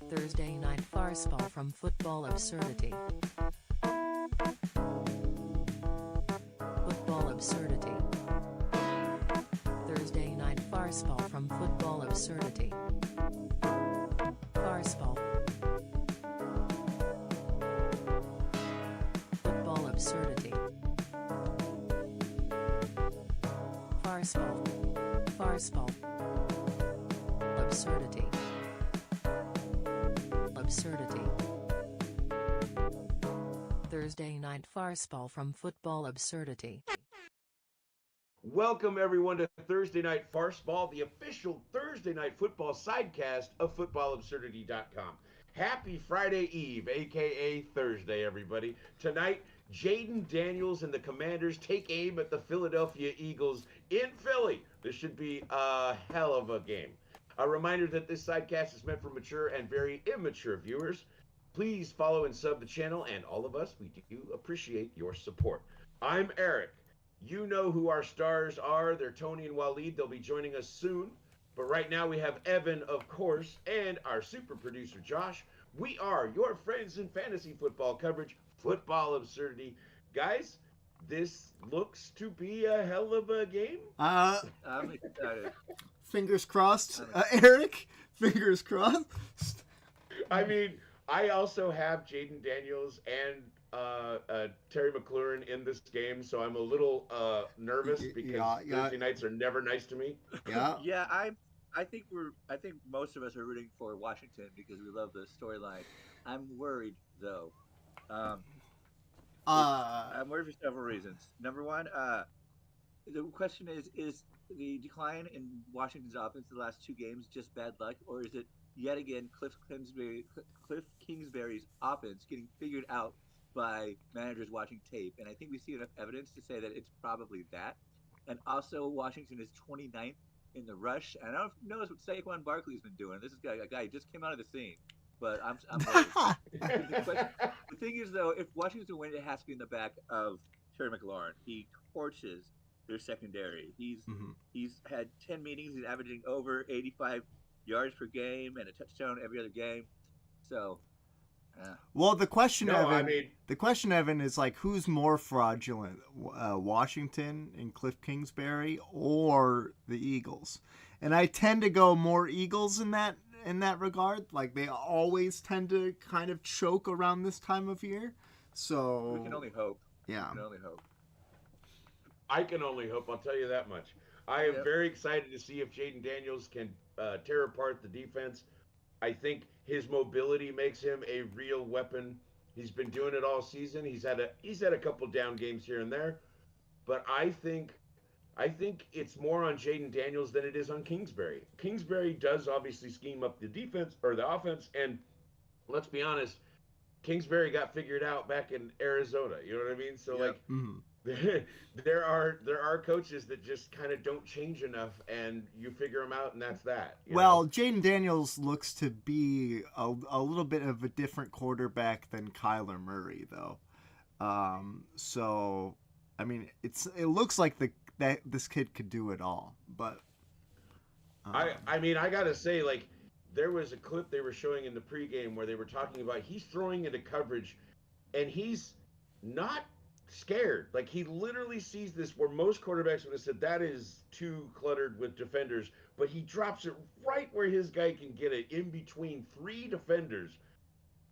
Thursday Night FarceBall from Football Absurdity. Football Absurdity. Thursday Night FarceBall from Football Absurdity. FarceBall. Football Absurdity. FarceBall. FarceBall. Absurdity. Absurdity. Thursday Night FarceBall from Football Absurdity. Welcome everyone to Thursday Night FarceBall, the official Thursday Night Football sidecast of FootballAbsurdity.com. Happy Friday Eve, aka Thursday, everybody. Tonight, Jaden Daniels and the Commanders take aim at the Philadelphia Eagles in Philly. This should be a hell of a game. A reminder that this sidecast is meant for mature and very immature viewers. Please follow and sub the channel, and all of us, we do appreciate your support. I'm Eric. You know who our stars are. They're Tony and Waleed. They'll be joining us soon. But right now we have Evan, of course, and our super producer, Josh. We are your friends in fantasy football coverage, Football Absurdity. Guys, this looks to be a hell of a game. I'm excited. Fingers crossed. Eric, fingers crossed. I mean, I also have Jaden Daniels and Terry McLaurin in this game, so I'm a little nervous because Thursday nights are never nice to me. Yeah. I think most of us are rooting for Washington because we love the storyline. I'm worried though. I'm worried for several reasons. Number one, the question is the decline in Washington's offense the last two games just bad luck, or is it yet again Cliff Kingsbury's offense getting figured out by managers watching tape? And I think we see enough evidence to say that it's probably that. And also, Washington is 29th in the rush. And I don't know what Saquon Barkley's been doing. This is a guy who just came out of the scene. But I'm worried. The thing is, though, if Washington wins, it has to be in the back of Terry McLaurin. He torches their secondary. He's had 10 meetings. He's averaging over 85 yards per game and a touchdown every other game. So, well, the question, Evan, is like, who's more fraudulent, Washington and Cliff Kingsbury or the Eagles? And I tend to go more Eagles in that regard. Like, they always tend to kind of choke around this time of year. So we can only hope. Yeah, we can only hope. I can only hope. I'll tell you that much. I am very excited to see if Jaden Daniels can tear apart the defense. I think his mobility makes him a real weapon. He's been doing it all season. He's had a couple down games here and there, but I think it's more on Jaden Daniels than it is on Kingsbury. Kingsbury does obviously scheme up the defense or the offense, and let's be honest, Kingsbury got figured out back in Arizona. You know what I mean? So there are coaches that just kind of don't change enough, and you figure them out, and that's that. Well, Jaden Daniels looks to be a little bit of a different quarterback than Kyler Murray, though. So, I mean, it looks like that this kid could do it all, but I mean, I gotta say, like, there was a clip they were showing in the pregame where they were talking about he's throwing into coverage, and he's not scared. Like, he literally sees this where most quarterbacks would have said that is too cluttered with defenders, but he drops it right where his guy can get it, in between three defenders.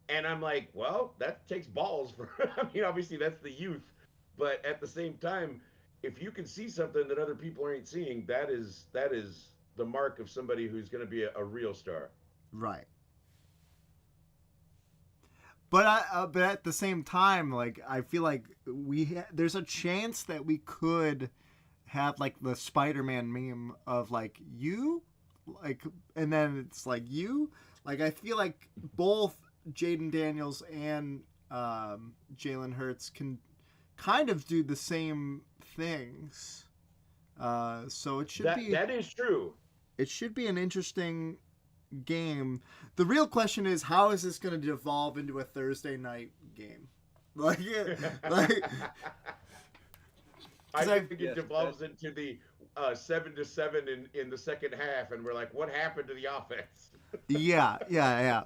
And I'm like, well, that takes balls for I mean, obviously that's the youth, but at the same time, if you can see something that other people aren't seeing, that is the mark of somebody who's going to be a real star. Right. But at the same time, like, I feel like there's a chance that we could have like the Spider-Man meme of like you, like, and then it's like you. Like, I feel like both Jaden Daniels and Jalen Hurts can kind of do the same things. So it should that is true. It should be an interesting game. The real question is, how is this going to devolve into a Thursday night game? Like I think it devolves into the 7-7 in the second half, and we're like, what happened to the offense? Yeah.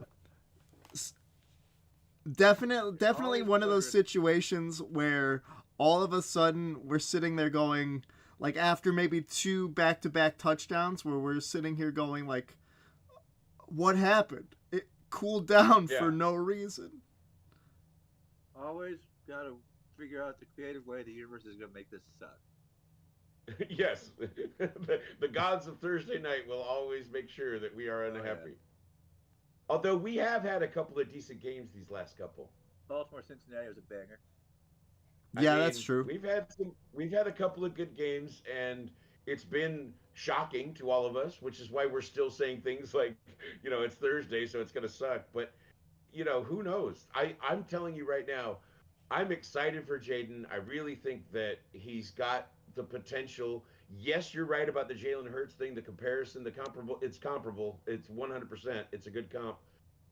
Definitely Always one of those wondered- situations where all of a sudden we're sitting there going, like after maybe 2 back-to-back touchdowns, where we're sitting here going like, what happened? It cooled down Yeah. for no reason. Always got to figure out the creative way the universe is going to make this suck. Yes, the gods of Thursday night will always make sure that we are unhappy. Although we have had a couple of decent games these last couple. Baltimore Cincinnati was a banger. Yeah, that's true. We've had a couple of good games, and it's been shocking to all of us, which is why we're still saying things like, it's Thursday, so it's gonna suck. But who knows? I'm telling you right now, I'm excited for Jaden. I really think that he's got the potential. Yes, you're right about the Jalen Hurts thing. The comparison, the comparable. It's comparable. It's 100%. It's a good comp.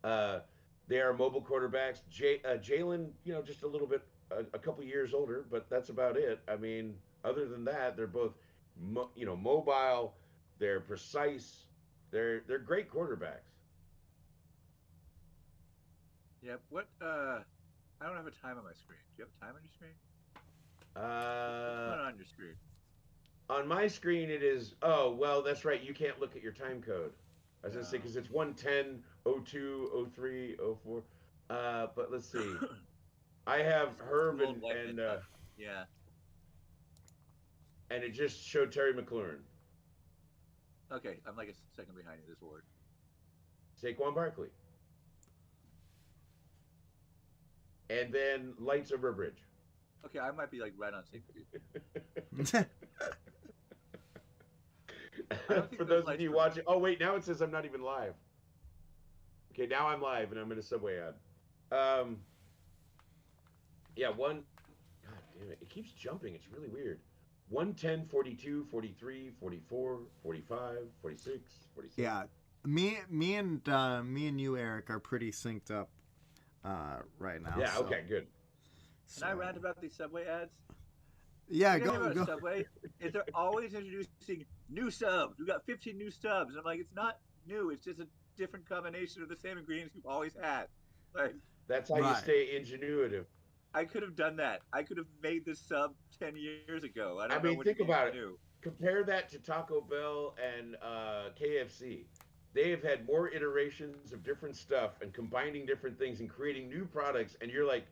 Uh, they are mobile quarterbacks. Jalen, just a little bit, a couple years older, but that's about it. I mean, other than that, they're both, mobile. They're precise. They're great quarterbacks. Yeah. I don't have a time on my screen. Do you have a time on your screen? Not on your screen. On my screen, it is. Oh, well, that's right. You can't look at your time code. I was gonna say because it's 110, 02, 03, 04. But let's see. I have Herb and yeah. And it just showed Terry McLaurin, Okay, I'm like a second behind you this word. Saquon Barkley, and then Lights Over a Bridge. Okay, I might be like right on sync with you. For those of you watching, oh wait, now it says I'm not even live. Okay, now I'm live and I'm in a subway ad. Yeah, God damn it, it keeps jumping. It's really weird. 110, 42, 43, 44, 45, 46, 46. Yeah, me and you, Eric, are pretty synced up right now. Yeah. So. Okay. Good. Can I rant about these Subway ads? Yeah, go. Subway is they're always introducing new subs. We got 15 new subs. And I'm like, it's not new. It's just a different combination of the same ingredients you've always had. Like that's how you stay ingenuitive. I could have done that. I could have made this sub 10 years ago. I mean, think about it. Compare that to Taco Bell and KFC. They have had more iterations of different stuff and combining different things and creating new products. And you're like,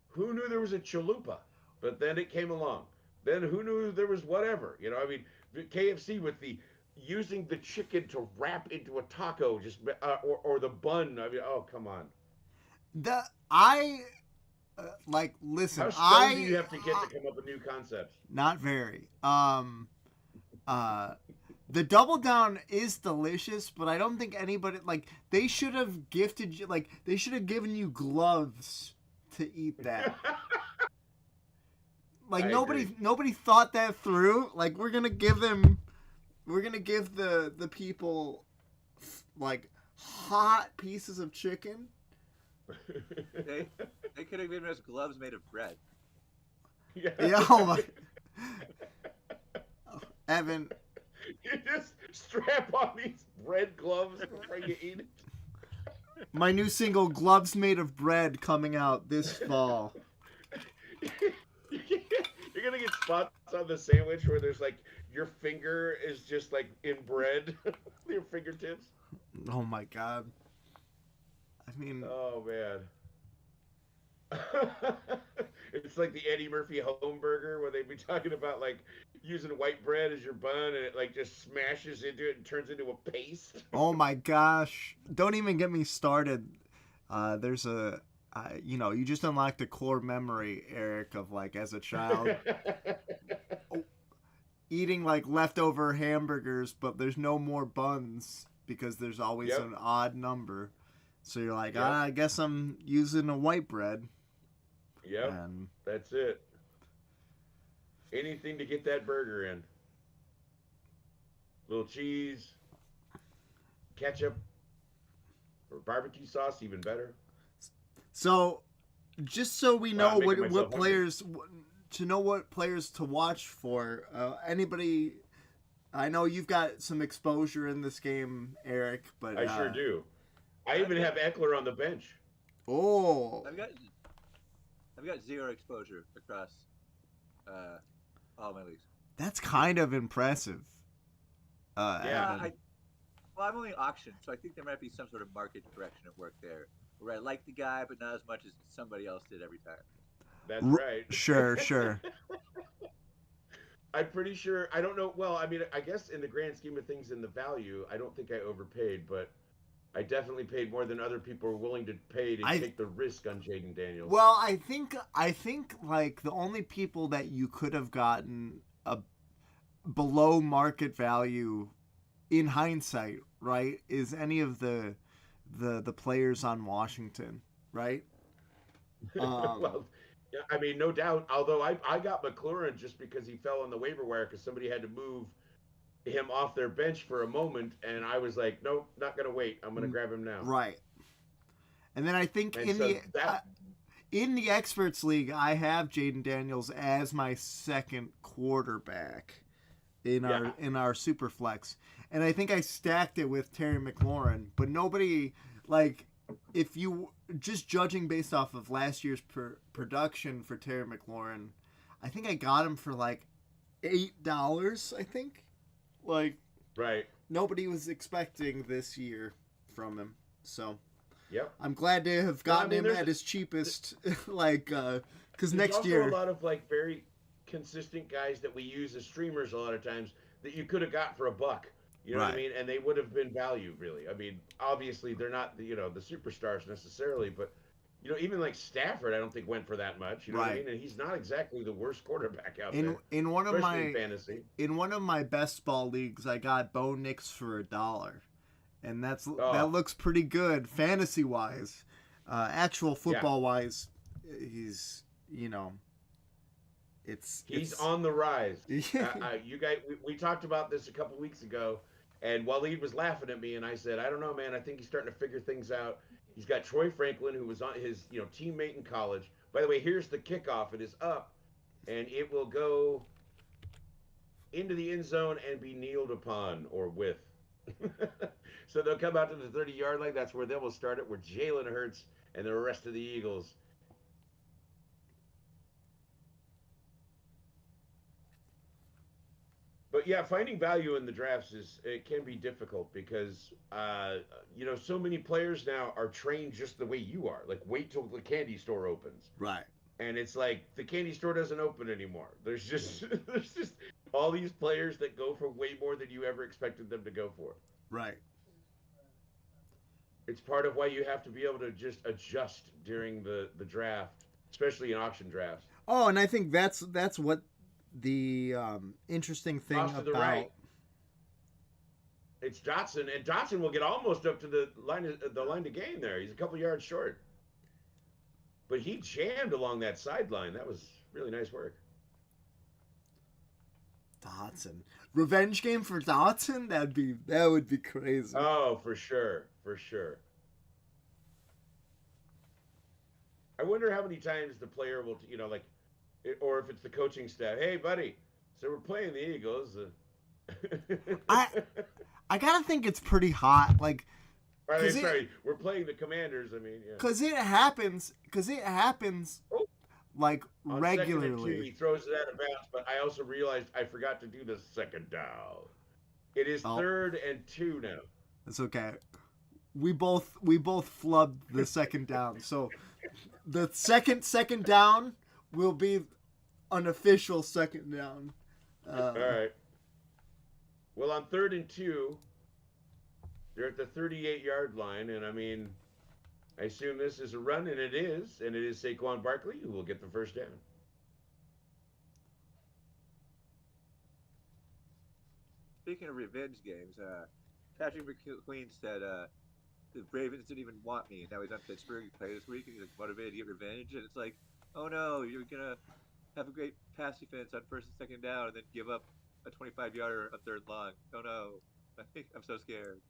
who knew there was a chalupa? But then it came along. Then who knew there was whatever? I mean, KFC with the using the chicken to wrap into a taco, just or the bun. I mean, oh come on. Listen. How strong do you have to get to come up with new concepts? Not very. The double down is delicious, but I don't think anybody they should have gifted you they should have given you gloves to eat that. Nobody thought that through. We're gonna give the people hot pieces of chicken. They could have given us gloves made of bread. Yeah. Oh my. Evan. You just strap on these bread gloves before you eat it. My new single, Gloves Made of Bread, coming out this fall. You're going to get spots on the sandwich where there's your finger is just in bread. Your fingertips. Oh my God. I mean. Oh man. It's like the Eddie Murphy home burger where they'd be talking about using white bread as your bun and it just smashes into it and turns into a paste. Oh my gosh. Don't even get me started. There's you just unlocked a core memory, Eric, of as a child eating leftover hamburgers, but there's no more buns because there's always an odd number. So you're I guess I'm using a white bread. Yep, that's it. Anything to get that burger in. Little cheese, ketchup, or barbecue sauce, even better. So, just so we know what players to watch for, anybody. I know you've got some exposure in this game, Eric, but I sure do. I even have Eckler on the bench. Oh, I've got zero exposure across all my leagues. that's kind of impressive. Yeah. Evan. I'm only auctioned, so I think there might be some sort of market correction at work there, where I like the guy, but not as much as somebody else did every time. That's right. Sure. I'm pretty sure. I don't know. Well, I mean, I guess in the grand scheme of things, in the value, I don't think I overpaid, but I definitely paid more than other people were willing to pay to take the risk on Jaden Daniels. Well, I think like the only people that you could have gotten a below market value in hindsight, right, is any of the players on Washington, right? Well, yeah, I mean, no doubt. Although I got McLaurin just because he fell on the waiver wire because somebody had to move him off their bench for a moment, and I was like, nope, not gonna wait. I'm gonna grab him now. Right. And then I think And so in the experts league, I have Jaden Daniels as my second quarterback in our super flex, and I think I stacked it with Terry McLaurin, but nobody, like, if you just judging based off of last year's production for Terry McLaurin, I think I got him for like $8. I think, like, right. Nobody was expecting this year from him, so. Yep. I'm glad to have gotten him at his cheapest, like, because next year. There's also a lot of like very consistent guys that we use as streamers a lot of times that you could have got for $1. You know what I mean? And they would have been value, really. I mean, obviously they're not the superstars necessarily, but even like Stafford, I don't think went for that much. You know what I mean? And he's not exactly the worst quarterback out there. In one of my fantasy. In one of my best ball leagues, I got Bo Nix for $1. And that looks pretty good fantasy wise. Actual football wise, he's he's on the rise. You guys, we talked about this a couple weeks ago, and Waleed was laughing at me, and I said, I don't know, man. I think he's starting to figure things out. He's got Troy Franklin, who was on his teammate in college. By the way, here's the kickoff. It is up, and it will go into the end zone and be kneeled upon or with. So they'll come out to the 30-yard line. That's where they will start it, where Jalen Hurts and the rest of the Eagles. But yeah, finding value in the drafts it can be difficult because so many players now are trained just the way you are. Like, wait till the candy store opens. Right. And it's like the candy store doesn't open anymore. There's just all these players that go for way more than you ever expected them to go for. Right. It's part of why you have to be able to just adjust during the draft, especially in auction drafts. Oh, and I think that's what the interesting thing Off to the right. It's Dotson, and Dotson will get almost up to the line to gain there. He's a couple yards short. But he jammed along that sideline. That was really nice work. Dotson. Revenge game for Dotson? That would be crazy. Oh, for sure. For sure. I wonder how many times the player will, or if it's the coaching staff. Hey, buddy, so we're playing the Eagles. I gotta think it's pretty hot. Like, we're playing the Commanders. I mean, yeah. Because it happens. Like, on regularly. 2nd and 2, he throws it out of bounds, but I also realized I forgot to do the second down. It is 3rd and 2 now. It's okay. We both flubbed the second down. So the second down will be an official second down. All right. Well, on 3rd and 2, they're at the 38-yard line, and I mean, I assume this is a run, and it is Saquon Barkley who will get the first down. Speaking of revenge games, Patrick McQueen said the Ravens didn't even want me, and now he's on Pittsburgh. He played this week, and he's like motivated to get revenge. And it's like, oh no, you're gonna have a great pass defense on 1st and 2nd down, and then give up a 25-yarder on 3rd long. Oh no, I'm so scared.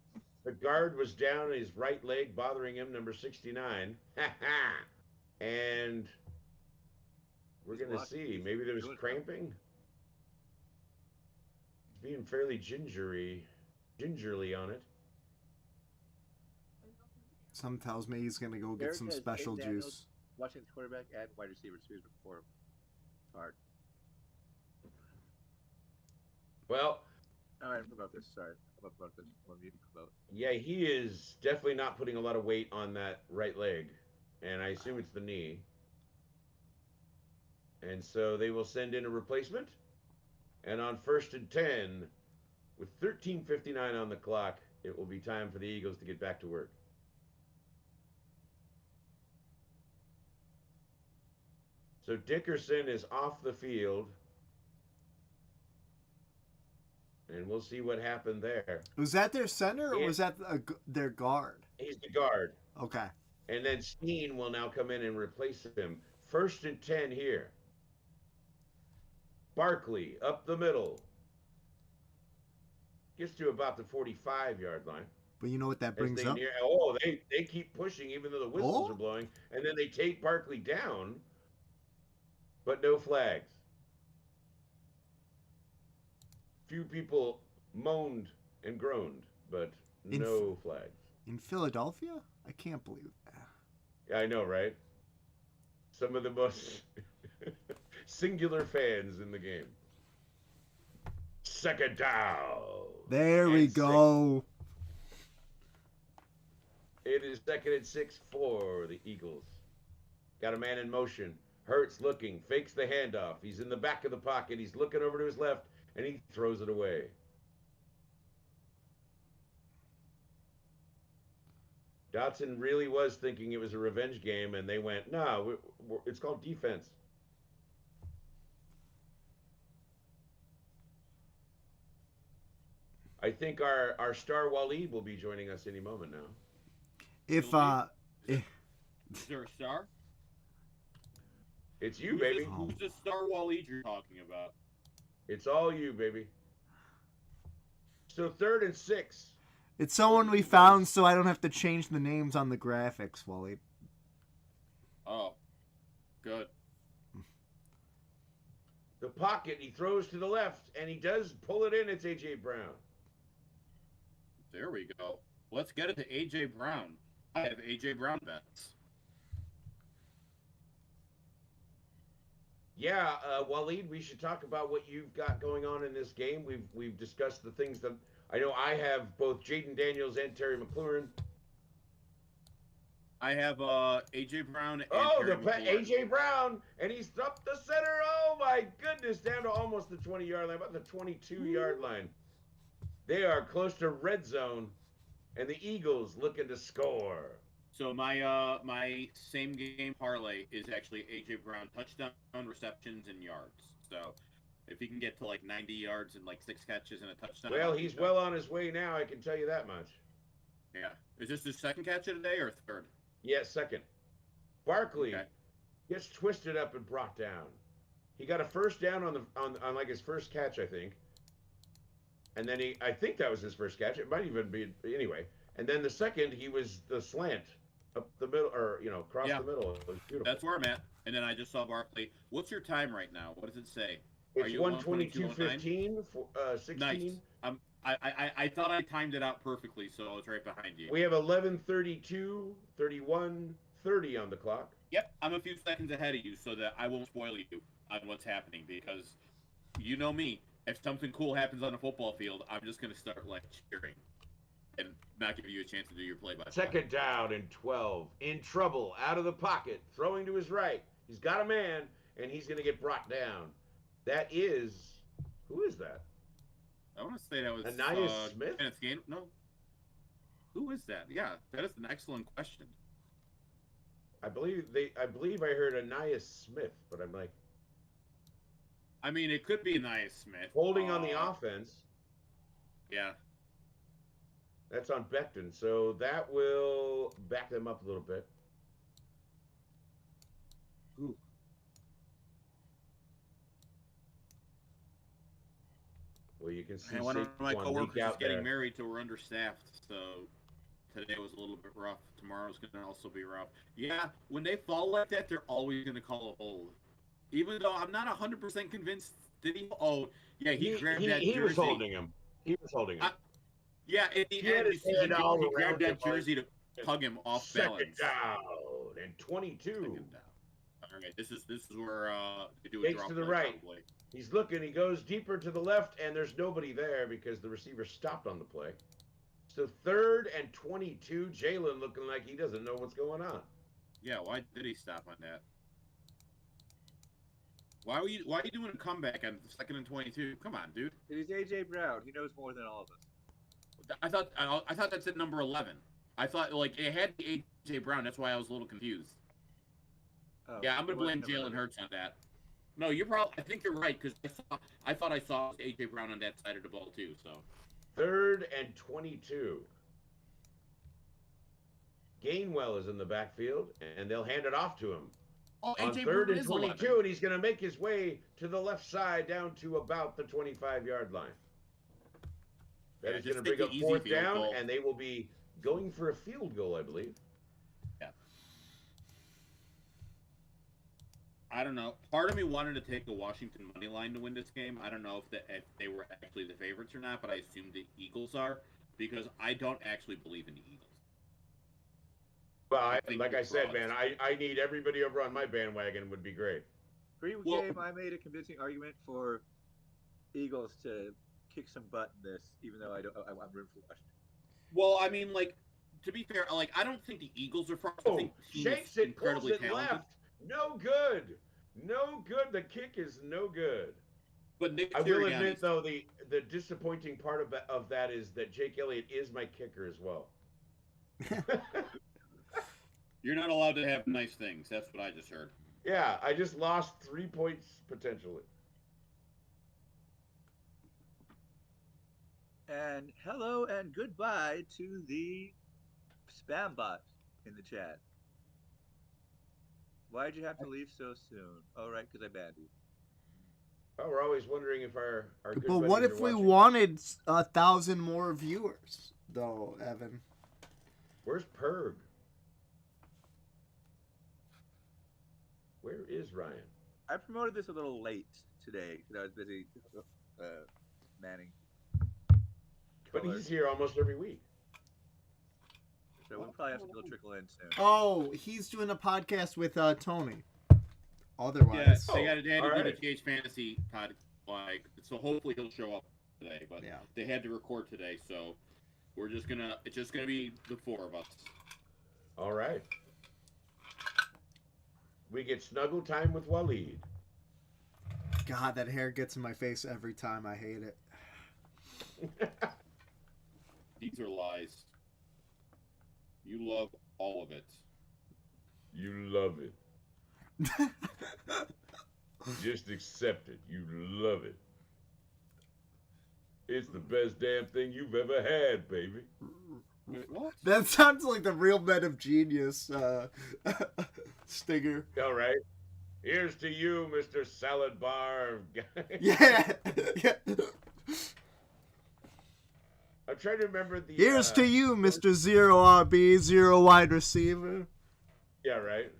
The guard was down, his right leg bothering him, number 69. And we're gonna see. Maybe there was cramping. He's being fairly gingerly on it. Some tells me he's gonna go get Derek some has special Aiden Daniels, juice. Washington's quarterback, and wide receiver two for him. It's hard. Well, All right, about this. Sorry, about this. I'm muting about. yeah, he is definitely not putting a lot of weight on that right leg, and I assume it's the knee. And so they will send in a replacement. And on 1st and 10, with 13:59 on the clock, it will be time for the Eagles to get back to work. So Dickerson is off the field. And we'll see what happened there. Was that their center or was that their guard? He's the guard. Okay. And then Steen will now come in and replace him. 1st and 10 here. Barkley up the middle. Gets to about the 45-yard line. But you know what that brings up? They keep pushing even though the whistles are blowing. And then they take Barkley down, but no flags. Few people moaned and groaned, but no flags. In Philadelphia? I can't believe that. Yeah, I know, right? Some of the most singular fans in the game. Second down. There we go. It is 2nd and 6 for the Eagles. Got a man in motion. Hurts looking, fakes the handoff. He's in the back of the pocket. He's looking over to his left, and he throws it away. Dotson really was thinking it was a revenge game, and they went, no, it's called defense. I think our star Waleed will be joining us any moment now. Is there a star? It's you, baby. Who's the star Waleed you're talking about? It's all you, baby. So 3rd and 6. It's someone we found so I don't have to change the names on the graphics, Wally. Oh, good. The pocket, he throws to the left, and he does pull it in. It's A.J. Brown. There we go. Let's get it to A.J. Brown. I have A.J. Brown bets. Yeah, Waleed, we should talk about what you've got going on in this game. We've discussed the things that I know. I have both Jaden Daniels and Terry McLaurin. I have A.J. Brown and Terry McLaurin. A.J. Brown, and he's up the center. Oh, my goodness, down to almost the 20-yard line, about the 22-yard line. They are close to red zone, and the Eagles looking to score. So my same game parlay is actually A.J. Brown touchdown, receptions, and yards. So if he can get to like 90 yards and like 6 catches and a touchdown. Well, he's well on his way now, I can tell you that much. Yeah. Is this his second catch of the day or third? Yeah, second. Barkley gets twisted up and brought down. He got a first down on like his first catch, I think. And then I think that was his first catch. It might even be, anyway. And then the second, he was the slant up the middle, or, across the middle. It was beautiful. That's where I'm at. And then I just saw Barkley. What's your time right now? What does it say? It's 1:22:15, 16. Nice. I thought I timed it out perfectly, so I was right behind you. We have 11:32, 31, 30 on the clock. Yep, I'm a few seconds ahead of you, so that I won't spoil you on what's happening, because you know me. If something cool happens on a football field, I'm just going to start like cheering and not give you a chance to do your play-by-play. Second down and 12. In trouble, out of the pocket, throwing to his right. He's got a man, and he's going to get brought down. Who is that? I want to say that was Anais Smith? Kenneth Gain. No. Who is that? Yeah, that is an excellent question. I believe I heard Anais Smith, but I'm like, I mean, it could be Anais Smith. Holding on the offense. Yeah. That's on Becton, so that will back them up a little bit. Ooh. Well, you can see And one of my Saquon coworkers leak is out getting there. married, so we're understaffed. So today was a little bit rough. Tomorrow's going to also be rough. Yeah, when they fall like that, they're always going to call a hold. Even though I'm not 100% convinced. Did he? Oh, yeah, he grabbed that jersey. He was holding him. He was holding him. Yeah, at the He had end, his hand all he around grabbed that him, jersey hug him off Second balance. down and 22. Second down. All right, this is where they do a Takes drop to the play right. probably. He's looking. He goes deeper to the left, and there's nobody there because the receiver stopped on the play. So 3rd and 22. Jalen looking like he doesn't know what's going on. Yeah, why did he stop on that? Why are you doing a comeback on 2nd and 22? Come on, dude. He's AJ Brown. He knows more than all of us. I thought that's at number 11. I thought like it had the AJ Brown. That's why I was a little confused. Oh, Yeah, I'm gonna it wasn't blame number Jalen Hurts on that. No, you're probably. I think you're right because I thought I saw AJ Brown on that side of the ball too. So 3rd and 22. Gainwell is in the backfield, and they'll hand it off to him. oh, On AJ 3rd Brown and is 22, 11. and he's going to make his way to the left side down to about the 25-yard line. That Yeah, is just going to bring take up the easy 4th field down, goal. and they will be going for a field goal, I believe. Yeah. I don't know. Part of me wanted to take the Washington money line to win this game. I don't know if they were actually the favorites or not, but I assume the Eagles are because I don't actually believe in the Eagles. Well, think like we're I said, frauds. man, I need everybody over on my bandwagon would be great. Pre-game, Well- I made a convincing argument for Eagles to kick some butt in this, even though I'm rooting for Washington. Well, I mean, like to be fair, like I don't think the Eagles are frauds. I Oh, think the team shakes is it, pulls incredibly it talented. left. No good. No good. The kick is no good. But Nick I will Sirianni's- admit, though, the disappointing part of that is that Jake Elliott is my kicker as well. you're not allowed to have nice things. That's what I just heard. Yeah, I just lost 3 points potentially. And hello and goodbye to the spam bot in the chat. Why'd you have to leave so soon? Oh, right, because I banned you. Oh, we're always wondering if our good But what buddies if are we watching. wanted 1,000 more viewers, though, Evan? Where's Perg? Where is Ryan? I promoted this a little late today because I was busy manning. But color. he's here almost every week. So we'll probably have to go trickle in soon. Oh, he's doing a podcast with Tony. Yeah, Otherwise, they had to do all the right. TH Fantasy pod, like so. Hopefully he'll show up today, but Yeah. they had to record today, so it's just gonna be the 4 of us. All right. We get snuggle time with Waleed. God, that hair gets in my face every time. I hate it. These are lies. You love all of it. You love it. Just accept it. You love it. It's the best damn thing you've ever had, baby. Wait, what? That sounds like the real Men of Genius stinger. All right. Here's to you, Mr. Salad Bar. Yeah. Yeah. I'm trying to remember the. Here's to you, Mr. Zero RB, zero wide receiver. Yeah, right.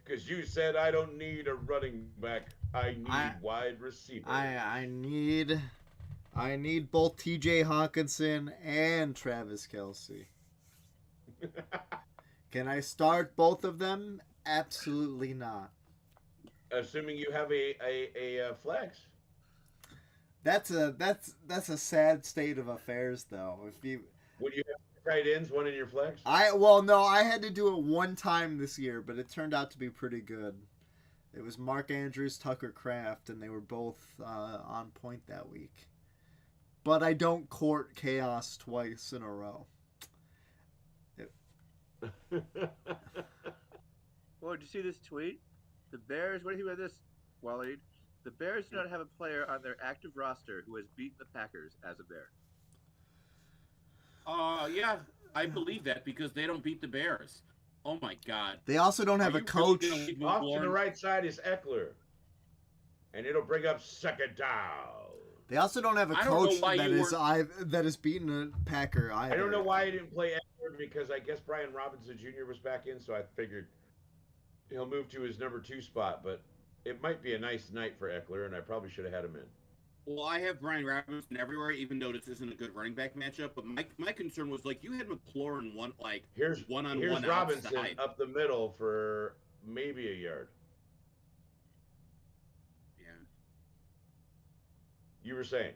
Because you said I don't need a running back. I need wide receiver. I need both T.J. Hawkinson and Travis Kelce. Can I start both of them? Absolutely not. Assuming you have a flex. That's a sad state of affairs, though. If you Would you have tight ends, one in your flex? I had to do it one time this year, but it turned out to be pretty good. It was Mark Andrews, Tucker Kraft, and they were both on point that week. But I don't court chaos twice in a row. Well, did you see this tweet? The Bears, what do you hear this, Waleed? The Bears do not have a player on their active roster who has beaten the Packers as a Bear. Yeah, I believe that because they don't beat the Bears. Oh my God. They also don't have Are a you coach. really gonna leave Off to Warren? the right side is Eckler. And it'll bring up second down. They also don't have a I don't know coach why that you is that has beaten a Packer either. I don't know why he didn't play Eckler because I guess Brian Robinson Jr. was back in, so I figured he'll move to his number 2 spot. But it might be a nice night for Eckler, and I probably should have had him in. Well, I have Brian Robinson everywhere, even though this isn't a good running back matchup. But my concern was like you had McLaurin Here's one-on-one Robinson outside. up the middle for maybe a yard. Yeah. You were saying.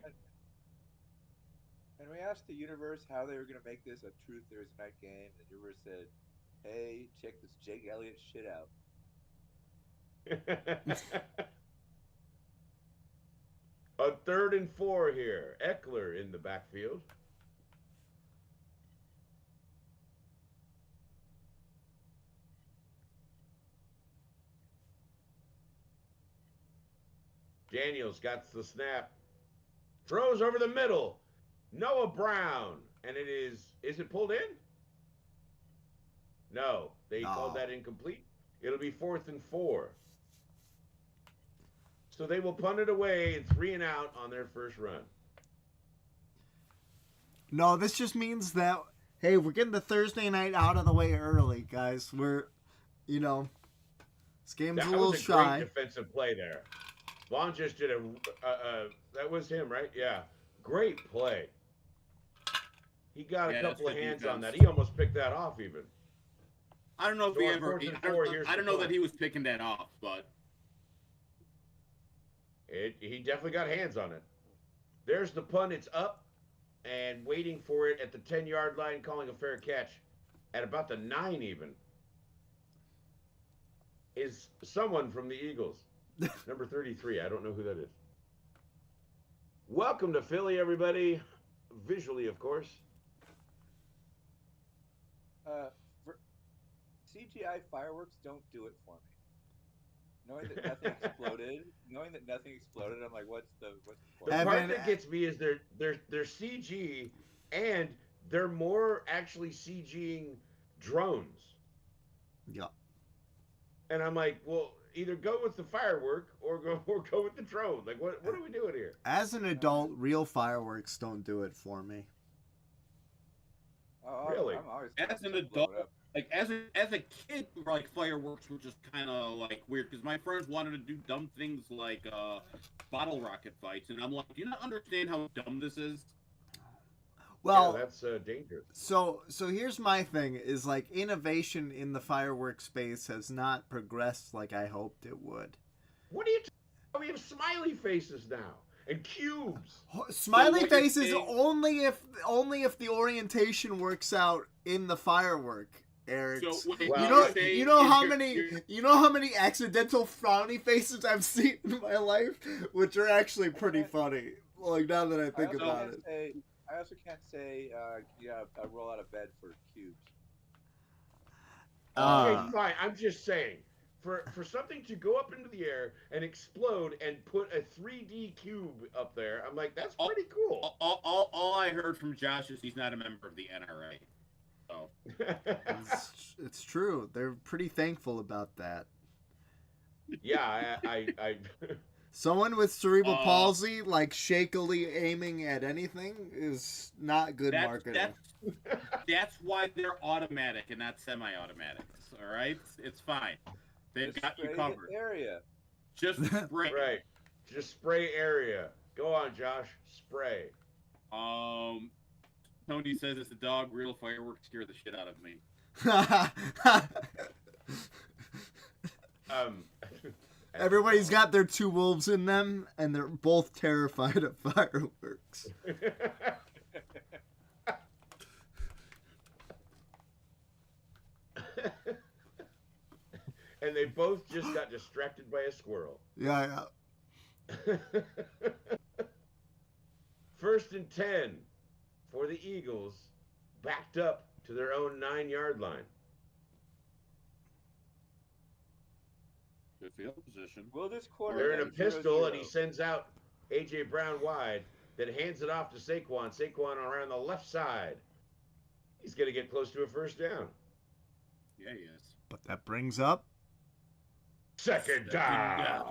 And we asked the universe how they were going to make this a true Thursday night game. And the universe said, hey, check this Jake Elliott shit out. A 3rd and 4 here. Eckler in the backfield. Daniels got the snap. Throws over the middle. Noah Brown. And it is it pulled in? No. They called that incomplete. It'll be 4th and 4. So they will punt it away and 3 and out on their first run. No, this just means that, hey, we're getting the Thursday night out of the way early, guys. We're, this game's a little shy. That was a great defensive play there. Vaughn just did that was him, right? Yeah. Great play. He got a couple of hands on that. He almost picked that off even. I don't know if I don't know that he was picking that off, but he definitely got hands on it. There's the punt. It's up and waiting for it at the 10-yard line, calling a fair catch at about the 9 even. Is someone from the Eagles. Number 33. I don't know who that is. Welcome to Philly, everybody. Visually, of course. CGI fireworks don't do it for me. Knowing that nothing exploded, I'm like, what's the point? The part that gets me is they're CG, and they're more actually CGing drones. Yeah. And I'm like, well, either go with the firework or go with the drone. Like, what are we doing here? As an adult, real fireworks don't do it for me. Really? As an adult, like as a kid, like fireworks were just kind of like weird because my friends wanted to do dumb things like bottle rocket fights, and I'm like, do you not understand how dumb this is? Well, yeah, that's dangerous. So here's my thing: is like innovation in the fireworks space has not progressed like I hoped it would. What are you? We have smiley faces now and cubes. Smiley faces only if the orientation works out in the firework. Eric, so, you know how many accidental frowny faces I've seen in my life, which are actually pretty funny. Like now that I think about it. I also can't say roll out of bed for cubes. Okay, fine. I'm just saying, for something to go up into the air and explode and put a 3D cube up there, I'm like, that's pretty cool. All I heard from Josh is he's not a member of the NRA. So. It's true. They're pretty thankful about that. Yeah, I Someone with cerebral palsy, like shakily aiming at anything, is not good marketing. That's why they're automatic and not semi-automatics. All right, it's fine. They've got you covered. Area. Just spray. Right. Just spray area. Go on, Josh. Spray. Tony says it's a dog. Real fireworks scare the shit out of me. Everybody's got their two wolves in them, and they're both terrified of fireworks. And they both just got distracted by a squirrel. Yeah. 1st and 10 for the Eagles, backed up to their own 9-yard line. Good field position. Will this quarter? They're in a pistol, and he sends out A.J. Brown wide, then hands it off to Saquon. Saquon around the left side. He's going to get close to a first down. Yeah, he is. But that brings up Second down.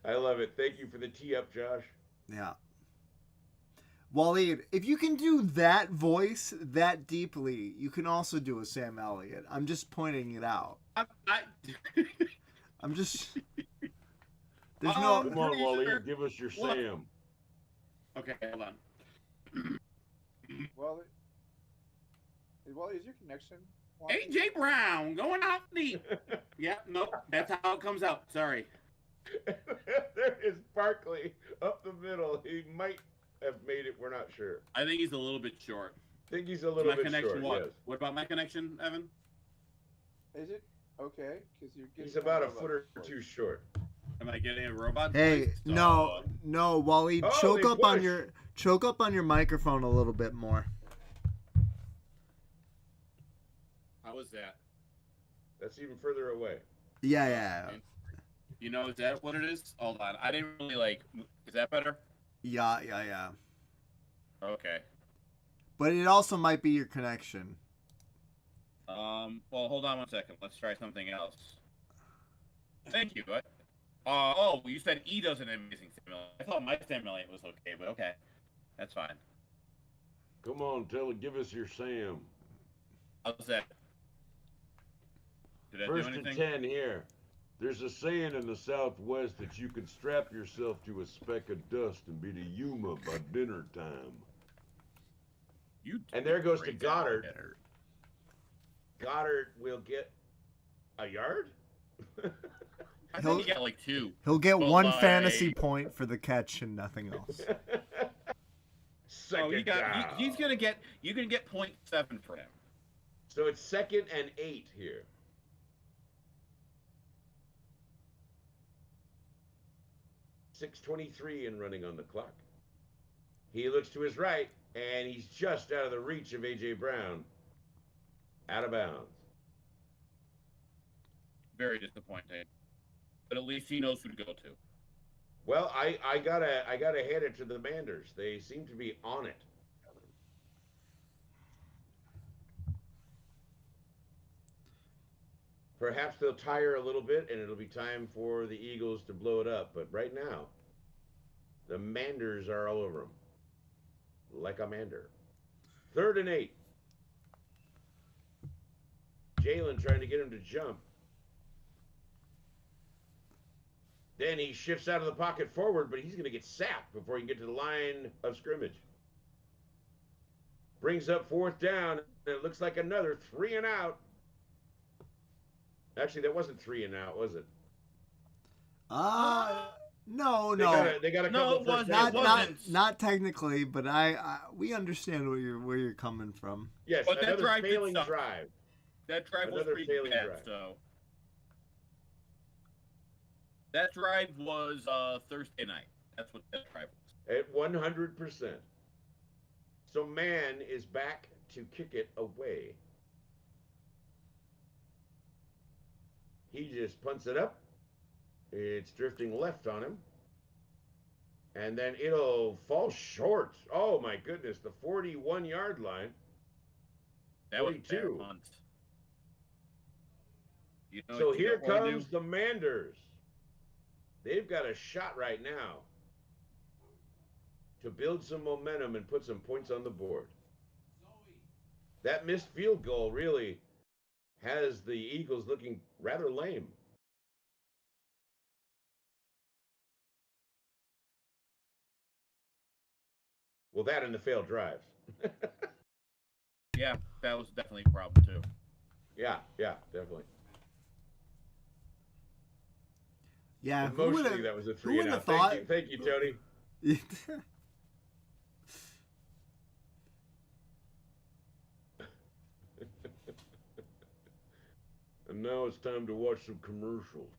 I love it. Thank you for the tee up, Josh. Yeah. Waleed, if you can do that voice that deeply, you can also do a Sam Elliott. I'm just pointing it out. I'm just... There's no. Come on, Pretty Wally, sure- give us your Look. Sam. Okay, hold on. Well, is your connection? wonky? AJ Brown going out deep. Yeah, nope. That's how it comes out. Sorry. There is Barkley up the middle. He might have made it. We're not sure. I think he's a little bit short. Think he's a Is little my bit connection short. what? Yes. What about my connection, Evan? Is it okay? Because you're getting He's about a robot foot or voice. two short. Am I getting a robot? Hey, voice? no, Wally, Oh, choke they up on push. your microphone a little bit more. How was that? That's even further away. Yeah. You know, is that what it is? Hold on. I didn't really like. Is that better? Yeah. Okay. But it also might be your connection. Well, hold on one second. Let's try something else. Thank you. Oh, you said E does an amazing stimulate. I thought my stimulate was okay, but okay. That's fine. Come on, give us your Sam. How's that? Did I First do and anything? 10 here. There's a saying in the Southwest that you can strap yourself to a speck of dust and be the Yuma by dinner time. You And there goes to great job, Goddard. Goddard. Goddard will get a yard? I think he got like 2. He'll get But, one like- fantasy point for the catch and nothing else. Second down. He's gonna get. You can get 0.7 for him. So it's 2nd and 8 here. .623 and running on the clock. He looks to his right, and he's just out of the reach of A.J. Brown. Out of bounds. Very disappointing. But at least he knows who to go to. Well, I gotta hand it to the Manders. They seem to be on it. Perhaps they'll tire a little bit, and it'll be time for the Eagles to blow it up. But right now, the Manders are all over them, like a Mander. 3rd and 8. Jalen trying to get him to jump. Then he shifts out of the pocket forward, but he's going to get sapped before he can get to the line of scrimmage. Brings up 4th down, and it looks like another 3 and out. Actually, that wasn't 3 and out, was it? No. They got a No, couple it first wasn't. downs. Not technically, but we understand where you're coming from. Yes, But that another drive did failing suck. drive. That drive was Another pretty failing bad. drive. So that drive was Thursday night. That's what that drive was. At 100%. So Man is back to kick it away. He just punts it up. It's drifting left on him. And then it'll fall short. Oh my goodness, the 41-yard line. That was a bad 42. punt. You know So what you here don't wanna comes do? the Manders. They've got a shot right now to build some momentum and put some points on the board. That missed field goal really has the Eagles looking rather lame. Well, that and the failed drives. Yeah, that was definitely a problem too. Yeah, definitely. Yeah, But mostly that was a 3 and would've out. thought- Thank you, Tony. And now it's time to watch some commercials.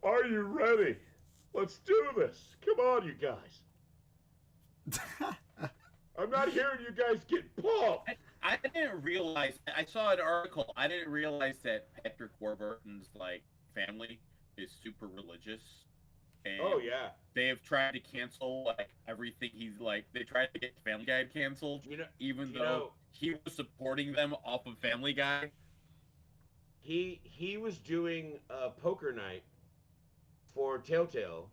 Are you ready? Let's do this. Come on, you guys. I'm not hearing you guys get pumped. I didn't realize. I saw an article. I didn't realize that Patrick Warburton's family is super religious. And Oh yeah. they have tried to cancel everything. They tried to get Family Guy canceled, even though he was supporting them off of Family Guy. He was doing a poker night for Telltale,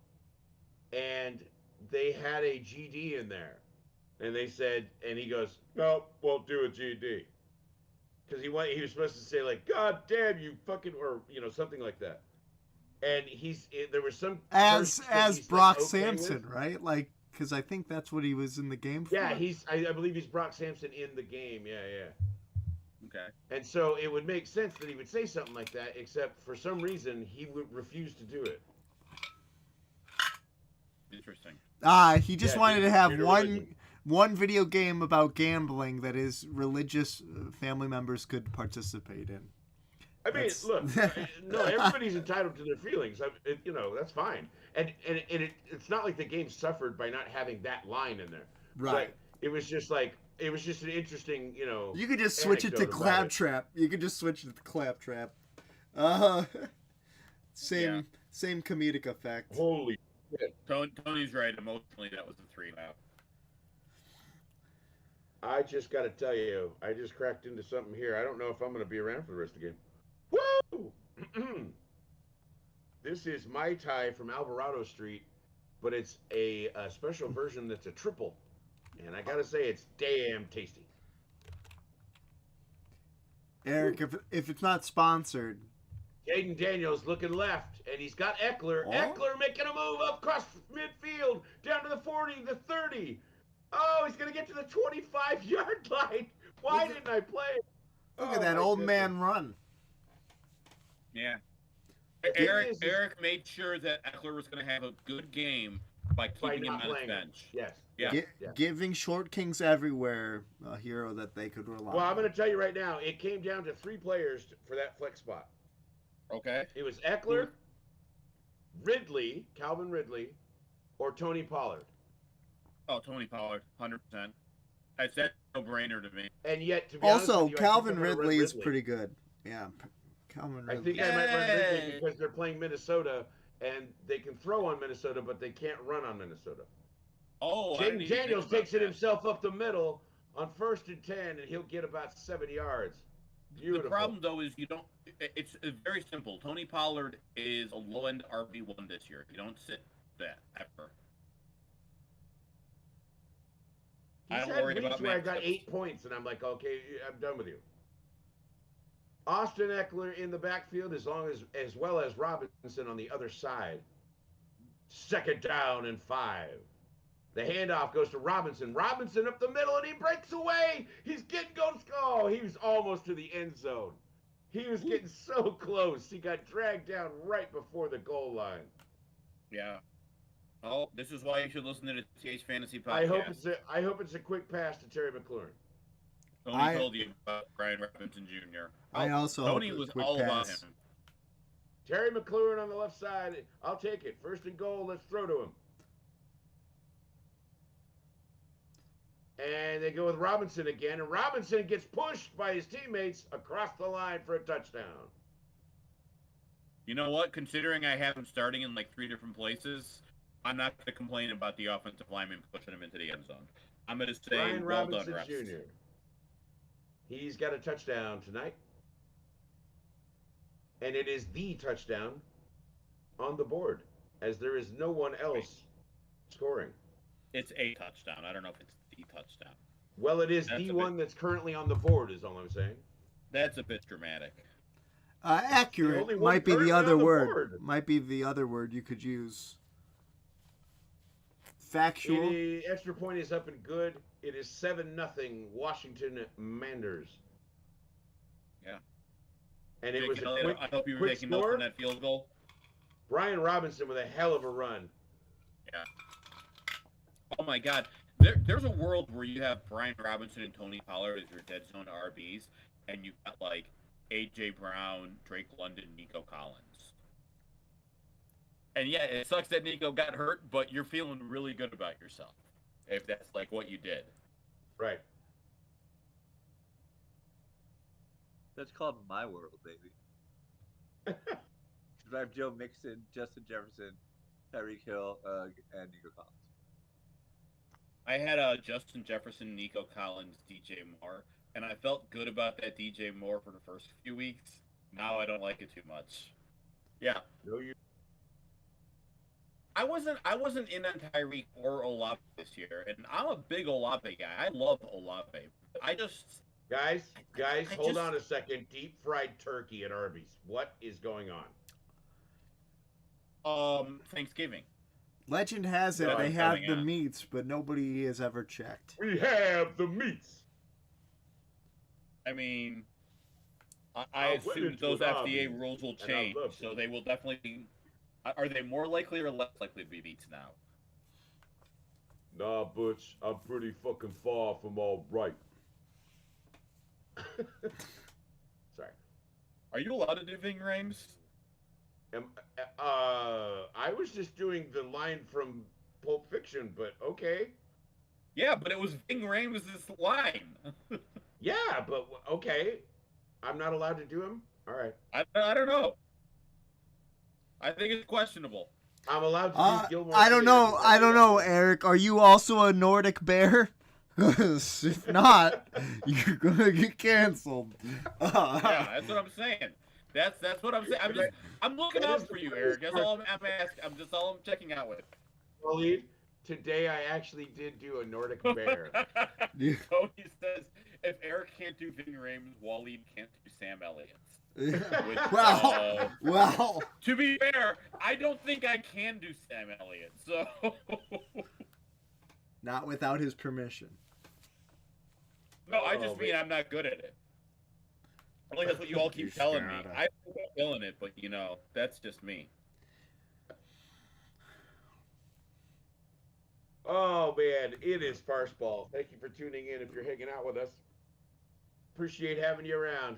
and they had a GD in there, and they said, and he goes, "No, won't do a GD." because he was supposed to say like, "God damn you, fucking," or something like that. And there was some as curse that he's, Brock like, okay Sampson, with. right? Like, because I think that's what he was in the game for. Yeah, I believe he's Brock Sampson in the game. Yeah, yeah. Okay. And so it would make sense that he would say something like that, except for some reason he would refuse to do it. Interesting. He just wanted to have one video game about gambling that his religious family members could participate in. I mean, look, no, everybody's entitled to their feelings. That's fine. And it's not like the game suffered by not having that line in there. Right. But it was just an interesting, You could just switch it to Claptrap. You could just switch it to Claptrap. Same comedic effect. Holy shit. Tony's right. Emotionally, that was a 3 now. I just got to tell you, I just cracked into something here. I don't know if I'm going to be around for the rest of the game. Woo! This is Mai Tai from Alvarado Street, but it's a special version that's a triple. And I got to say, it's damn tasty. Eric, if it's not sponsored. Jaden Daniels looking left, and he's got Eckler. Oh? Eckler making a move up across midfield, down to the 40, the 30. Oh, he's going to get to the 25-yard line. Why didn't I play it? Look at that old man run. Yeah. Eric made sure that Eckler was going to have a good game by keeping him on his bench. Yes. Yeah. Giving Short Kings everywhere a hero that they could rely on. Well, I'm going to tell you right now, it came down to 3 players for that flex spot. Okay. It was Eckler, Ridley, Calvin Ridley, or Tony Pollard. Oh, Tony Pollard, 100%. That's a no-brainer to me. And yet, to be honest with you, Calvin Ridley is pretty good. Yeah, Calvin Ridley. I think I might run Ridley because they're playing Minnesota, and they can throw on Minnesota, but they can't run on Minnesota. Oh, Jaden Daniels takes it himself up the middle on 1st and 10, and he'll get about 70 yards. Beautiful. The problem, though, is you don't. It's very simple. Tony Pollard is a low-end RB1 this year. You don't sit that ever. He's had weeks where I got 8 points, and I'm like, okay, I'm done with you. Austin Eckler in the backfield, as well as Robinson on the other side. 2nd down and 5. The handoff goes to Robinson. Robinson up the middle, and he breaks away. He's getting going. Oh, he was almost to the end zone. He was getting so close. He got dragged down right before the goal line. Yeah. Oh, this is why you should listen to the TH Fantasy Podcast. I hope it's a quick pass to Terry McLaurin. Tony told you about Brian Robinson Jr. I also Tony was all about him. Terry McLaurin on the left side. I'll take it. 1st and goal. Let's throw to him. And they go with Robinson again, and Robinson gets pushed by his teammates across the line for a touchdown. You know what? Considering I have him starting in like 3 different places, I'm not going to complain about the offensive lineman pushing him into the end zone. I'm going to say, Brian well Robinson done, refs. Jr. He's got a touchdown tonight. And it is the touchdown on the board, as there is no one else scoring. It's a touchdown. I don't know if it's the touchdown. Well, it is the one that's currently on the board, is all I'm saying. That's a bit dramatic. Accurate might be the other word. Might be the other word you could use. Factual. The extra point is up and good. It is 7-0 Washington Manders. Yeah. And it was a quick, I hope you were taking notes on that field goal. Brian Robinson with a hell of a run. Yeah. Oh my God. There's a world where you have Brian Robinson and Tony Pollard as your dead zone RBs, and you've got like A.J. Brown, Drake London, Nico Collins. And yeah, it sucks that Nico got hurt, but you're feeling really good about yourself if that's like what you did. Right. That's called my world, baby. I have Joe Mixon, Justin Jefferson, Tyreek Hill, and Nico Collins. I had Justin Jefferson, Nico Collins, DJ Moore, and I felt good about that DJ Moore for the first few weeks. Now I don't like it too much. Yeah. No, you. I wasn't in on Tyreek or Olave this year, and I'm a big Olave guy. I love Olave. Guys, I hold just- on a second. Deep fried turkey at Arby's. What is going on? Thanksgiving. Legend has it No, they I'm have coming the out. meats, but nobody has ever checked. We have the meats. I mean, I I went assume that into those an FDA Arby's, rules will and I change, loved so it. they will definitely. Are they more likely or less likely to be meats now? Nah, Butch, I'm pretty fucking far from all right. Sorry. Are you allowed to do Ving Rhames? I was just doing the line from Pulp Fiction, but okay. Yeah, but it was Ving Rhames' line. Yeah, but okay. I'm not allowed to do him? All right. I don't know. I think it's questionable. I'm allowed to do Gilmore. I don't know. Girls. I don't know, Eric. Are you also a Nordic bear? 'Cause if not, you're gonna get canceled. Yeah, that's what I'm saying. That's what I'm saying. I'm looking That is out for the you, funniest Eric. That's part. all I'm asking. That's all I'm checking out with. Waleed, today I actually did do a Nordic bear. Yeah. Tony says if Eric can't do Ving Rhames, Waleed can't do Sam Elliott. Which, Well, well. to be fair, I don't think I can do Sam Elliott. So Not without his permission. no, I Oh, just mean man. I'm not good at it. I think that's what you all keep You telling me. gotta. I think I'm feeling it, but that's just me. Oh man, it is FarceBall. Thank you for tuning in. If you're hanging out with us, appreciate having you around.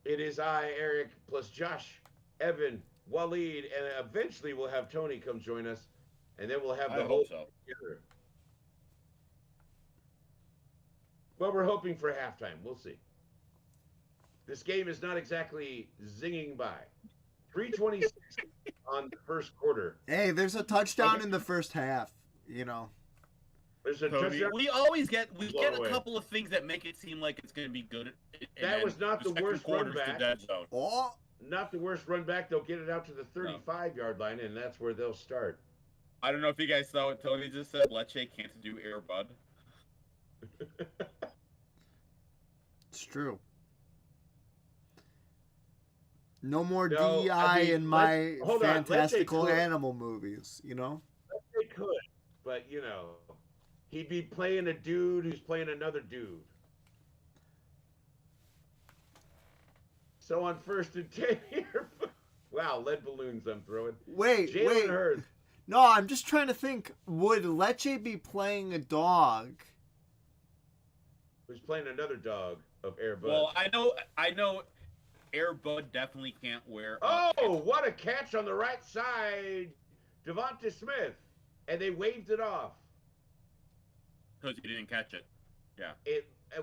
It is I, Eric, plus Josh, Evan, Waleed, and eventually we'll have Tony come join us, and then we'll have I the whole hope so. together. Well, we're hoping for halftime. We'll see. This game is not exactly zinging by. 3:26 on the first quarter. Hey, there's a touchdown in the first half. You know. There's a Cody, touchdown. we always get Blown a away. couple of things that make it seem like it's going to be good. And That then was not the second worst quarter's run the back. dead zone. Oh, Not the worst run back. They'll get it out to the 35-yard line, and that's where they'll start. I don't know if you guys saw what Tony just said. Lecce can't do Air Bud. it's true. No more No, DI I mean, in my hold on, let's say fantastical could. animal movies. You know. They could, but he'd be playing a dude who's playing another dude. So on 1st and 10 here, wow, lead balloons I'm throwing. Wait, Jalen wait. Hurts. No, I'm just trying to think. Would Lecce be playing a dog? Who's playing another dog of Air Bud. Well, I know. Air Bud definitely can't wear. Oh, what a catch on the right side, Devonta Smith, and they waved it off. Because he didn't catch it. Yeah.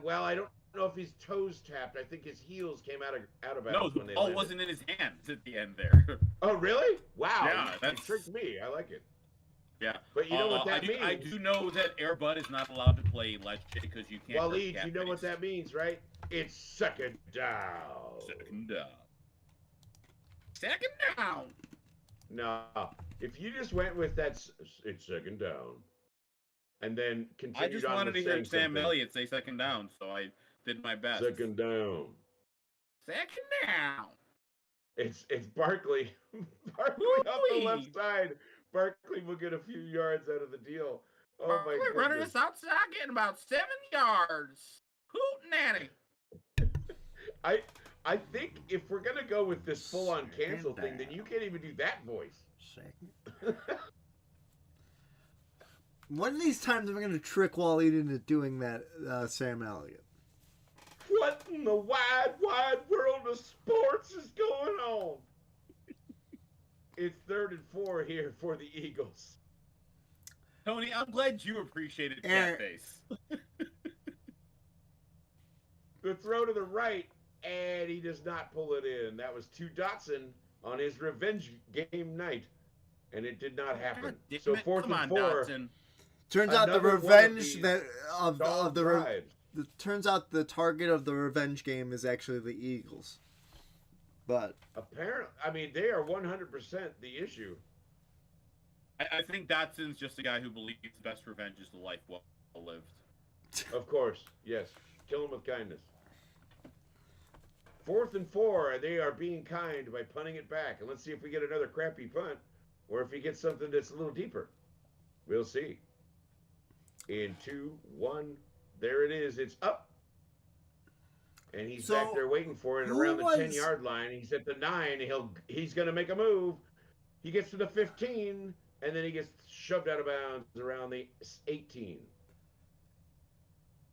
Well, I don't know if his toes tapped. I think his heels came out of No, bounds the when they ball landed. wasn't in his hands at the end there. Oh, really? Wow. Yeah, It that's- tricked me. I like it. Yeah. But you know what that means? I do know that Air Bud is not allowed to play Lecce because you can't. Waleed, you know what that means, right? It's second down. Second down. Second down. No, if you just went with that, it's second down, and then I continued just on wanted with to hear saying Sam something. Elliott say second down, so I did my best. Second down. Second down. It's Barkley. Barkley off the Woo-wee. left side. Barkley will get a few yards out of the deal. Oh my We're running goodness. us outside, getting about 7 yards. Hootenanny. I think if we're gonna go with this full-on cancel Second thing, then down. you can't even do that voice. Second. One of these times I'm going to trick Waleed into doing that Sam Elliott. What in the wide world of sports is going on? It's 3rd and 4 here for the Eagles. Tony, I'm glad you appreciated Eric- cat face. The throw to the right, and he does not pull it in. That was to Dotson on his revenge game night, and it did not happen. God damn So it. 4th Come and on, 4. Dotson. Turns out the Another one of revenge these that of Dog the drives. turns out the target of the revenge game is actually the Eagles. But Apparently, I mean, they are 100% the issue. I think Dotson's just a guy who believes the best revenge is the life well lived. Of course, yes. Kill him with kindness. 4th and 4, they are being kind by punting it back. And let's see if we get another crappy punt or if he gets something that's a little deeper. We'll see. In 2, 1, there it is. It's up. And he's back there waiting for it around the 10-yard line. He's at the 9. He's going to make a move. He gets to the 15, and then he gets shoved out of bounds around the 18.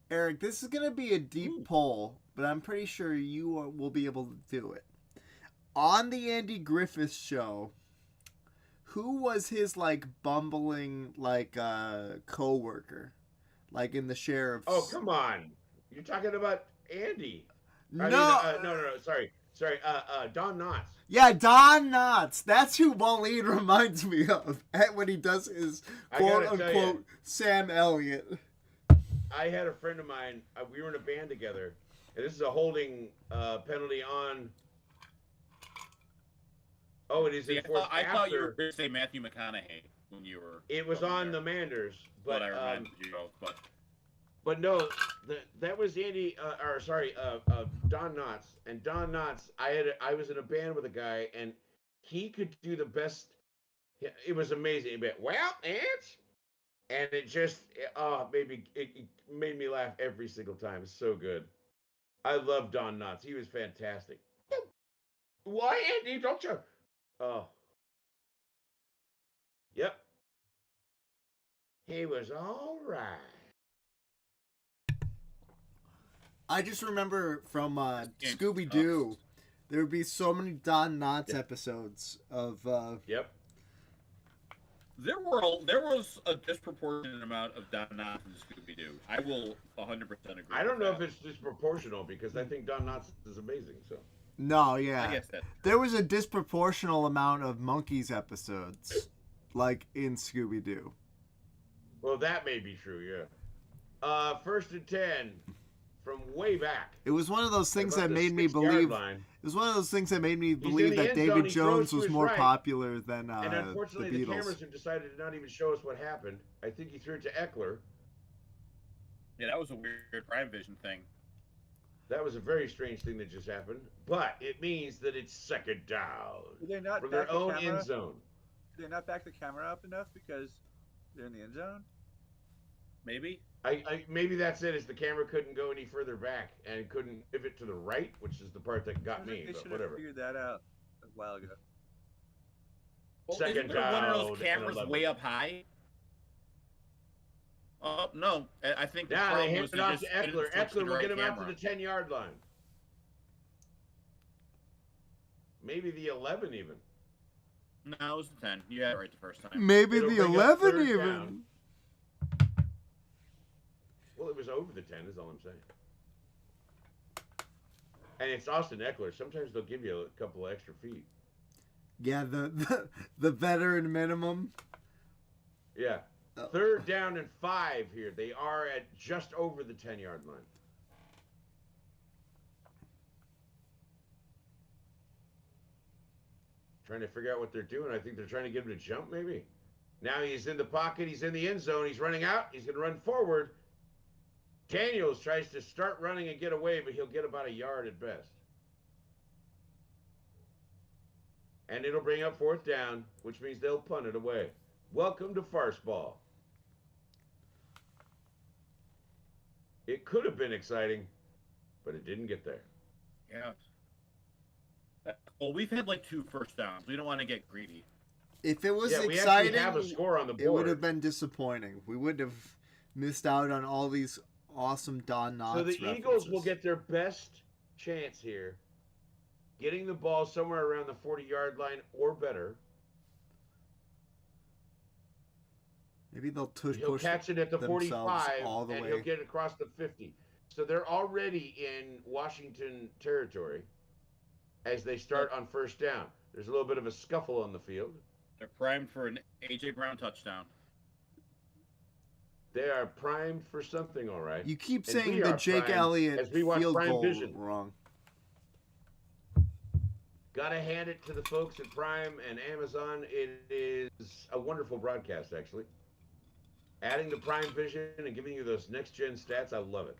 Eric, this is going to be a deep poll, but I'm pretty sure you will be able to do it. On the Andy Griffith Show, who was his, like, bumbling, like, co-worker? Like, in the sheriff's... Oh, come on. You're talking about Andy. No. No. Sorry. Don Knotts. Yeah, Don Knotts. That's who Waleed reminds me of when he does his quote-unquote Sam Elliott. I had a friend of mine. We were in a band together, and this is a holding penalty on. Oh, it is enforced I after. thought you were going to say Matthew McConaughey when you were. It was on the Manders, but I reminded you of, but no, that was Andy. Don Knotts. And Don Knotts, I was in a band with a guy, and he could do the best. It was amazing. He'd be, well, and it just it made me laugh every single time. It's so good. I love Don Knotts. He was fantastic. Why, Andy? Don't you? Oh. Yep. He was all right. I just remember from Scooby-Doo, there would be so many Don Knotts episodes of... Yep. There was a disproportionate amount of Don Knotts in Scooby-Doo. I will 100% agree. I don't know if it's disproportional because I think Don Knotts is amazing. So. No, yeah. I guess that. There was a disproportional amount of Monkeys episodes, like in Scooby-Doo. Well, that may be true, yeah. 1st and 10 from way back. It was one of those things that made me believe. It was one of those things that made me believe that David Jones was more popular than and unfortunately, the the Beatles. cameras have decided to not even show us what happened. I think he threw it to Eckler. Yeah, that was a weird Prime Vision thing. That was a very strange thing that just happened, but it means that it's 2nd down Did they not for back their own the camera? end zone. Did they not back the camera up enough because they're in the end zone? Maybe. Maybe that's it. Is the camera couldn't go any further back and couldn't pivot to the right, which is the part that got me. They But should whatever. have figured that out a while ago. Well, 2nd isn't there down. one of those cameras 11. way up high? Oh no, I think the Now they problem hand was it they off just to didn't Eckler. switch to Eckler the will right get him out camera. to the 10-yard line. Maybe the 11 even. No, it was the 10. You had it right the first time. Maybe It'll the bring up 11 3rd even. down. Well, it was over the 10 is all I'm saying. And it's Austin Eckler. Sometimes they'll give you a couple of extra feet. Yeah, the veteran minimum. Yeah. 3rd down and 5 here. They are at just over the 10-yard line. Trying to figure out what they're doing. I think they're trying to get him to jump, maybe. Now he's in the pocket. He's in the end zone. He's running out. He's going to run forward. Daniels tries to start running and get away, but he'll get about a yard at best. And it'll bring up 4th down, which means they'll punt it away. Welcome to FarceBall. It could have been exciting, but it didn't get there. Yeah. Well, we've had like 2 first downs. We don't want to get greedy. If it was we exciting, actually have a score on the board. it would have been disappointing. We would have missed out on all these awesome Don Knotts So the references. Eagles will get their best chance here, getting the ball somewhere around the 40-yard line or better. Maybe they'll He'll push catch it at the themselves 45, all the and way. he'll get it across the 50. So they're already in Washington territory as they start on 1st down. There's a little bit of a scuffle on the field. They're primed for an A.J. Brown touchdown. They are primed for something, all right. You keep And saying we the are Jake primed Elliott as we watch field Prime goal Vision. wrong. Gotta hand it to the folks at Prime and Amazon. It is a wonderful broadcast, actually. Adding the Prime Vision and giving you those next gen stats, I love it.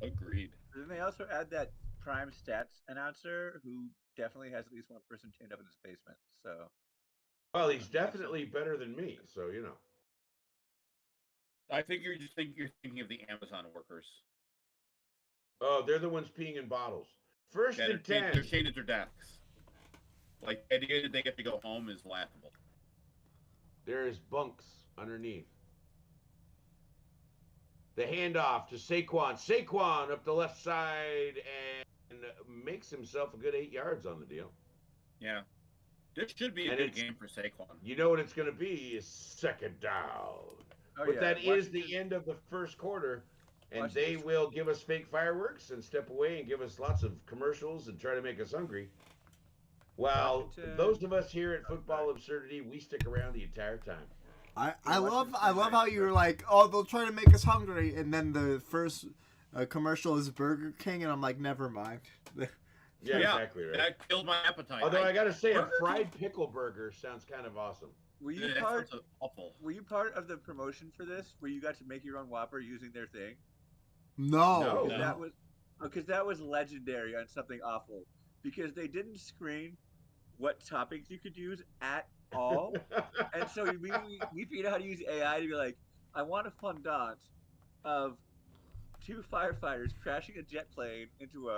Agreed. Then they also add that Prime Stats announcer who definitely has at least one person chained up in his basement. So Well, he's you have some. definitely better than me, so you know. I think you're thinking of the Amazon workers. Oh, they're the ones peeing in bottles. First Yeah, and they're 10. chained at their desks. Like the idea that they get to go home is laughable. There is bunks underneath. The handoff to Saquon. Saquon up the left side and makes himself a good 8 yards on the deal. Yeah, this should be a And good it's, game for Saquon. you know what it's going to be is second down. Oh But yeah, that is the end of the first quarter, and they will give us fake fireworks and step away and give us lots of commercials and try to make us hungry. While those of us here at Football Absurdity, we stick around the entire time. I love how you're like, oh, they'll try to make us hungry, and then the first commercial is Burger King, and I'm like, never mind. Yeah, exactly right. That killed my appetite. Although I got to say, a fried pickle burger sounds kind of awesome. Were you part of the promotion for this, where you got to make your own Whopper using their thing? No. Because that was legendary on Something Awful, because they didn't screen what toppings you could use at all, and so we figured out how to use AI to be like, I want a fondant of 2 firefighters crashing a jet plane into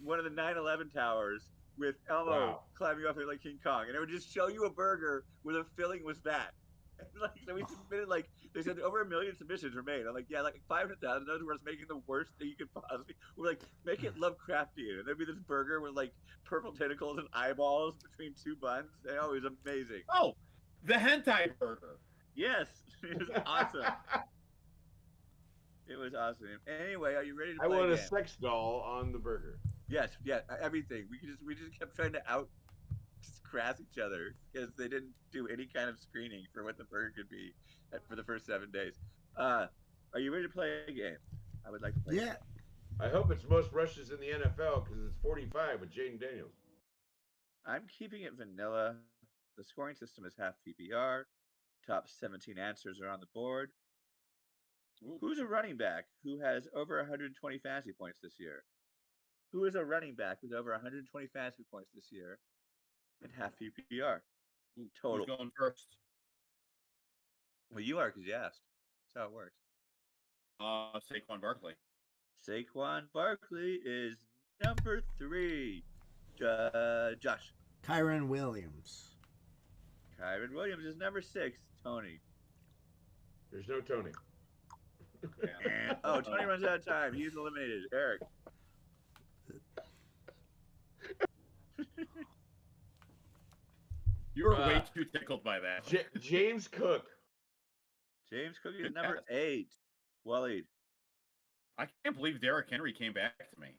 one of the 9/11 towers with Elmo climbing off it like King Kong, and it would just show you a burger where the filling was that. Like, so we submitted, like, they said over 1 million submissions were made. I'm like, yeah, like 500,000. Those were us making the worst thing you could possibly. We're like, make it Lovecraftian, and there'd be this burger with like purple tentacles and eyeballs between 2 buns. And it was amazing. Oh, the hentai burger. Yes, it was awesome. It was awesome. Anyway, are you ready to play? I want a sex doll on the burger. Yes, yeah, everything. We just kept trying to just crass each other because they didn't do any kind of screening for what the burger could be for the first 7 days. Are you ready to play a game? I would like to play. Yeah. I hope it's most rushes in the NFL because it's 45 with Jaden Daniels. I'm keeping it vanilla. The scoring system is half PPR. Top 17 answers are on the board. Ooh. Who's a running back who has over 120 fantasy points this year? Who is a running back with over 120 fantasy points this year and half PPR? Total. Who's going first? Well, you are because you asked. That's how it works. Saquon Barkley. Saquon Barkley is number 3. Josh. Kyron Williams. Kyron Williams is number 6. Tony. There's no Tony. Oh, Tony runs out of time. He's eliminated. Eric. You were way too tickled by that. James Cook. James Cook is number 8. Waleed. I can't believe Derrick Henry came back to me.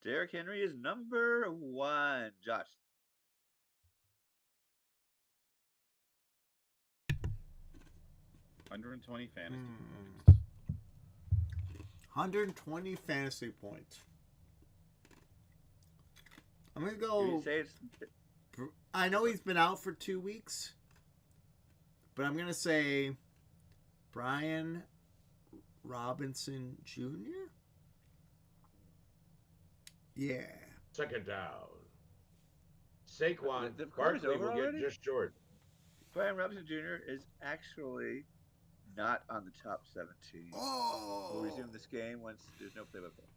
Derrick Henry is number 1. Josh. $120 fantasy points. 120 fantasy points. I'm gonna go. I know he's been out for 2 weeks, but I'm gonna say Brian Robinson Jr. Yeah. Second down. Saquon Barkley will get just short. Brian Robinson Jr. is actually not on the top 17. Oh. We'll resume this game once there's no play-by-play.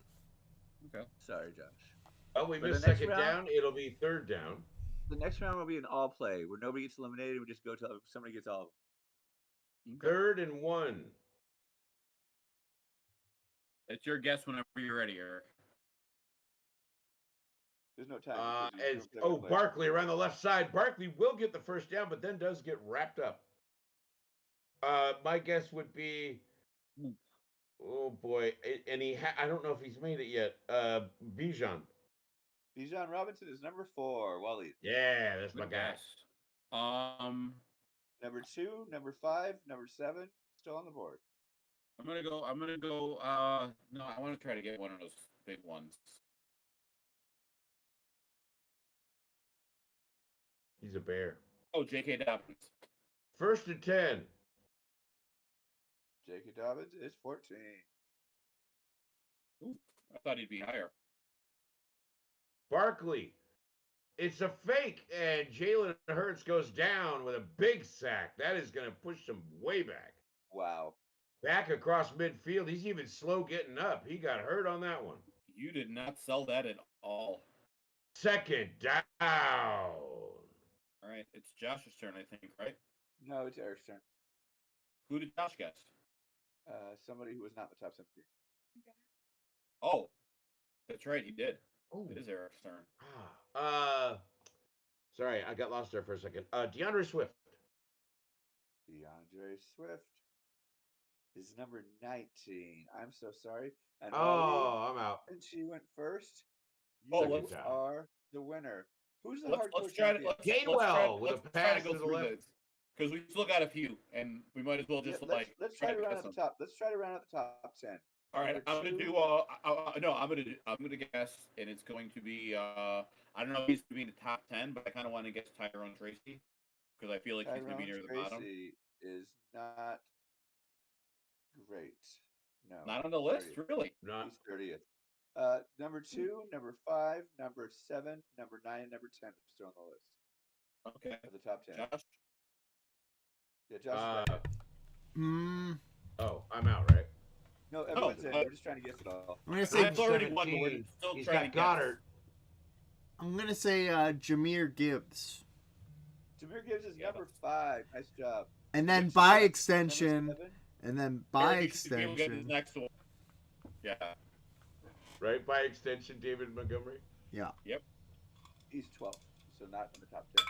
Okay. Sorry, Josh. Oh, we missed second down. It'll be third down. The next round will be an all play where nobody gets eliminated. We just go till somebody gets all of them. Okay. 3rd and 1. It's your guess whenever you're ready, Eric. There's no time. Barkley around the left side. Barkley will get the first down, but then does get wrapped up. My guess would be, oh boy, and I don't know if he's made it yet. Bijan. Bijan Robinson is number 4. Waleed. Yeah, that's my guy. Number 2, number 5, number 7, still on the board. I'm gonna go. No, I want to try to get one of those big ones. He's a bear. Oh, J.K. Dobbins. First and 10. J.K. Dobbins is 14. Ooh, I thought he'd be higher. Barkley. It's a fake, and Jalen Hurts goes down with a big sack. That is going to push him way back. Wow. Back across midfield. He's even slow getting up. He got hurt on that one. You did not sell that at all. Second down. All right, it's Josh's turn, I think, right? No, it's Eric's turn. Who did Josh guess? Somebody who was not in the top 17. Oh, that's right, he did. Ooh. It is Eric's turn. Sorry, I got lost there for a second. DeAndre Swift. DeAndre Swift is number 19. I'm so sorry. And I'm out. since she went first, Oh, you let's- are the winner. Who's the Let's hardcore try to champion? Gainwell with a let's try pass to go to the through left. this because we still got a few, and we might as well just let's try to round guess out the them. top. Let's try to round out the top 10. All right, Number I'm gonna two- do. I'm gonna guess, and it's going to be. I don't know if he's gonna be in the top 10, but I kind of want to guess Tyrone Tracy because I feel like he's gonna be Tyrone near the bottom. Tracy is not great. No. Not on the list, 30th. really. Not He's 30th. Number 2, number 5, number 7, number 9, and number 10 are still on the list Okay, of the top 10. Josh. Yeah, Josh is right. Oh, I'm out, right? No, everyone's in. but- We're just trying to guess it all. I'm gonna say I've already won, but we're 17. still He's trying got to guess. Goddard. Jameer Gibbs, Jameer Gibbs is Yeah, number 5. Nice job. and then Gibbs by Number extension, 7, and then by Eric, you should be able to get his extension, next one. Yeah. Right? By extension, David Montgomery. he's 12th, so not in the top 10.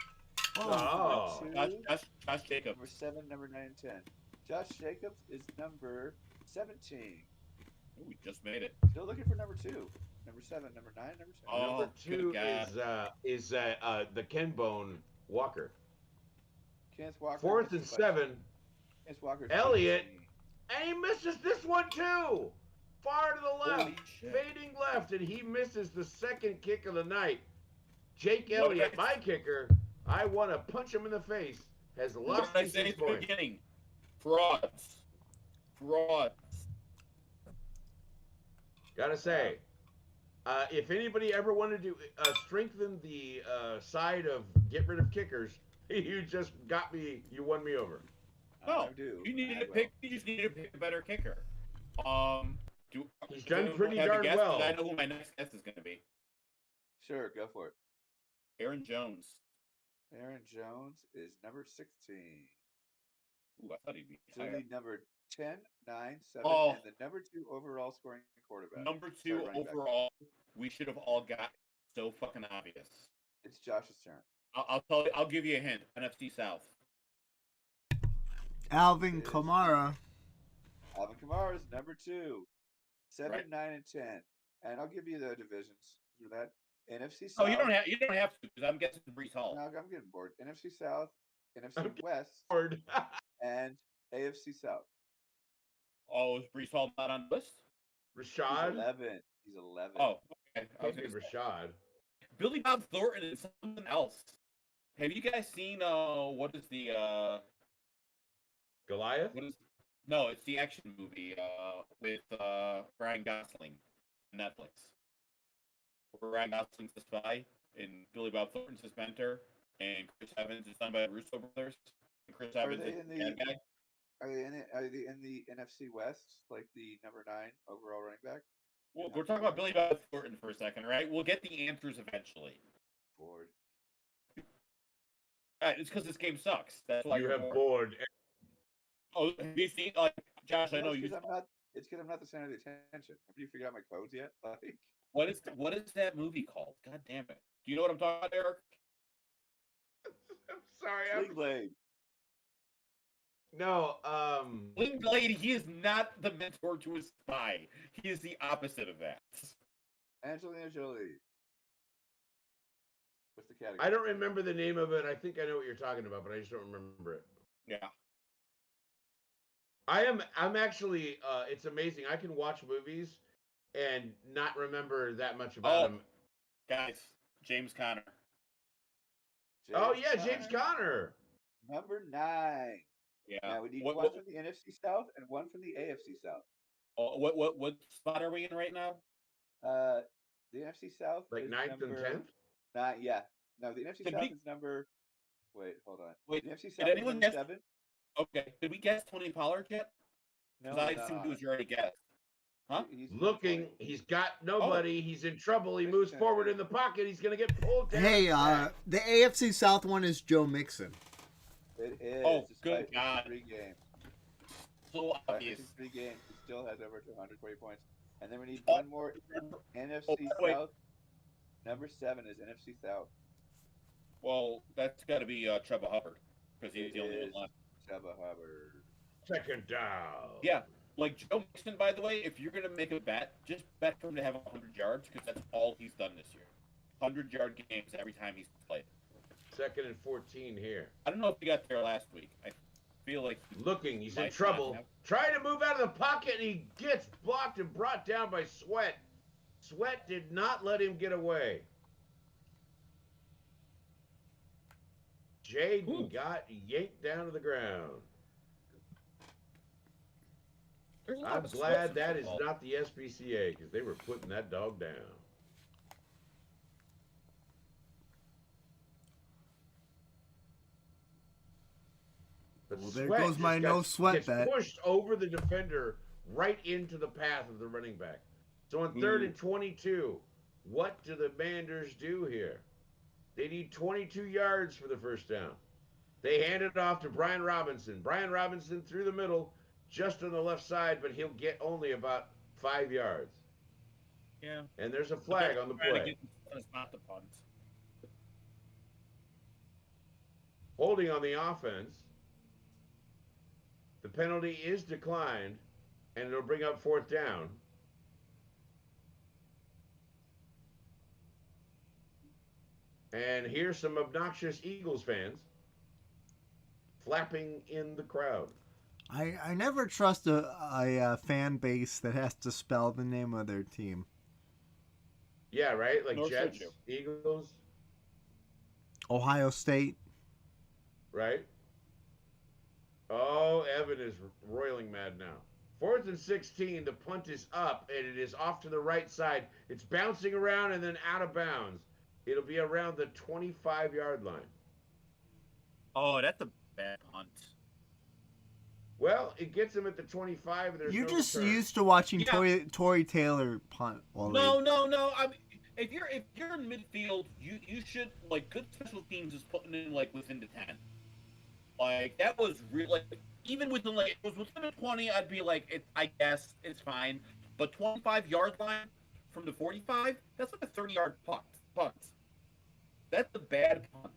Oh. Number 2, Josh Jacobs. number 7, number 9, and 10. Josh Jacobs is number 17. Ooh, we just made it. Still looking for number 2. Number 7, number 9, number 10. Oh, Number 2 good is the Ken Bone Walker. Kenneth Walker. 4th and is 7. Kenneth Walker is Elliott. 18. And he misses this one too. Far to the left. Holy shit. Fading left, and he misses the second kick of the night. Jake What Elliott, did my kicker, I want to punch him in the face, has What lost did I these say 6 at the points. beginning? Frauds. Frauds. Gotta say, if anybody ever wanted to strengthen the side of get rid of kickers, you just got me. You won me over. No, I do. you needed I to will. pick. You just needed to pick a better kicker. He's done does pretty anyone have a darn guess? well. 'Cause I know who my next guess is going to be. Sure, go for it. Aaron Jones. Aaron Jones is number 16. Ooh, I thought he'd be So higher. the number 10, 9, 7, Oh. and the number 2 overall scoring quarterback. Number Sorry, 2 running back. overall. We should have all got so fucking obvious. It's Josh's turn. I'll tell you. I'll give you a hint. NFC South. Alvin Kamara. Alvin Kamara is number 2. 7, Right. 9, and 10. And I'll give you the divisions for that. NFC Oh, South. you don't have. You don't have to because I'm guessing Brees Hall. No, I'm getting bored. NFC South, NFC I'm getting West, Lord. and AFC South. Oh, is Brees Hall not on the list? He's Rashad. 11. He's 11. Oh, okay. I I was think gonna say, Rashad. Billy Bob Thornton is something else. Have you guys seen what is the Goliath. what is no, it's the action movie with Ryan Gosling on Netflix. Where Ryan Gosling's the spy and Billy Bob Thornton's his mentor and Chris Evans is done by the Russo brothers. And Chris Are Evans they is in the the- bad guy. Are they in the NFC West, like the number 9 overall running back? We're talking about Billy Bob Thornton for a second, right? We'll get the answers eventually. Bored. It's because this game sucks. That's why You you're have bored. bored. Oh, have you seen like Josh? I know It's you. 'cause I'm not the center of the attention. Have you figured out my codes yet? Like, What is that movie called? God damn it! Do you know what I'm talking about, Eric? I'm sorry. Sling Blade. No. Bling Blade. He is not the mentor to his spy. He is the opposite of that. Angelina Jolie. What's the category? I don't remember the name of it. I think I know what you're talking about, but I just don't remember it. Yeah. I'm actually it's amazing. I can watch movies and not remember that much about them. Guys, James Conner. Oh yeah, James Conner. Number 9. Yeah. Now we need What, one what, from the NFC South and one from the AFC South. what spot are we in right now? The NFC South Like is 9th and number 10th? 9. Yeah. No, the NFC Did South we- is number. Wait, hold on. Wait, The NFC did South is anyone number guess? 7. Okay. Did we guess Tony Pollard yet? No, Because I we're assumed not. it was already guessed. Huh? He's Looking, 120. he's got nobody. He's in trouble. He Mr. moves forward Tennessee. in the pocket. He's going to get pulled down. Hey, back. the AFC South one is Joe Mixon. It is. Oh, despite good God. 3 games. So Despite obvious. missing 3 games, he still has over 220 points. And then we need Oh. one more NFC wait. South. Number 7 is NFC South. Well, that's got to be Trevor Hubbard because he's the only one Is left. Chuba Hubbard. Second down. Yeah, like Joe Mixon, by the way, if you're going to make a bet, just bet for him to have 100 yards because that's all he's done this year. 100-yard games every time he's played. 2nd and 14 here. I don't know if he got there last week. I feel like Looking, he's in Might trouble. not have. Trying to move out of the pocket, and he gets blocked and brought down by Sweat. Sweat did not let him get away. Jaden got yanked down to the ground. there's a lot I'm of glad sweats in that is football. not the SPCA because they were putting that dog down. But Well, there Sweat goes just my no sweat gets bet. pushed over the defender right into the path of the running back. So on 3rd and 22, what do the Manders do here? They need 22 yards for the first down. They hand it off to Brian Robinson. Brian Robinson through the middle, just on the left side, but he'll get only about 5 yards. Yeah. And there's a But flag they're on the trying to play. get it's not the punt. Holding on the offense. The penalty is declined, and it'll bring up 4th down. And here's some obnoxious Eagles fans flapping in the crowd. I never trust a fan base that has to spell the name of their team. Yeah, right? Like Nor should Jets, you. Eagles, Ohio State. right? Oh, Evan is roiling mad now. 4th and 16, the punt is up, and it is off to the right side. It's bouncing around and then out of bounds. It'll be around the 25-yard line. Oh, that's a bad punt. Well, it gets him at the 25, and there's You're no just return. used to watching Yeah. Tory Taylor punt. While No. I mean, if you're in midfield, you should like good special teams is putting in like within the 10. Like that was really like, even within like it was within the 20, I'd be like I guess it's fine. But 25-yard line from the 45, that's like a 30-yard punt. That's a bad punt.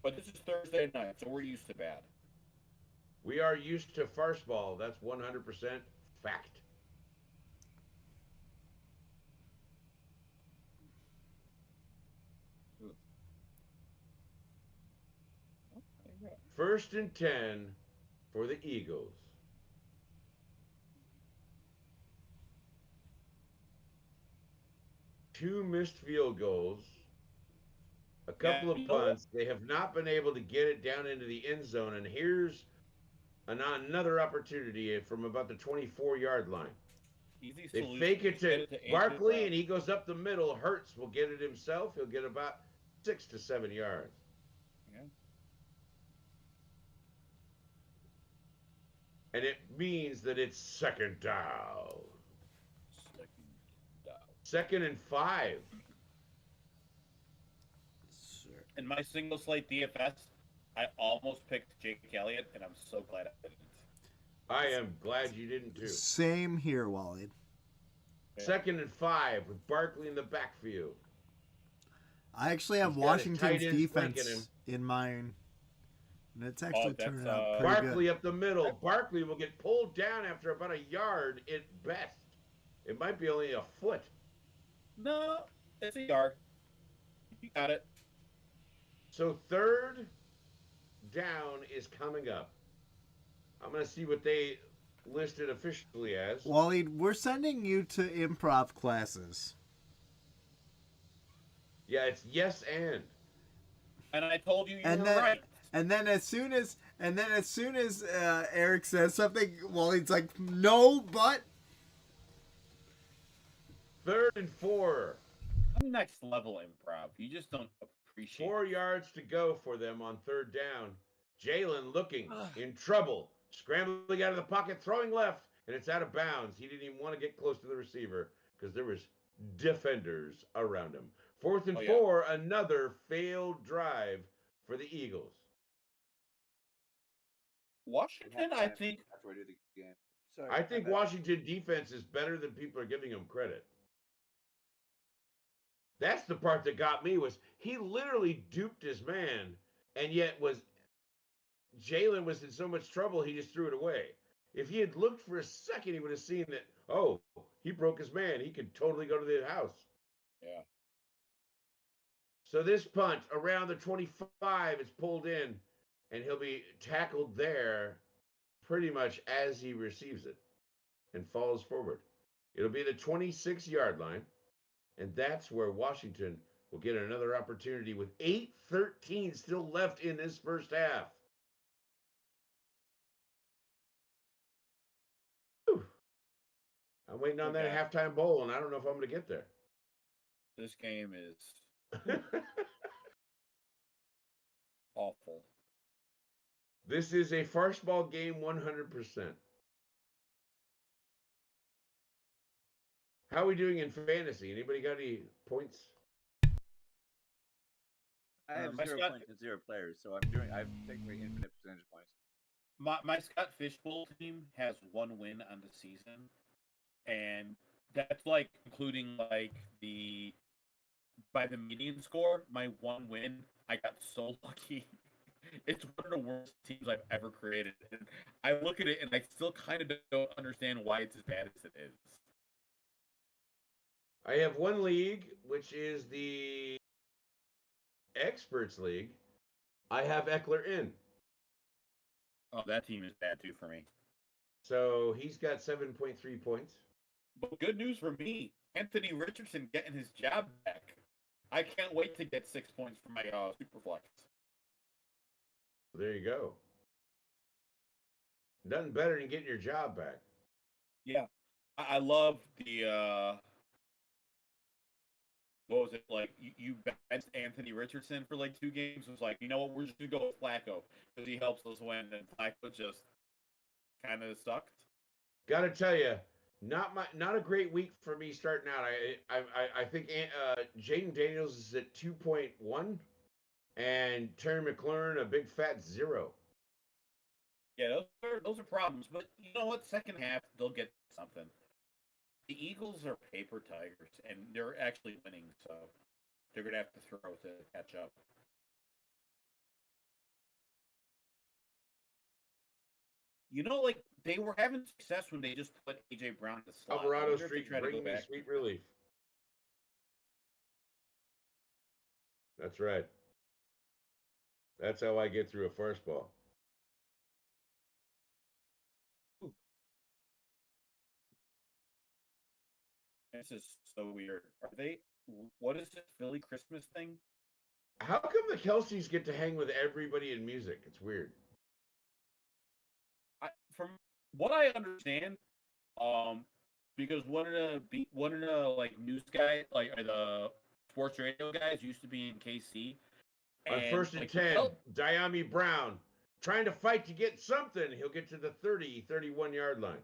But this is Thursday night, so we're used to bad. We are used to FarceBall. That's 100% fact. First and 10 for the Eagles. Two missed field goals. A couple Yeah, of punts. They have not been able to get it down into the end zone. And here's another opportunity from about the 24-yard line. Easy They solution. fake it Get to AJ Barkley, Brown. and he goes up the middle. Hurts will get it himself. He'll get about 6 to 7 yards. Yeah. And it means that it's second down. Second and 5. In my single slate DFS, I almost picked Jake Elliott, and I'm so glad I didn't. I am glad you didn't too. Same here, Wally. Second and 5 with Barkley in the backfield. I actually have He's got his Washington's tight end flanking defense in mind, and it's actually that's, turning out pretty Barkley good. up the middle. Barkley will get pulled down after about a yard at best. It might be only a foot. No, it's a yard. You got it. So third down is coming up. I'm going to see what they listed officially as. Wally, we're sending you to improv classes. Yeah, it's yes and. And I told you And were then- right. And then as soon as Eric says something, Wally's like, "No, but." 3rd and 4. I'm next level improv. You just don't appreciate 4 it. yards to go for them on 3rd down. Jalen looking in trouble, scrambling out of the pocket, throwing left, and it's out of bounds. He didn't even want to get close to the receiver because there was defenders around him. 4th and Oh, yeah. 4, another failed drive for the Eagles. Washington, I think. After I do the game. Sorry, I think I'm back. Washington defense is better than people are giving them credit. That's the part that got me was he literally duped his man, and yet was Jalen was in so much trouble he just threw it away. If he had looked for a second, he would have seen that, oh, he broke his man. He could totally go to the house. Yeah. So this punt around the 25 is pulled in, and he'll be tackled there pretty much as he receives it and falls forward. It'll be the 26-yard line, and that's where Washington will get another opportunity with 8:13 still left in this first half. Whew. I'm waiting on that Okay. halftime bowl, and I don't know if I'm going to get there. This game is awful. This is a FarceBall game 100%. How are we doing in fantasy? Anybody got any points? I have my 0 Scott- points and 0 players, so I'm technically infinite percentage points. My Scott Fishbowl team has 1 win on the season, and that's like including like by the median score. My 1 win, I got so lucky. It's one of the worst teams I've ever created. And I look at it and I still kind of don't understand why it's as bad as it is. I have one league, which is the Experts League. I have Eckler in. Oh, that team is bad too for me. So he's got 7.3 points. But good news for me, Anthony Richardson getting his job back. I can't wait to get 6 points for my Superflex. There you go. Nothing better than getting your job back. Yeah, I love the what was it like? You benched Anthony Richardson for like 2 games. It was like, you know what? We're just gonna go with Flacco because he helps us win, and Flacco just kind of sucked. Got to tell you, not a great week for me starting out. I think Jaden Daniels is at 2.1, and Terry McLaurin a big fat 0. Yeah, those are problems. But you know what? Second half they'll get something. The Eagles are paper tigers, and they're actually winning, so they're gonna have to throw to catch up. You know, like they were having success when they just put AJ Brown in the slot. I Alvarado wonder if they Street try to go bringing me back sweet to- relief. That's right. That's how I get through a first ball. This is so weird. Are they? What is this Philly Christmas thing? How come the Kelseys get to hang with everybody in music? It's weird. From what I understand, because one of the like news guy, like the sports radio guys, used to be in KC. On And, 1st and like, 10, Diami Brown trying to fight to get something. He'll get to the 30, 31-yard line.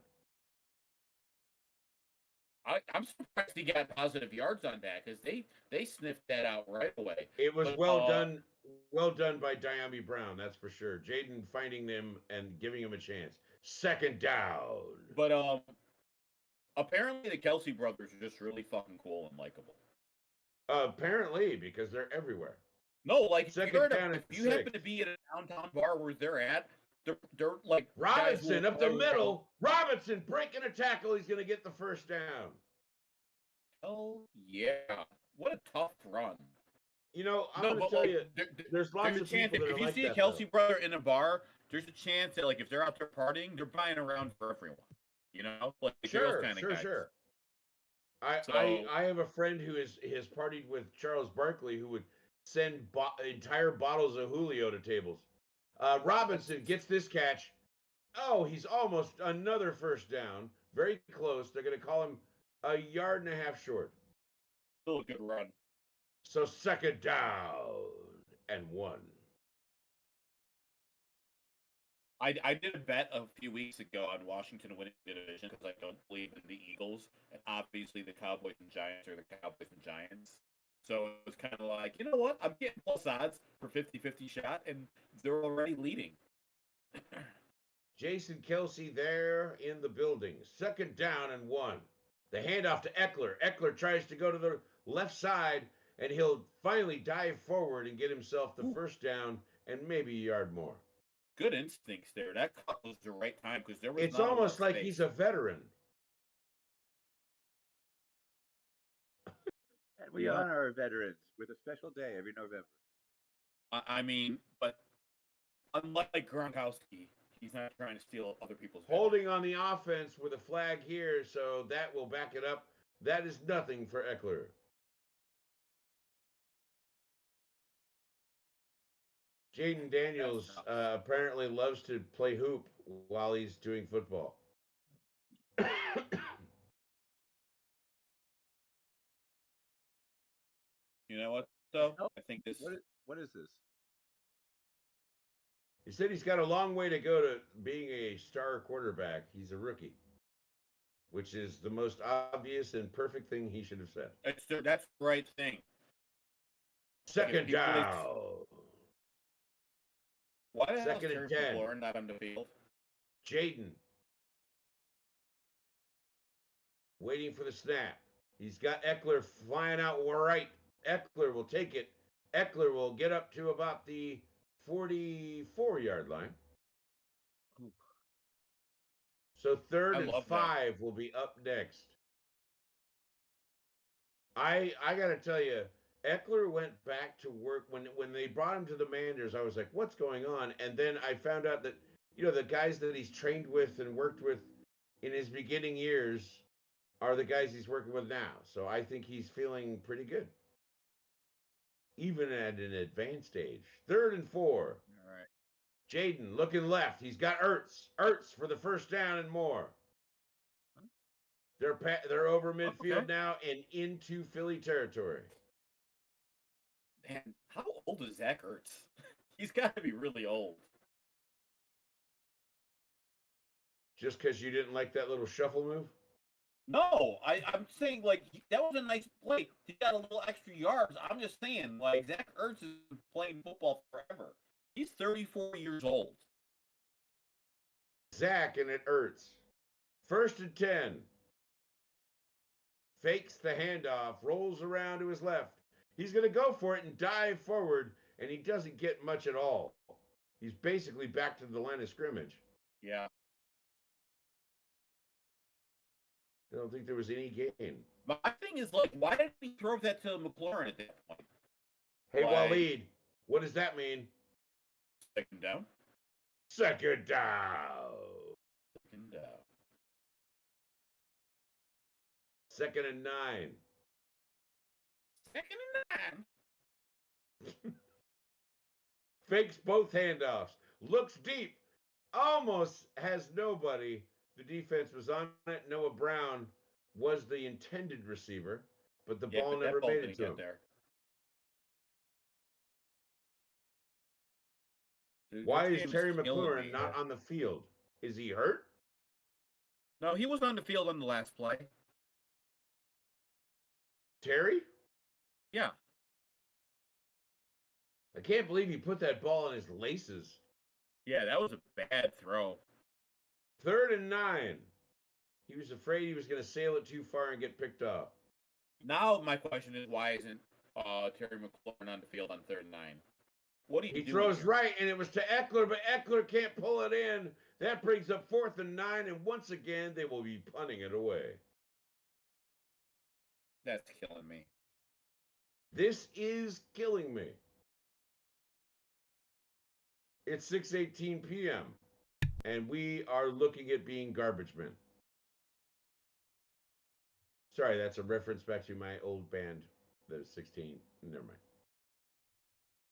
I'm surprised he got positive yards on that because they sniffed that out right away. It was But, well done by Diami Brown, that's for sure. Jaden finding them and giving him a chance. 2nd down. But apparently the Kelsey brothers are just really fucking cool and likable. Apparently, because they're everywhere. No, like Second down if and you happen 6. to be at a downtown bar where they're at, they're like Robinson up the middle. Robinson breaking a tackle. He's going to get the 1st down. Oh yeah, what a tough run. You know, I'm going to tell you, there's lots of people that are if you like see that, a Kelsey though. brother in a bar, there's a chance that like if they're out there partying, they're buying around for everyone. You know, like Sure, those kind of guys. sure. I have a friend who has partied with Charles Barkley who would send entire bottles of Julio to tables. Robinson gets this catch. Oh, he's almost another first down. Very close. They're going to call him a yard and a half short. Still a good run. So second down and 1. I did a bet a few weeks ago on Washington winning the division because I don't believe in the Eagles, and obviously the Cowboys and Giants are the Cowboys and Giants. So it was kind of like, you know what? I'm getting plus odds for 50-50 shot, and they're already leading. Jason Kelsey there in the building. Second down and 1. The handoff to Eckler. Eckler tries to go to the left side, and he'll finally dive forward and get himself the first down and maybe a yard more. Good instincts there. That cut was the right time because there was It's not a lot almost of like space. he's a veteran. And we honor our veterans with a special day every November. I mean, but unlike Gronkowski, he's not trying to steal other people's Holding on the offense with a flag here, so that will back it up. That is nothing for Eckler. Jaden Daniels apparently loves to play hoop while he's doing football. You know what, though? Oh, I think this. What is this? He said he's got a long way to go to being a star quarterback. He's a rookie, which is the most obvious and perfect thing he should have said. That's the right thing. Second down. Why the hell Second is and Terry 10. McLaurin not on the field? Jaden waiting for the snap. He's got Eckler flying out right. Eckler will take it. Eckler will get up to about the 44-yard line. So third and 5 will be up next. I got to tell you, Eckler went back to work when they brought him to the Manders. I was like, what's going on? And then I found out that, the guys that he's trained with and worked with in his beginning years are the guys he's working with now. So I think he's feeling pretty good, even at an advanced age. Third and 4. All right. Jaden looking left. He's got Ertz. Ertz for the first down and more. They're over midfield now and into Philly territory. Man, how old is Zach Ertz? He's got to be really old. Just because you didn't like that little shuffle move? No, I'm saying, that was a nice play. He got a little extra yards. I'm just saying, Zach Ertz is playing football forever. He's 34 years old. Zach and it Ertz. First and 10. Fakes the handoff, rolls around to his left. He's going to go for it and dive forward, and he doesn't get much at all. He's basically back to the line of scrimmage. Yeah. I don't think there was any gain. My thing is, why did he throw that to McLaurin at that point? Hey, Waleed, what does that mean? Second down. Second down. Second down. Second and 9. Second and 9. Fakes both handoffs. Looks deep. Almost has nobody. The defense was on it. Noah Brown was the intended receiver, but the ball never made it to him. There. Dude, why is Terry McLaurin not on the field? Is he hurt? No, he was on the field on the last play. Terry? Yeah. I can't believe he put that ball in his laces. Yeah, that was a bad throw. Third and 9. He was afraid he was going to sail it too far and get picked off. Now my question is, why isn't Terry McLaurin on the field on third and 9? What do you do? He throws right, and it was to Eckler, but Eckler can't pull it in. That brings up 4th and 9, and once again, they will be punting it away. That's killing me. This is killing me. It's 6:18 p.m., and we are looking at being garbage men. Sorry, that's a reference back to my old band that was 16. Never mind.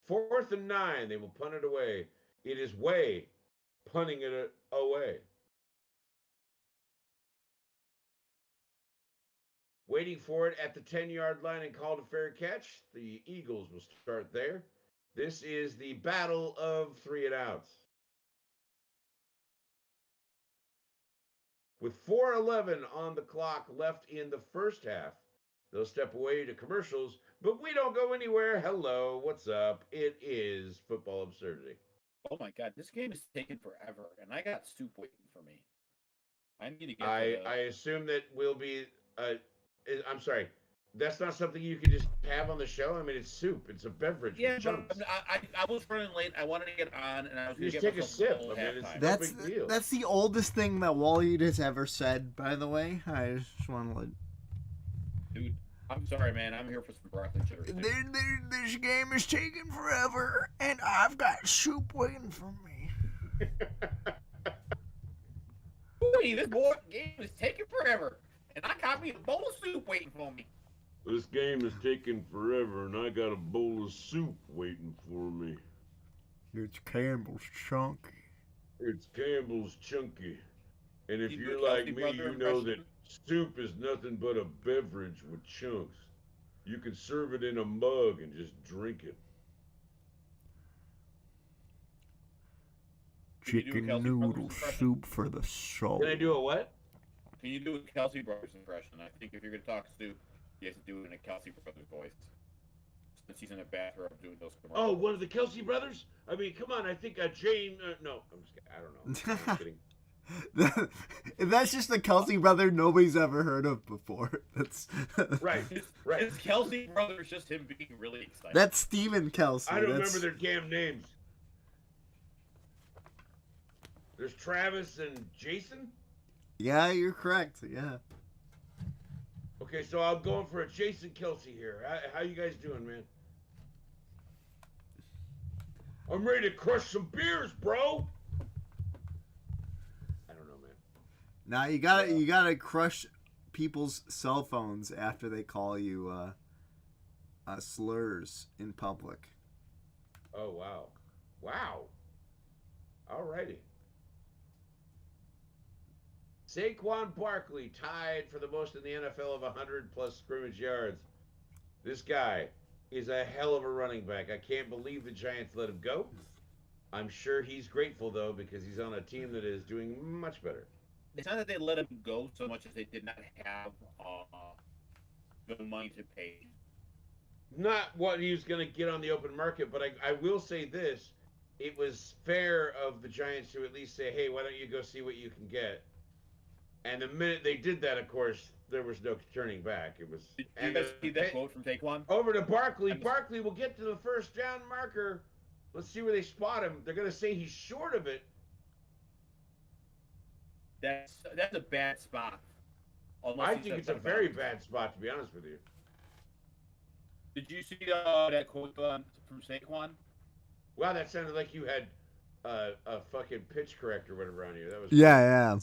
4th and 9. They will punt it away. It is Way punting it away. Waiting for it at the 10-yard line and called a fair catch. The Eagles will start there. This is the battle of 3-and-outs. With 4:11 on the clock left in the first half, they'll step away to commercials, but we don't go anywhere. Hello, what's up? It is Football Absurdity. Oh my god, this game is taking forever, and I got soup waiting for me. I need to get I assume that we'll be. I'm sorry. That's not something you can just have on the show. I mean, it's soup. It's a beverage. Yeah, with but chunks. I was running late. I wanted to get on, and I was going to Just get take a myself sip. a whole I mean, it's halftime. no big deal. That's the oldest thing that Wally has ever said, by the way. I just want to let... Dude, I'm sorry, man. I'm here for some broccoli cheddar. This game is taking forever, and I've got soup waiting for me. Boy, this game is taking forever, and I got me a bowl of soup waiting for me. This game is taking forever, and I got a bowl of soup waiting for me. It's Campbell's Chunky. It's Campbell's Chunky. And if You you're do a like Kelsey me, Brother you know that impression? soup is nothing but a beverage with chunks. You can serve it in a mug and just drink it. Can you do a Chicken Kelsey noodle Brothers impression? soup for the soul. Can I do a what? Can you do a Kelsey Brothers impression? I think if you're going to talk soup, you have to do it in a Kelsey Brothers voice. Since he's in a bathrobe doing those commercials. Oh, one of the Kelsey brothers? I mean, come on. I think Jane. No, I'm just kidding. I don't know. I'm kidding. That's just a Kelsey brother nobody's ever heard of before. That's Right, right. Is Kelsey Brothers just him being really excited? That's Stephen Kelsey. I don't That's... remember their damn names. There's Travis and Jason. Yeah, you're correct. Yeah. Okay, so I'm going for a Jason Kelsey here. How you guys doing, man? I'm ready to crush some beers, bro. I don't know, man. Now you gotta crush people's cell phones after they call you slurs in public. Oh wow, wow. Alrighty. Saquon Barkley tied for the most in the NFL of 100-plus scrimmage yards. This guy is a hell of a running back. I can't believe the Giants let him go. I'm sure he's grateful, though, because he's on a team that is doing much better. It's not that they let him go so much as they did not have the money to pay. Not what he was going to get on the open market, but I will say this. It was fair of the Giants to at least say, hey, why don't you go see what you can get? And the minute they did that, of course, there was no turning back. It was. Did you guys see that quote from Saquon? Over to Barkley. Barkley will get to the first down marker. Let's see where they spot him. They're going to say he's short of it. That's a bad spot. I think it's a very bad spot, to be honest with you. Did you see that quote from Saquon? Wow, that sounded like you had a fucking pitch corrector or whatever on you. That was Yeah.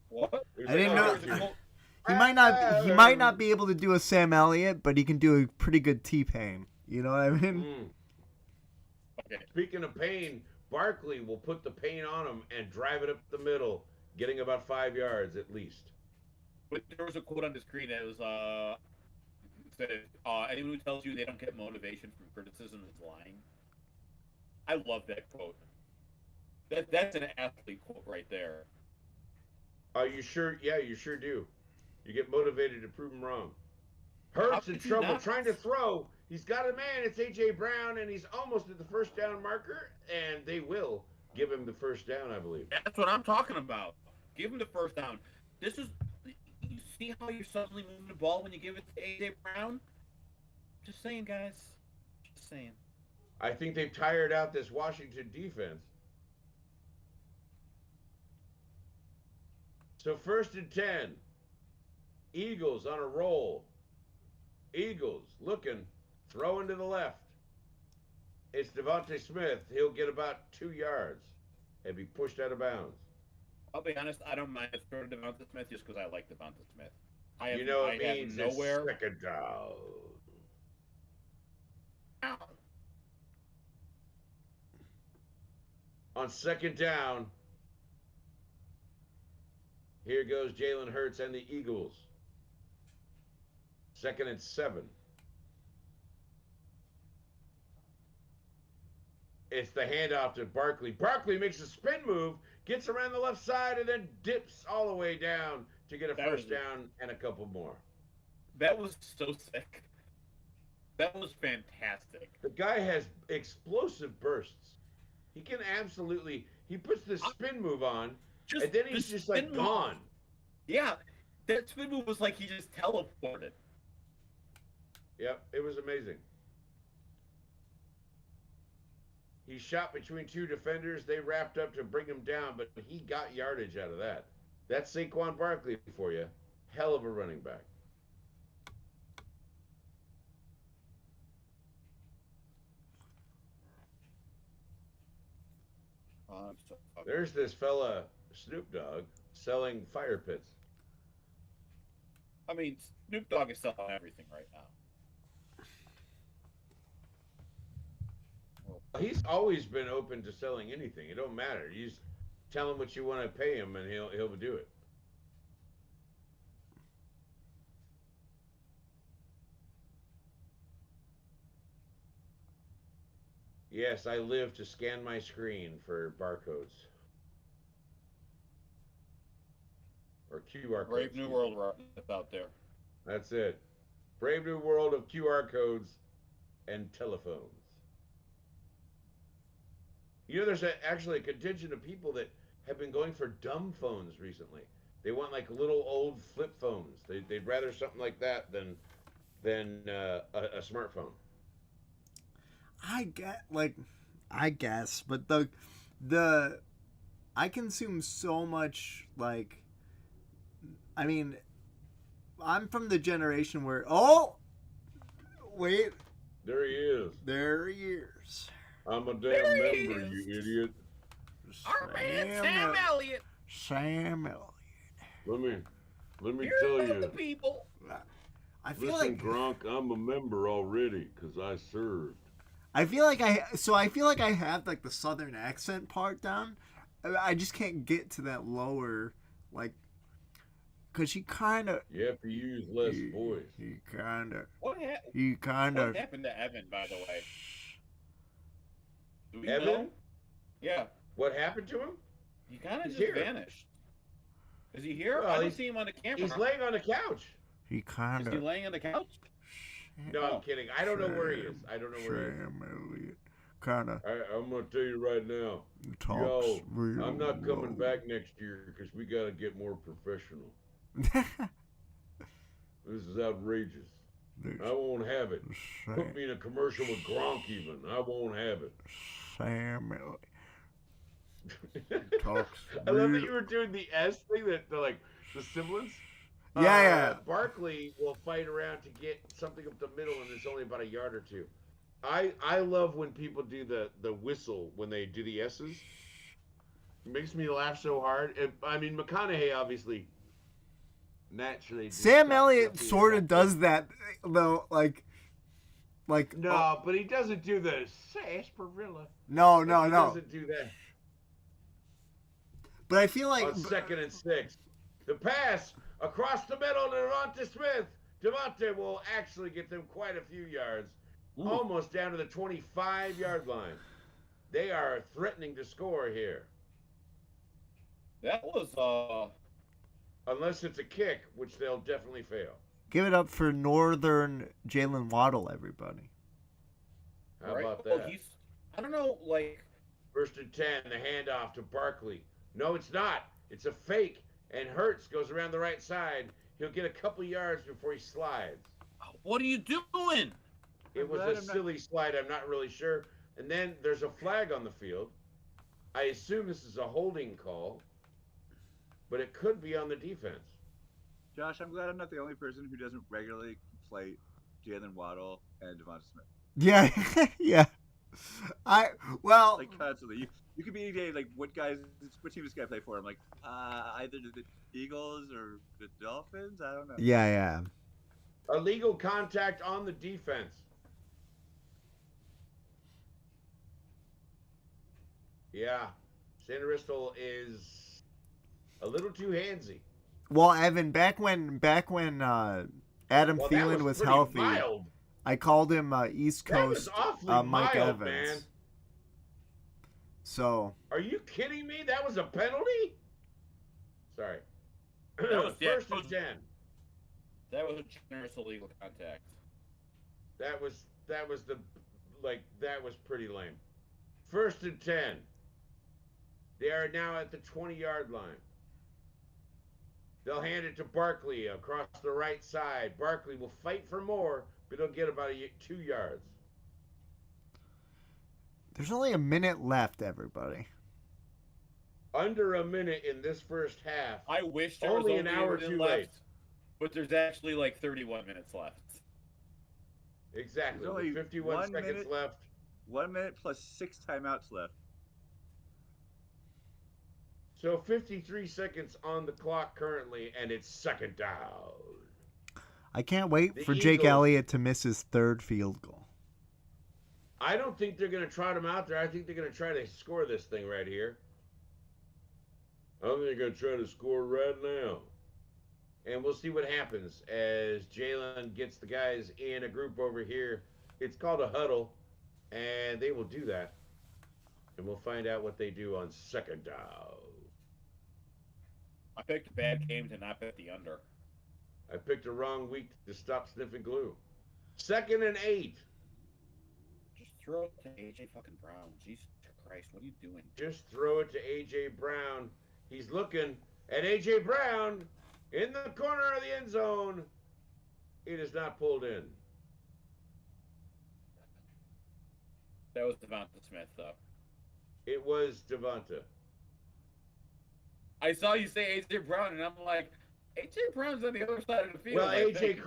What? I didn't know. He might not be able to do a Sam Elliott, but he can do a pretty good T-Pain. You know what I mean? Okay. Speaking of pain, Barkley will put the pain on him and drive it up the middle, getting about 5 yards at least. But there was a quote on the screen that was said, anyone who tells you they don't get motivation from criticism is lying. I love that quote. That's an athlete quote right there. You sure? Yeah, you sure do. You get motivated to prove him wrong. Hurts in trouble trying to throw. He's got a man. It's A.J. Brown, and he's almost at the first down marker, and they will give him the first down, I believe. That's what I'm talking about. Give him the first down. This is. You see how you're suddenly moving the ball when you give it to A.J. Brown? Just saying, guys. Just saying. I think they've tired out this Washington defense. So 1st and 10. Eagles on a roll. Eagles looking, throwing to the left. It's Devontae Smith. He'll get about 2 yards and be pushed out of bounds. I'll be honest, I don't mind throwing to Devontae Smith just because I like Devontae Smith. It means nowhere. It's second down. On second down, here goes Jalen Hurts and the Eagles. 2nd and 7. It's the handoff to Barkley. Barkley makes a spin move, gets around the left side, and then dips all the way down to get a first down and a couple more. That was so sick. That was fantastic. The guy has explosive bursts. He can absolutely. He puts this spin move on, and then he's just like gone. Yeah, that spin move was like he just teleported. Yep, it was amazing. He shot between two defenders. They wrapped up to bring him down, but he got yardage out of that. That's Saquon Barkley for you. Hell of a running back. There's this fella, Snoop Dogg, selling fire pits. I mean, Snoop Dogg is selling everything right now. He's always been open to selling anything. It don't matter. You just tell him what you want to pay him, and he'll do it. Yes, I live to scan my screen for barcodes or QR codes. Brave New World out there. That's it. Brave new world of QR codes and telephones. You know, there's actually a contingent of people that have been going for dumb phones recently. They want like little old flip phones. They'd rather something like that than a smartphone. I guess, but I consume so much, like, I mean, I'm from the generation where, wait. There he is. There he is. I'm a damn member, you idiot. Our man, Sam Elliott. Sam Elliott. Let me tell you. The people. I feel Listen, like Gronk, I'm a member already because I served. I feel like I have like the southern accent part down. I just can't get to that lower, like, cause he kind of. You have to use less voice. He kind of. What happened to Evan, by the way? Do we Evan? know? Yeah. What happened to him? He kind of just here. vanished. Is he here? Well, I don't see him on the camera. He's laying on the couch. He kind Is of. he laying on the couch? No, I'm kidding. I don't know where he is. I don't know where he is. Sam Elliott. Kind of. I'm going to tell you right now. Talks Yo, real I'm not coming low. back next year because we got to get more professional. This is outrageous. I won't have it. Put me in a commercial with Gronk even. I won't have it. Sam Elliott. Talks I love that you were doing the S thing, the sibilance. Yeah. Barkley will fight around to get something up the middle, and it's only about a yard or two. I love when people do the whistle when they do the S's. It makes me laugh so hard. I mean, McConaughey obviously naturally. Sam Elliott sort of does that, though. Like. No, but he doesn't do the sarsaparilla. No. He doesn't do that. But I feel like On 2nd and 6, the pass across the middle to Devonta Smith. Devonta will actually get them quite a few yards, almost down to the 25-yard line. They are threatening to score here. That was Unless it's a kick, which they'll definitely fail. give it up for Northern Jalen Waddle, everybody. How right? about Well, that? I don't know, like. 1st and 10, the handoff to Barkley. No, it's not. It's a fake, and Hurts goes around the right side. He'll get a couple yards before he slides. What are you doing? It was a silly slide. I'm not really sure. And then there's a flag on the field. I assume this is a holding call, but it could be on the defense. Josh, I'm glad I'm not the only person who doesn't regularly conflate Jalen Waddle and Devonta Smith. Yeah, yeah. Like constantly. You could be any day like what team does this guy play for? I'm like, either the Eagles or the Dolphins. I don't know. Yeah. Illegal contact on the defense. Yeah, Sanderistol is a little too handsy. Well, Evan, back when Adam Well, that Thielen was was pretty healthy, mild. I called him East That was Coast awfully Mike mild, Evans. man. So Are you kidding me? That was a penalty? Sorry. That was First and 10. That was a generous illegal contact. That was that was pretty lame. First and 10. They are now at the 20-yard line. They'll hand it to Barkley across the right side. Barkley will fight for more, but he'll get about 2 yards. there's only a minute left, everybody. Under a minute in this first half. I wish there was Only an hour a minute too left, late. but there's actually like 31 minutes left. Exactly. There's only 51 1 seconds minute. left. 1 minute plus 6 timeouts left. So 53 seconds on the clock currently, and it's second down. I can't wait The for Jake Eagles- Elliott to miss his third field goal. I don't think they're going to trot him out there. I think they're going to try to score this thing right here. I think they're going to try to score right now. And we'll see what happens as Jalen gets the guys in a group over here. It's called a huddle, and they will do that. And we'll find out what they do on second down. I picked a bad game to not bet the under. I picked a wrong week to stop sniffing glue. 2nd and 8. Just throw it to AJ fucking Brown. Jesus Christ, what are you doing? Just throw it to A.J. Brown. He's looking at A.J. Brown in the corner of the end zone. It is not pulled in. That was Devonta Smith, though. It was Devonta. I saw you say AJ Brown, and I'm like, AJ Brown's on the other side of the field. Well, I A.J. think.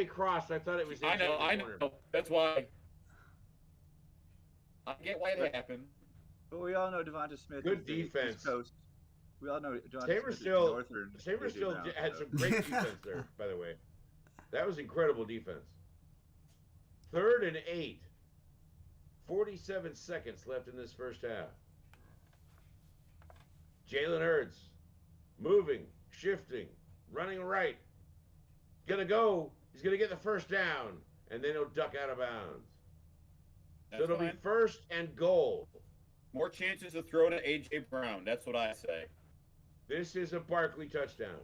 Cross. I thought it was I A.J. know, in the I corner. know. That's why. I get why it happened. But we all know Devonta Smith. Good is the defense. East Coast. We all know Devonta Saber Smith is still, Northern. Saber AJ still Brown, had so. some great defense there, by the way. That was incredible defense. 3rd and 8. 47 seconds left in this first half. Jalen Hurts moving, shifting, running right. Gonna go. He's gonna get the first down, and then he'll duck out of bounds. That's So it'll fine. be 1st and goal. More chances to throw to AJ Brown. That's what I say. This is a Barkley touchdown.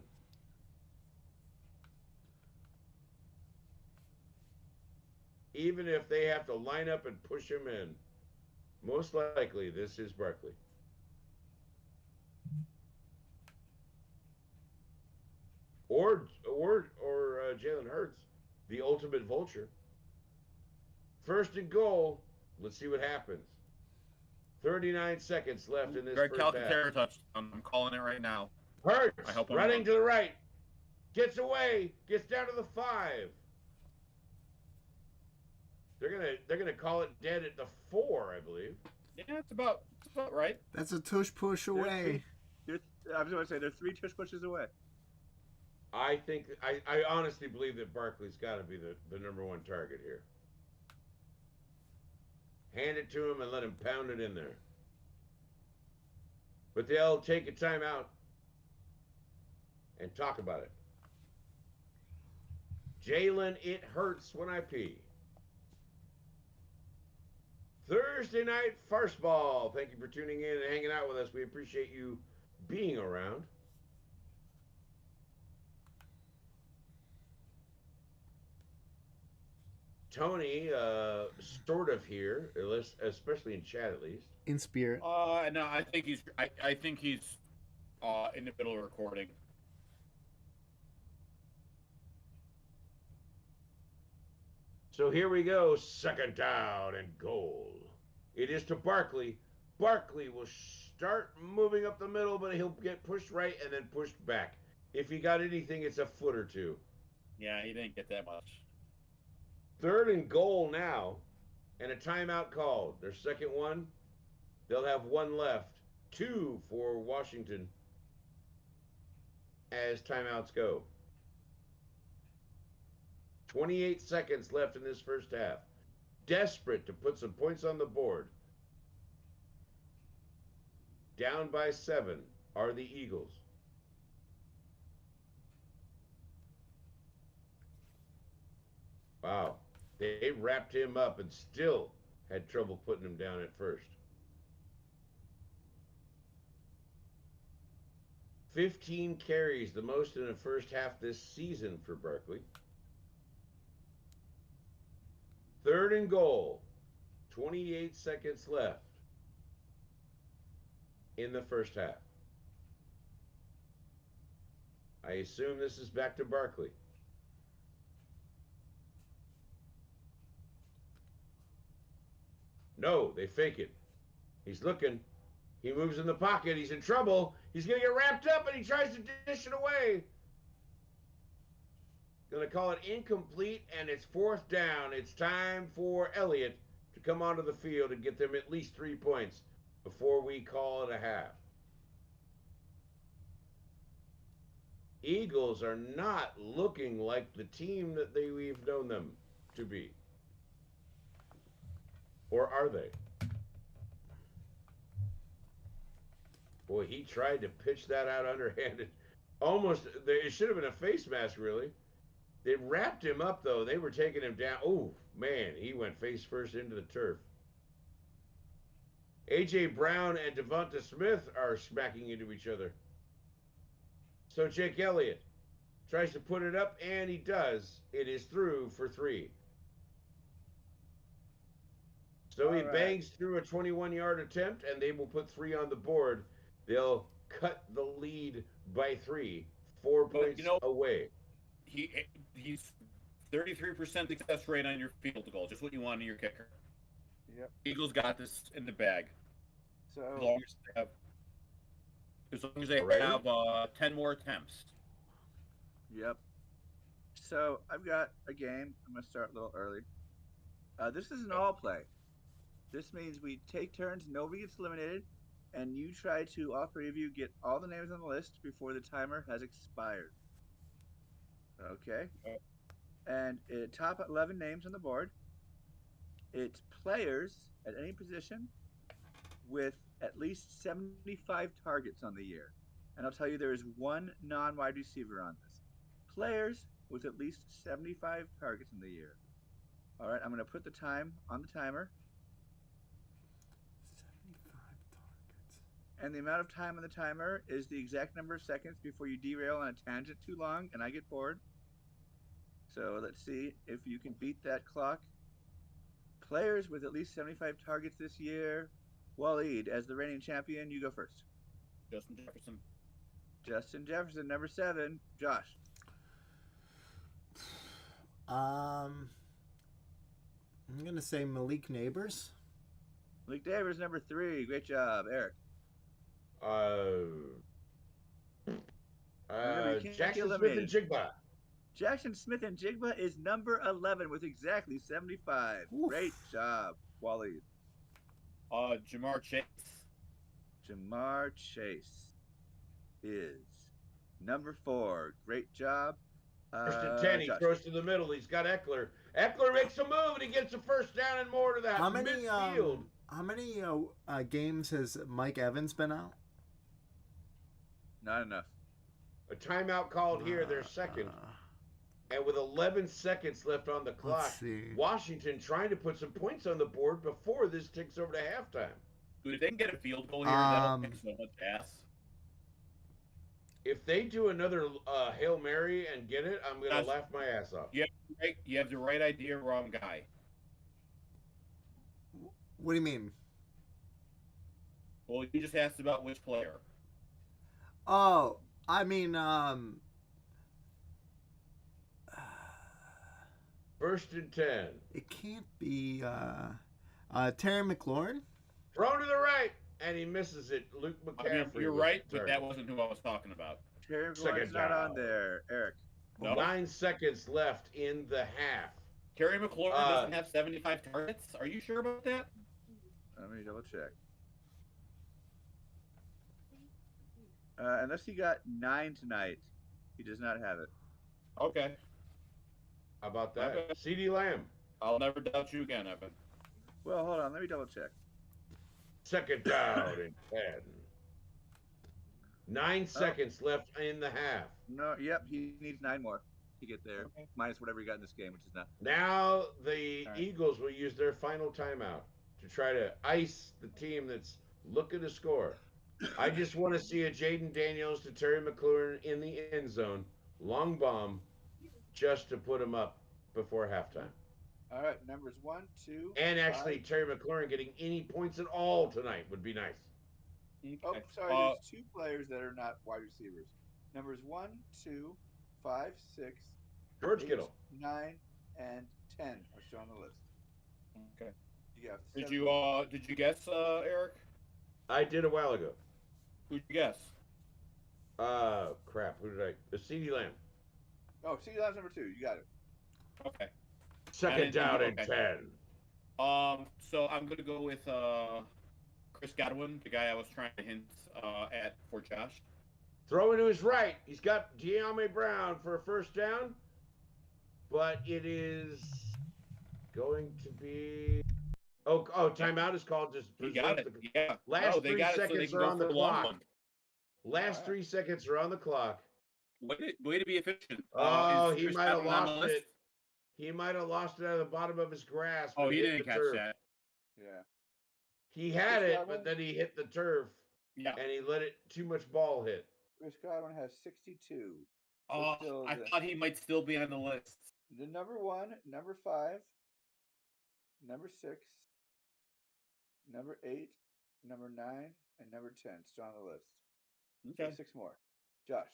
Even if they have to line up and push him in, most likely this is Barkley. Or Jalen Hurts, the ultimate vulture. 1st and goal. Let's see what happens. 39 seconds left in this Greg first half. Calcaterra touchdown. I'm calling it right now. Hurts I hope I'm running wrong. to the right. Gets away. Gets down to the 5. They're gonna call it dead at the 4, I believe. Yeah, it's about right. That's a tush push away. I was going to say they're 3 tush pushes away. I think I honestly believe that Barkley's got to be the number 1 target here. Hand it to him and let him pound it in there. But they'll take a timeout and talk about it. Jalen, it hurts when I pee. Thursday night FarceBall. Thank you for tuning in and hanging out with us. We appreciate you being around. Tony, sort of here, especially in chat at least. In spirit. No, I think he's in the middle of recording. So here we go, 2nd down and goal. It is to Barkley. Barkley will start moving up the middle, but he'll get pushed right and then pushed back. If he got anything, it's a foot or two. Yeah, he didn't get that much. 3rd and goal now, and a timeout called. Their second one, they'll have 1 left. 2 for Washington as timeouts go. 28 seconds left in this first half. Desperate to put some points on the board. down by 7 are the Eagles. Wow. They wrapped him up and still had trouble putting him down at first. 15 carries, the most in the first half this season for Barkley. 3rd and goal. 28 seconds left in the first half. I assume this is back to Barkley. No, they fake it. He's looking. He moves in the pocket. He's in trouble. He's going to get wrapped up, and he tries to dish it away. Going to call it incomplete, and it's 4th down. It's time for Elliott to come onto the field and get them at least 3 points before we call it a half. Eagles are not looking like the team that we've known them to be. Or are they? Boy, he tried to pitch that out underhanded. Almost, it should have been a face mask, really. They wrapped him up, though. They were taking him down. Oh, man, he went face first into the turf. A.J. Brown and Devonta Smith are smacking into each other. So Jake Elliott tries to put it up, and he does. It is through for 3. So he bangs through a 21-yard attempt, and they will put 3 on the board. They'll cut the lead by 3, 4 points away. He's 33% success rate on your field goal, just what you want in your kicker. Yep. Eagles got this in the bag. So as long as they have 10 more attempts. Yep. So I've got a game. I'm going to start a little early. This is an all play. This means we take turns, nobody gets eliminated, and you try to, all 3 of you, get all the names on the list before the timer has expired. Okay? And top 11 names on the board. It's players at any position with at least 75 targets on the year. And I'll tell you, there is one non-wide receiver on this. Players with at least 75 targets in the year. All right, I'm going to put the time on the timer. 75 targets. And the amount of time on the timer is the exact number of seconds before you derail on a tangent too long and I get bored. So let's see if you can beat that clock. Players with at least 75 targets this year. Waleed, as the reigning champion, you go first. Justin Jefferson. Justin Jefferson, number 7. Josh. I'm gonna say Malik Neighbors. Malik Neighbors, number 3. Great job, Eric. Jackson Smith and Jigba. Jackson Smith and Jigba is number 11 with exactly 75. Oof. Great job, Waleed. Jamar Chase. Jamar Chase is number 4. Great job. First and 10, he throws to the middle. He's got Eckler. Eckler makes a move, and he gets a first down and more to that midfield. How many games has Mike Evans been out? Not enough. A timeout called here, their second. And with 11 seconds left on the clock, Washington trying to put some points on the board before this ticks over to halftime. Dude, if they can get a field goal here, that'll kick so much ass. If they do another Hail Mary and get it, I'm going to laugh my ass off. You have the right idea, wrong guy. What do you mean? Well, you just asked about which player. Oh, I mean, First and 10. It can't be Terry McLaurin. Thrown to the right, and he misses it. Luke McCaffrey. You're right, but that wasn't who I was talking about. Terry McLaurin's not on there, Eric. No. 9 seconds left in the half. Terry McLaurin doesn't have 75 targets? Are you sure about that? Let me double check. Unless he got 9 tonight, he does not have it. Okay. How about that? Okay. CD Lamb. I'll never doubt you again, Evan. Well, hold on. Let me double check. Second down and 10. 9 seconds left in the half. No, yep, he needs 9 more to get there, Okay. minus whatever he got in this game, which is nothing. Now the All right. Eagles will use their final timeout to try to ice the team that's looking to score. I just want to see a Jaden Daniels to Terry McLaurin in the end zone, long bomb, just to put him up before halftime. All right, numbers 1, 2, And actually, 5. Terry McLaurin getting any points at all tonight would be nice. Oh, Okay. sorry. There's 2 players that are not wide receivers. Numbers 1, 2, 5, 6, George 8, Kittle. 9, and 10 are still on the list. Okay. You have Did you guess, Eric? I did a while ago. Who'd you guess? Crap. Who did I? CeeDee Lamb. Oh, see, that's number 2. You got it. Okay. Second down and okay. 10. So I'm gonna go with Chris Godwin, the guy I was trying to hint at for Josh. Throwing to his right. He's got De'Ami Brown for a first down, but it is going to be. Oh, timeout is called. Just He got it. the Yeah. last No, they 3 got it so they seconds can are go on for the the long clock. one. Last 3 seconds are on the clock. Way to be efficient. Oh, Is he Chris might have Godwin on the lost list? it. He might have lost it out of the bottom of his grasp. Oh, and he hit didn't the catch turf. that. Yeah. He had Chris it, Godwin? but then he hit the turf, Yeah. and he let it too much ball hit. Chris Godwin has 62. Oh, still I the- thought he might still be on the list. The number 1, number 5, number 6, number 8, number 9, and number 10 still on the list. So Okay. 6 more. Josh.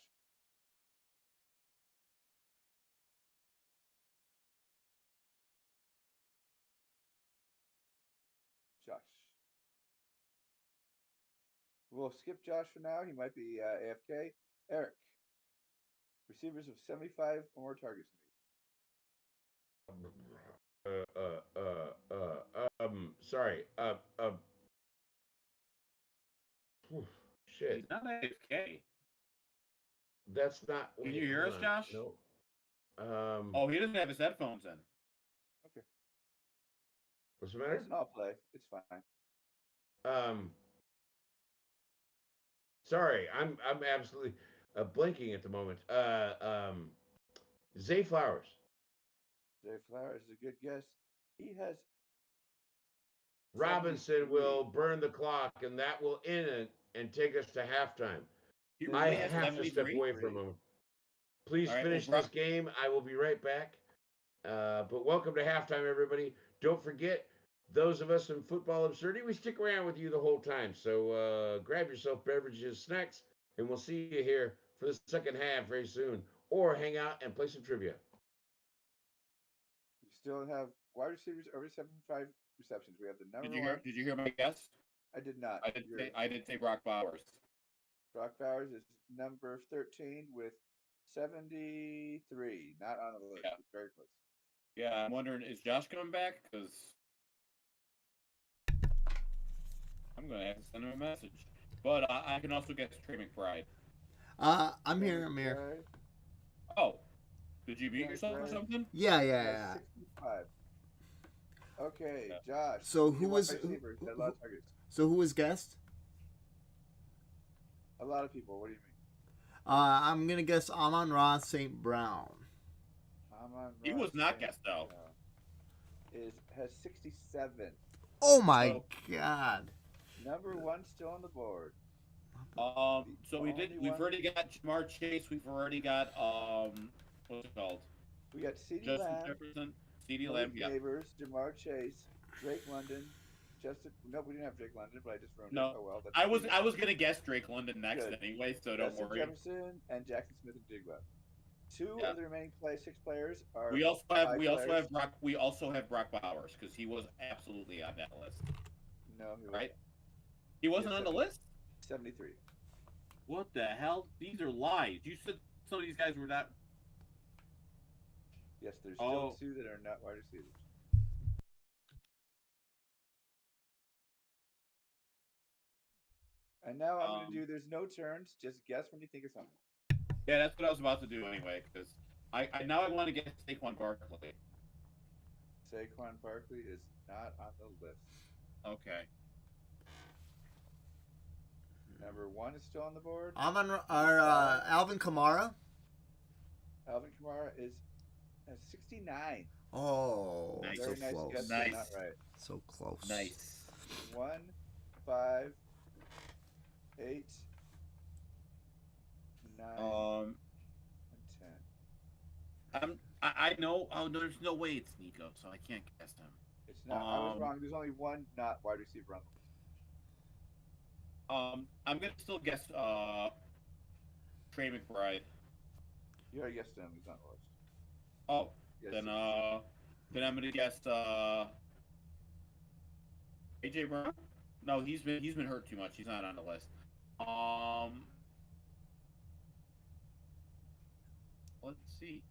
Josh. We'll skip Josh for now. He might be AFK. Eric. Receivers of 75 or more targets in the Sorry. Shit. He's not AFK. That's not. Can Wait, you hear hold us, on. Josh? No. Oh, he doesn't have his headphones in. Okay. What's the matter? Listen, I'll play. It's fine. Sorry, I'm absolutely blinking at the moment. Zay Flowers. Jay Flowers is a good guess. He has Robinson 73. will burn the clock, and that will end it and take us to halftime. He I really I has have to step 73? away for a moment. Please All right, finish well, this game. I will be right back. But welcome to halftime, everybody. Don't forget, those of us in Football Absurdity, we stick around with you the whole time. So grab yourself beverages, snacks, and we'll see you here for the second half very soon. Or hang out and play some trivia. We still have wide receivers over 75 receptions. We have the number Did 1. you hear my guess? I did not. I did say Brock Bowers. Brock Bowers is number 13 with 73. Not on the list. Yeah. Very close. Yeah, I'm wondering, is Josh coming back? Because I'm going to have to send him a message. But I can also guess Trey McBride. I'm here. I'm here. Oh, did you mute Trey yourself or McBride. something? Yeah. 65. Okay, Yeah. Josh. So your who wide was receivers had a lot of targets? so who was guessed? A lot of people. What do you mean? I'm gonna guess Amon-Ra St. Brown. He was not guessed, though. Has 67. Oh my god. Number 1 still on the board. So we've only one- already got Jamar Chase. We've already got what's it called? We got CeeDee Justin Lamb, Jefferson, CeeDee Malik Lamb. Yeah. Neighbors, Jamar Chase, Drake London, Justin. No, we didn't have Drake London, but I just ruined No, it. Oh well. That's I was gonna guess Drake London next Good. anyway, so don't Justin worry. Jefferson and Jackson Smith and Jigba. 2 Yeah. of the remaining 6 players are. We also five have Brock Bowers because he was absolutely on that list. No, he Right? He wasn't Yes, on the sir. list. 73. What the hell? These are lies. You said some of these guys were not. Yes, there's Oh. still 2 that are not wide receivers. And now I'm going to do. There's no turns. Just guess when you think of something. Yeah, that's what I was about to do anyway. Because I now I want to get Saquon Barkley. Saquon Barkley is not on the list. Okay. Number 1 is still on the board. I'm on our Alvin Kamara. Alvin Kamara is at 69. Oh, Nice. so Very nice close. guess, Nice. but not right. So close. Nice. 1, 5, 8, 9, and 10. I know. Oh, no, there's no way it's Nico, so I can't guess him. It's not. I was wrong. There's only one not wide receiver on the list. I'm gonna still guess Trey McBride. You already guessed him. He's not on the list. Oh, Yes, then I'm gonna guess AJ Brown. No, he's been hurt too much. He's not on the list. Let's see.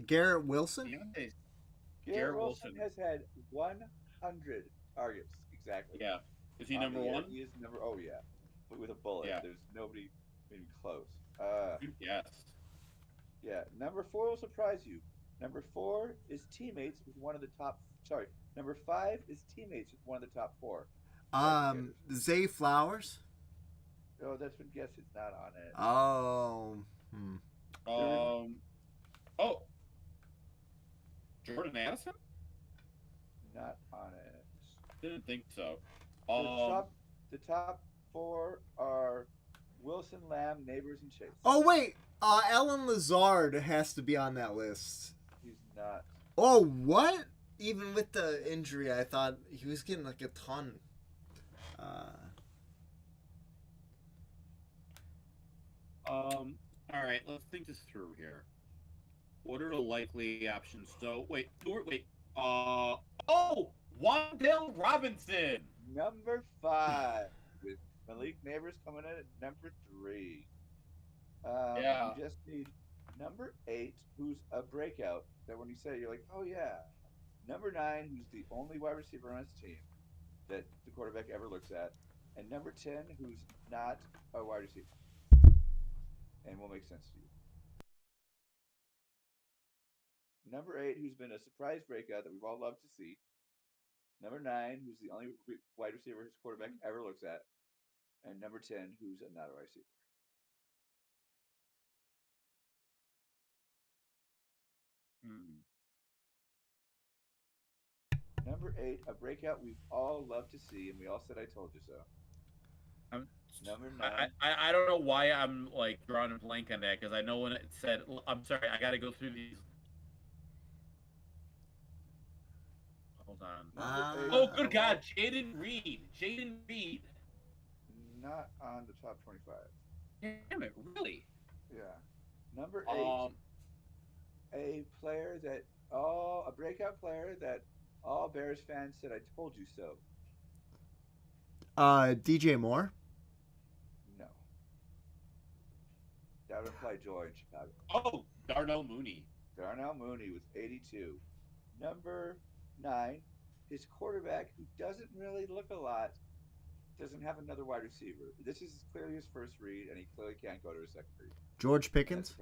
Garrett Wilson. Deontay. Garrett Wilson has had 100 targets exactly. Yeah. Is he on number the year. one? He is number. Oh yeah, but with a bullet. Yeah. There's nobody even close. Yes. Yeah. Number 4 will surprise you. Number 4 is teammates with one of the top. Sorry. Number 5 is teammates with one of the top 4. Zay Flowers. Oh, that's been guessed. It's not on it. Oh. Oh. Jordan Addison? Not on it. Didn't think so. The top 4 are Wilson, Lamb, Neighbors, and Chase. Oh wait, Alan Lazard has to be on that list. He's not. Oh what? Even with the injury, I thought he was getting like a ton. All right, let's think this through here. What are the likely options? So wait. Oh, Wan'Dale Robinson. Number 5 with Malik Neighbors coming in at number 3. Yeah. You just need number 8, who's a breakout. That when you say it, you're like, oh yeah. Number 9, who's the only wide receiver on his team that the quarterback ever looks at, and number 10, who's not a wide receiver, and will make sense to you. Number 8, who's been a surprise breakout that we've all loved to see. Number 9, who's the only wide receiver his quarterback ever looks at. And number 10, who's not a wide receiver. Number 8, a breakout we've all loved to see, and we all said I told you so. Number 9. I don't know why I'm like drawing a blank on that because I know when it said. I'm sorry, I got to go through these. Hold on. Oh, good God, Jaden Reed. Not on the top 25. Damn it, really? Yeah. Number 8, a breakout player that all Bears fans said I told you so. DJ Moore. No. That would imply joy in Chicago. Oh, Darnell Mooney. Darnell Mooney with 82. Number 9, his quarterback, who doesn't really look a lot, doesn't have another wide receiver. This is clearly his first read, and he clearly can't go to a second read. George Pickens.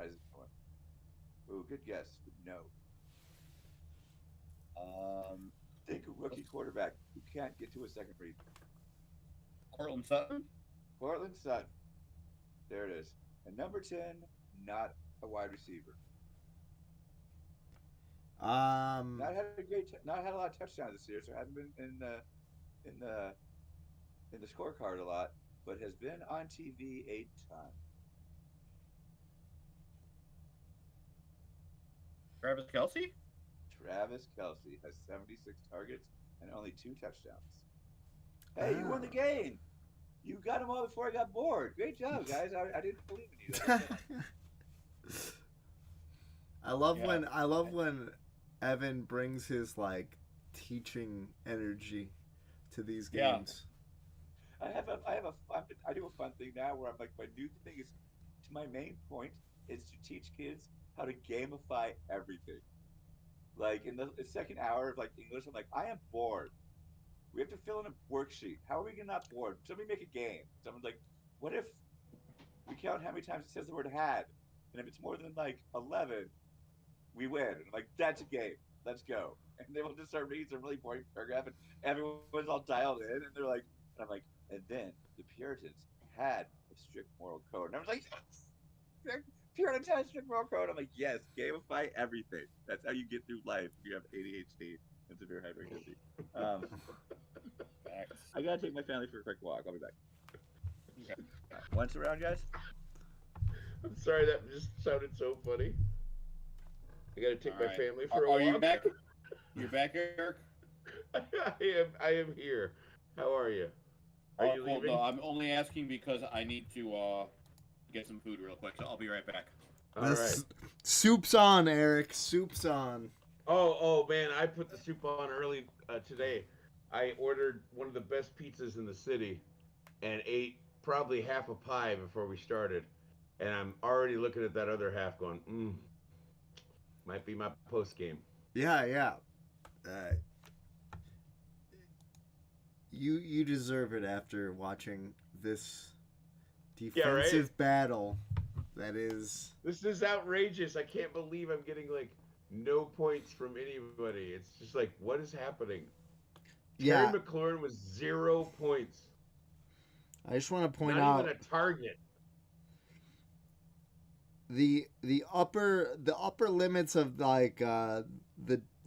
Ooh, good guess. No. Think a rookie quarterback who can't get to a second read. Cortland Sutton. Cortland Sutton. There it is. And number 10, not a wide receiver. Not had a lot of touchdowns this year, so hasn't been in the scorecard a lot, but has been on TV a ton. Travis Kelce. Travis Kelce has 76 targets and only 2 touchdowns. Hey, you won the game. You got them all before I got bored. Great job, guys. I didn't believe in you. I love when Evan brings his like teaching energy to these games. I do a fun thing now where I'm like, my new thing is, to my main point is to teach kids how to gamify everything. Like in the second hour of like English, I'm like, I am bored. We have to fill in a worksheet. How are we gonna not bored? Somebody make a game. Someone's like, what if we count how many times it says the word had, and if it's more than like 11, we win. And I'm like, that's a game. Let's go. And they will just start reading some really boring paragraph, and everyone's all dialed in, and they're like, and I'm like, and then the Puritans had a strict moral code. And I was like, yes, pure and intense strict moral code. I'm like, yes, gamify everything. That's how you get through life if you have ADHD and severe hyperactivity. Facts. I gotta take my family for a quick walk. I'll be back. Okay. Once around, guys. I'm sorry, that just sounded so funny. I gotta take All my right. family for a Are walk. you back? You're back, Eric? I am here. How are you? Are you Cool. leaving? No, I'm only asking because I need to get some food real quick. So I'll be right back. All right. Soup's on, Eric. Soup's on. Oh man, I put the soup on early today. I ordered one of the best pizzas in the city and ate probably half a pie before we started. And I'm already looking at that other half going, might be my post game. Yeah. You deserve it after watching this defensive battle. That is. This is outrageous. I can't believe I'm getting like no points from anybody. It's just like, what is happening? Yeah. Terry McLaurin was 0 points. I just want to point Not out even a target. the upper limits of like the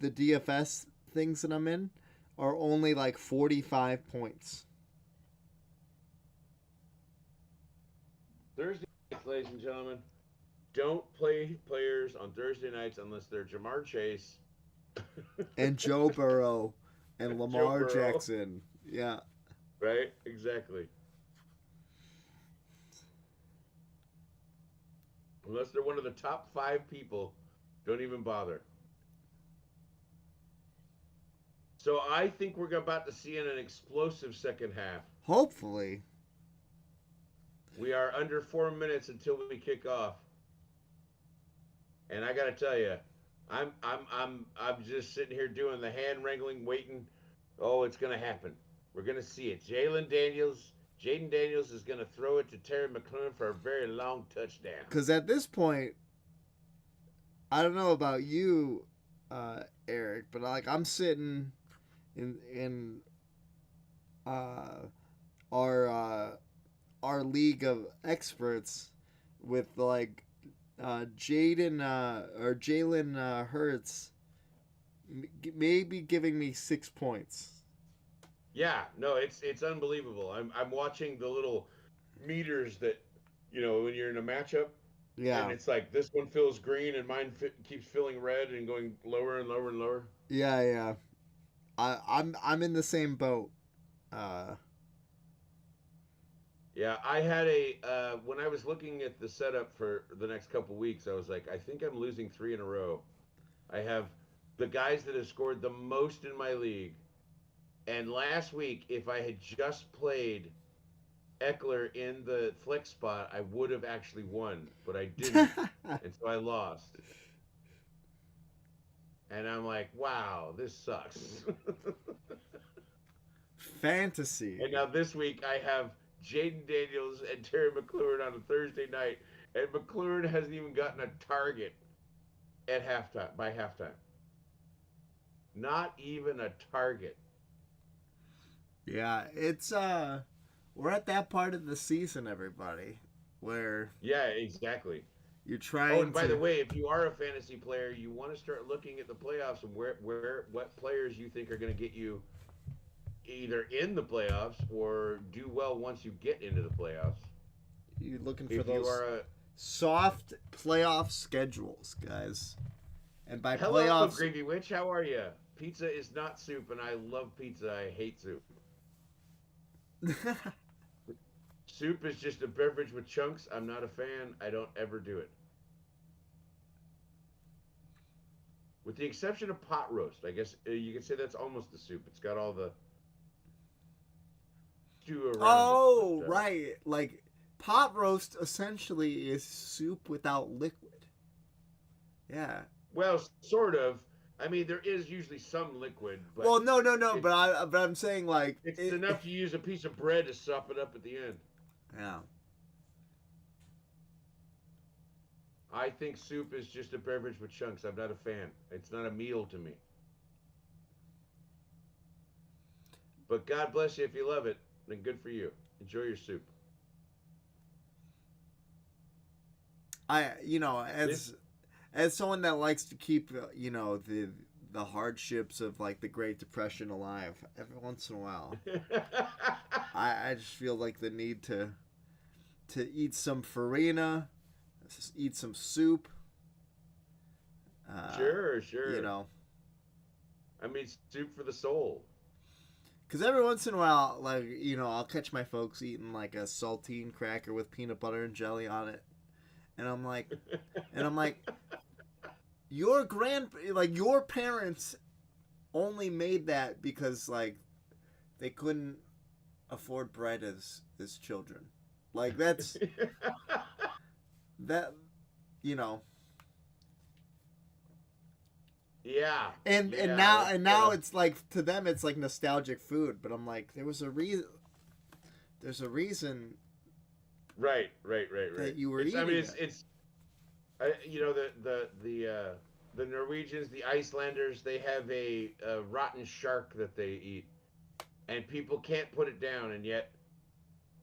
DFS things that I'm in are only like 45 points. Thursday nights, ladies and gentlemen, don't play players on Thursday nights unless they're Jamar Chase And Joe Burrow and Lamar Burrow. Jackson. Yeah. Right? Exactly. Unless they're one of the top 5 people, don't even bother. So I think we're about to see an explosive second half. Hopefully. We are under 4 minutes until we kick off. And I got to tell you, I'm just sitting here doing the hand wrangling, waiting. Oh, it's going to happen. We're going to see it. Jaden Daniels is going to throw it to Terry McLaurin for a very long touchdown. Because at this point, I don't know about you, Eric, but like I'm sitting in our league of experts with like Jalen Hurts maybe giving me 6 points. Yeah, no, it's unbelievable. I'm watching the little meters that, when you're in a matchup, Yeah. and it's like this one feels green and mine keeps feeling red and going lower and lower and lower. Yeah. I'm in the same boat. Yeah, I had when I was looking at the setup for the next couple weeks, I was like, I think I'm losing 3 in a row. I have the guys that have scored the most in my league. And last week, if I had just played Eckler in the flex spot, I would have actually won, but I didn't. And so I lost. And I'm like, wow, this sucks. Fantasy. And now this week, I have Jaden Daniels and Terry McLaurin on a Thursday night, and McLaurin hasn't even gotten a target at by halftime. Not even a target. Yeah, it's we're at that part of the season, everybody, where Yeah, exactly. you're trying. Oh, and by the way, if you are a fantasy player, you want to start looking at the playoffs and what players you think are going to get you either in the playoffs or do well once you get into the playoffs. You're looking for If those you are soft playoff schedules, guys. And by Hello, playoffs, Gravy Witch. How are you? Pizza is not soup, and I love pizza. I hate soup. Soup is just a beverage with chunks. I'm not a fan. I don't ever do it. With the exception of pot roast. I guess you could say that's almost a soup. It's got all the stew around oh, it. But, right. Like pot roast essentially is soup without liquid. Yeah. Well, sort of. I mean, there is usually some liquid, but Well, no, but I'm saying like it's enough to use a piece of bread to sop it up at the end. Yeah. I think soup is just a beverage with chunks. I'm not a fan. It's not a meal to me. But God bless you if you love it. Then good for you. Enjoy your soup. As someone that likes to keep the hardships of like the Great Depression alive every once in a while, I just feel like the need to eat some farina, eat some soup. Sure. You know, I mean, soup for the soul. because every once in a while, like I'll catch my folks eating like a saltine cracker with peanut butter and jelly on it, and I'm like, your your parents only made that because like they couldn't afford bread as children. Like that's that you know. Yeah. And yeah, now it's like to them it's like nostalgic food, but I'm like there's a reason Right. that you were It's. eating I mean, it. it's. The Norwegians, the Icelanders, they have a rotten shark that they eat, and people can't put it down, and yet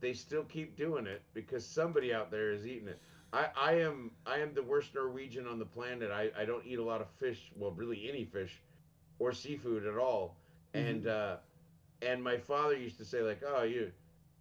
they still keep doing it because somebody out there is eating it. I am the worst Norwegian on the planet. I don't eat a lot of fish, well, really any fish or seafood at all, and Mm-hmm. and my father used to say like, oh, you're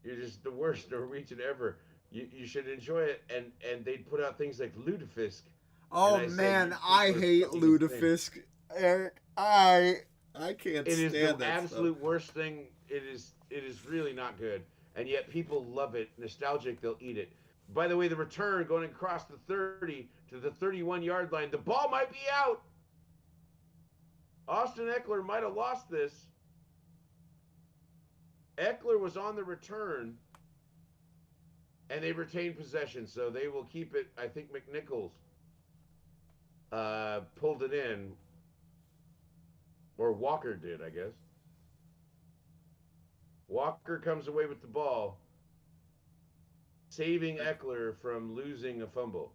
just the worst Norwegian ever. You should enjoy it, and they'd put out things like lutefisk, and Oh I say man, you I people are hate fucking insane. lutefisk, Eric. I can't It is the stand that stuff. absolute worst thing. It is really not good, and yet people love it. Nostalgic, they'll eat it. By the way, the return going across the 30 to the 31-yard line. The ball might be out. Austin Eckler might have lost this. Eckler was on the return, and they retained possession, so they will keep it. I think McNichols pulled it in, or Walker did, I guess. Walker comes away with the ball, saving Eckler from losing a fumble.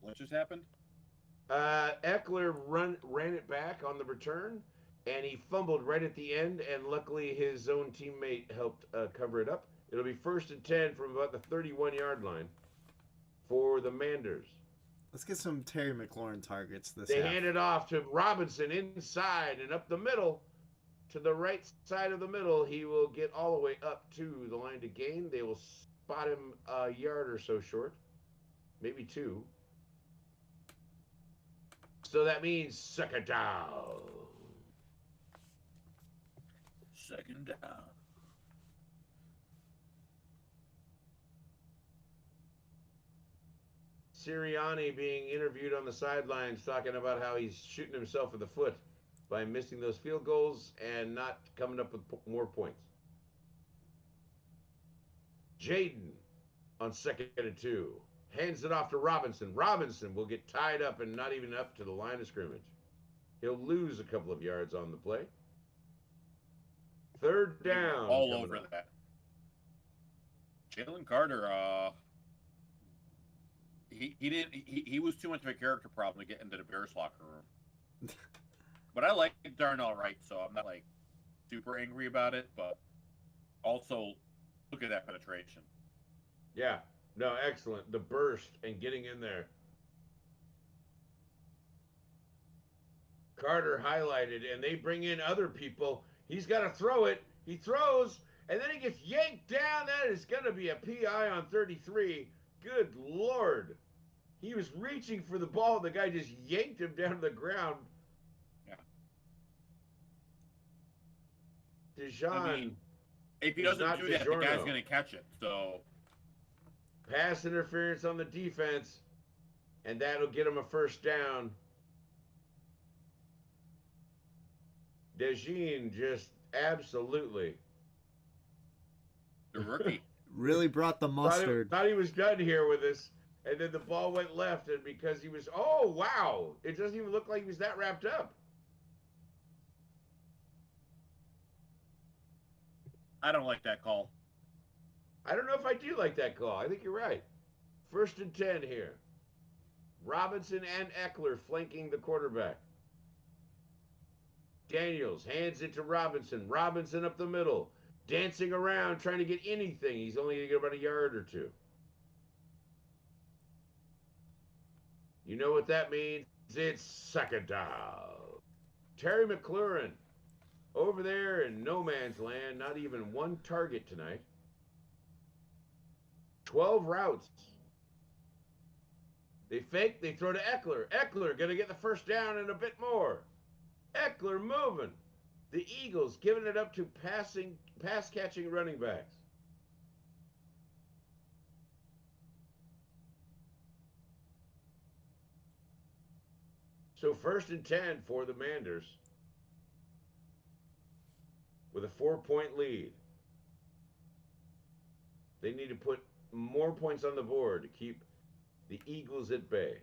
What just happened? Eckler ran it back on the return, and he fumbled right at the end. And luckily, his own teammate helped cover it up. It'll be 1st and 10 from about the 31-yard line for the Manders. Let's get some Terry McLaurin targets this They half. hand it off to Robinson inside and up the middle to the right side of the middle. He will get all the way up to the line to gain. They will spot him a yard or so short, maybe 2. So that means second down. Second down. Sirianni being interviewed on the sidelines talking about how he's shooting himself in the foot by missing those field goals and not coming up with more points. Jaden on 2nd and 2 hands it off to Robinson. Robinson will get tied up and not even up to the line of scrimmage. He'll lose a couple of yards on the play. 3rd down. All over up. That. Jalen Carter, he was too much of a character problem to get into the Bears locker room. But I like Darnell Wright, so I'm not like super angry about it. But also, look at that penetration. Yeah, no, excellent. The burst and getting in there. Carter highlighted, and they bring in other people. He's got to throw it. He throws, and then he gets yanked down. That is going to be a PI on 33. Good Lord. He was reaching for the ball. The guy just yanked him down to the ground. Yeah. Dijon. I mean, if he doesn't do that, the guy's going to catch it. So, pass interference on the defense, and that'll get him a 1st down. Dijon just absolutely. The rookie. Really brought the mustard. Thought he was done here with us. And then the ball went left, and because he was, oh, wow. It doesn't even look like he was that wrapped up. I don't like that call. I don't know if I do like that call. I think you're right. 1st and 10 here. Robinson and Eckler flanking the quarterback. Daniels hands it to Robinson. Robinson up the middle. dancing around trying to get anything. He's only going to get about a yard or two. You know what that means? It's second down. Terry McLaurin over there in no man's land, not even one target tonight. 12 routes. They fake, they throw to Eckler. Eckler going to get the first down and a bit more. Eckler moving. The Eagles giving it up to pass catching running backs. So 1st and 10 for the Manders with a 4-point lead. They need to put more points on the board to keep the Eagles at bay.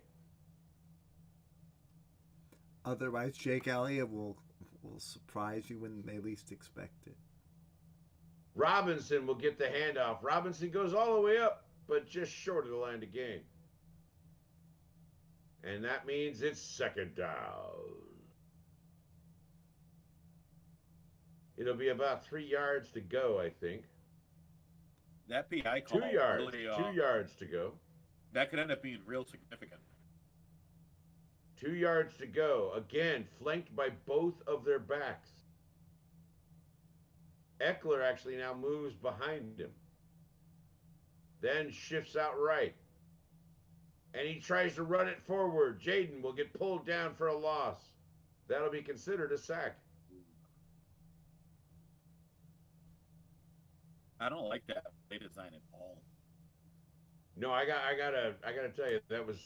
Otherwise, Jake Elliott will surprise you when they least expect it. Robinson will get the handoff. Robinson goes all the way up, but just short of the line to gain. And that means it's second down. It'll be about 3 yards to go, I think. That PI call 2 yards. really, 2 yards to go. that could end up being real significant. 2 yards to go. Again, flanked by both of their backs. Eckler actually now moves behind him. Then shifts out right. And he tries to run it forward. Jaden will get pulled down for a loss. That'll be considered a sack. I don't like that play design at all. No, I gotta tell you, that was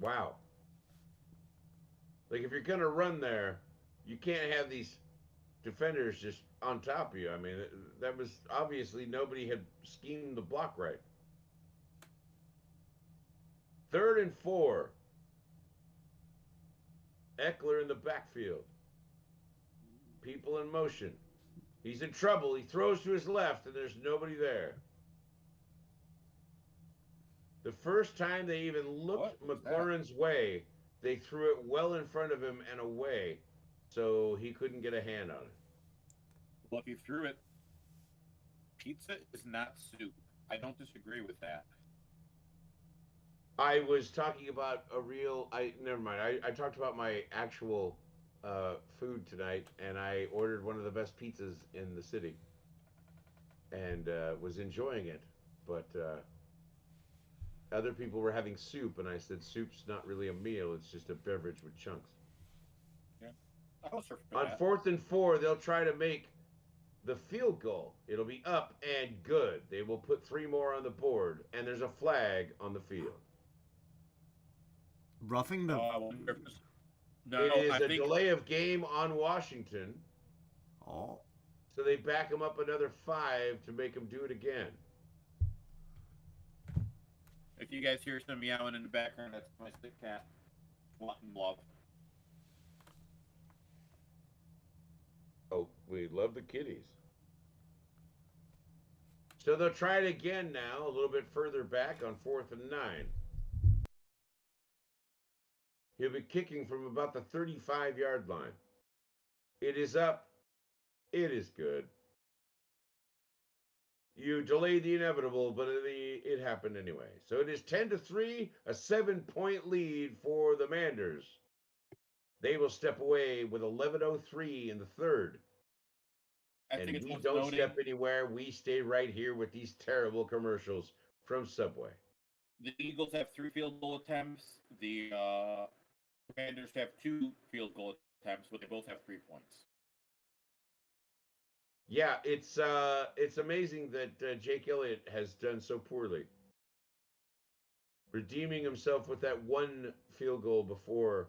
wow. Like if you're gonna run there, you can't have these defenders just on top of you. I mean, that was obviously nobody had schemed the block right. 3rd and 4. Eckler in the backfield. People in motion. He's in trouble. He throws to his left, and there's nobody there. The first time they even looked McLaurin's way, they threw it well in front of him and away, so he couldn't get a hand on it. Well, if you threw it, pizza is not soup. I don't disagree with that. I was talking about never mind. I talked about my actual food tonight, and I ordered one of the best pizzas in the city, and was enjoying it. But other people were having soup, and I said, soup's not really a meal, it's just a beverage with chunks. Yeah. I was for On that. 4th and 4, they'll try to make the field goal. It'll be up and good. They will put 3 more on the board, and there's a flag on the field. Roughing the. I wonder if no, It is I a think delay of game on Washington, Oh. so they back him up another 5 to make him do it again. if you guys hear some meowing in the background, that's my sick cat wanting love. Oh, we love the kitties. So they'll try it again now, a little bit further back on 4th and 9. He'll be kicking from about the 35-yard line. It is up. It is good. You delayed the inevitable, but it happened anyway. So it is 10-3, a 7-point lead for the Manders. They will step away with 11:03 in the 3rd. And we don't step anywhere. We stay right here with these terrible commercials from Subway. The Eagles have 3 field goal attempts. The Commanders have 2 field goal attempts, but they both have 3 points. Yeah, it's amazing that Jake Elliott has done so poorly, redeeming himself with that 1 field goal before,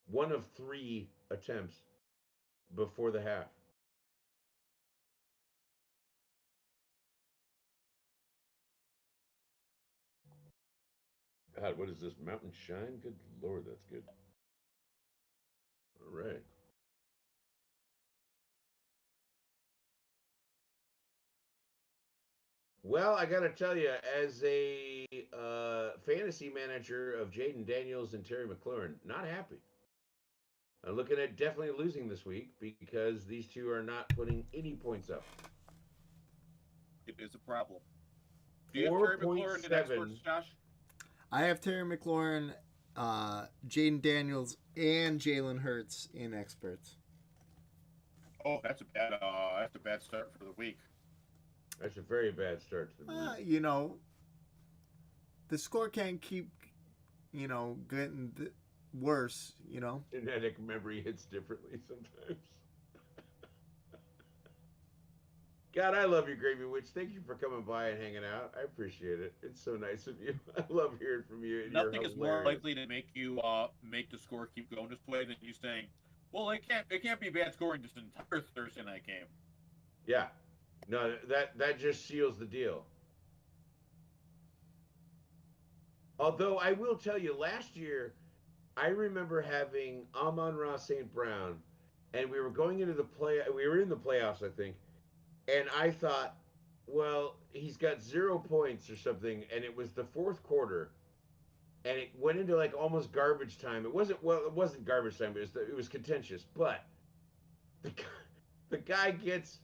1 of 3 attempts before the half. God, what is this? Mountain Shine? Good Lord, that's good. All right. Well, I got to tell you, as a fantasy manager of Jaden Daniels and Terry McLaurin, not happy. I'm looking at definitely losing this week because these two are not putting any points up. It is a problem. Do you have Terry McLaurin in experts, 4.7. Josh? I have Terry McLaurin, Jaden Daniels, and Jalen Hurts in experts. Oh, that's a bad start for the week. That's a very bad start to the week. You know, the score can't keep, getting worse, Genetic memory hits differently sometimes. God, I love you, Gravy Witch. Thank you for coming by and hanging out. I appreciate it. It's so nice of you. I love hearing from you. And Nothing you're is more hilarious. likely to make you make the score keep going this way than you saying, "Well, it can't be bad scoring this entire Thursday night game." Yeah. No, that just seals the deal. Although I will tell you, last year, I remember having Amon-Ra St. Brown, and we were going into we were in the playoffs, I think, and I thought, well, he's got 0 points or something, and it was the fourth quarter, and it went into like almost garbage time. It wasn't garbage time, but it was contentious. But the guy gets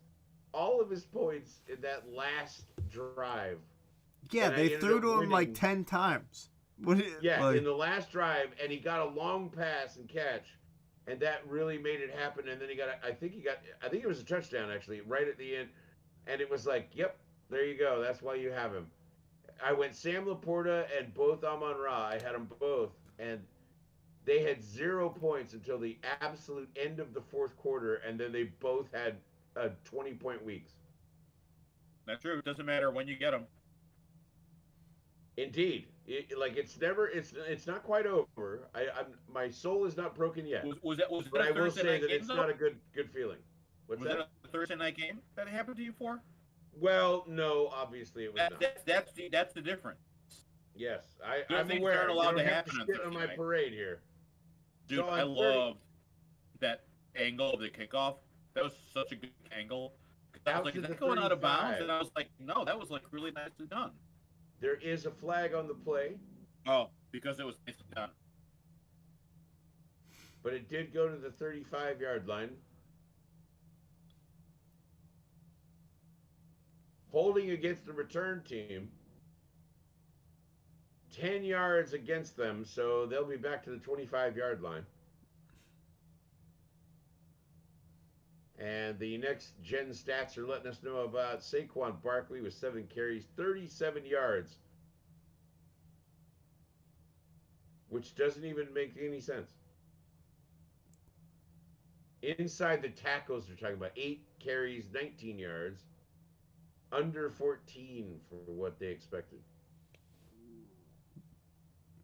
all of his points in that last drive. Yeah, they threw to him like 10 times. In the last drive, and he got a long pass and catch, and that really made it happen. And then I think it was a touchdown actually, right at the end, and it was like, yep, there you go. That's why you have him. I went Sam Laporta and both Amon-Ra. I had them both, and they had 0 points until the absolute end of the fourth quarter, and then they both had 20-point weeks. That's true. It doesn't matter when you get them. Indeed, it's not quite over. My soul is not broken yet. Was that but I will Thursday say night that game, it's though? not a good feeling. What's Was that? it a Thursday night game that happened to you for? Well, no, obviously it was not. That's the difference. Yes, Good I'm things aware. aren't allowed You don't to have happen on shit on Thursday my night. parade here. Dude, So I on 30 love that angle of the kickoff. That was such a good angle. I Out was like, to is the that going out of bounds? 35. And I was like, no, that was like really nicely done. There is a flag on the play, Oh, because it was nicely done. but it did go to the 35-yard line. Holding against the return team. 10 yards against them, so they'll be back to the 25-yard line. And the next gen stats are letting us know about Saquon Barkley with 7 carries, 37 yards, which doesn't even make any sense. Inside the tackles, they're talking about 8 carries, 19 yards, under 14 for what they expected.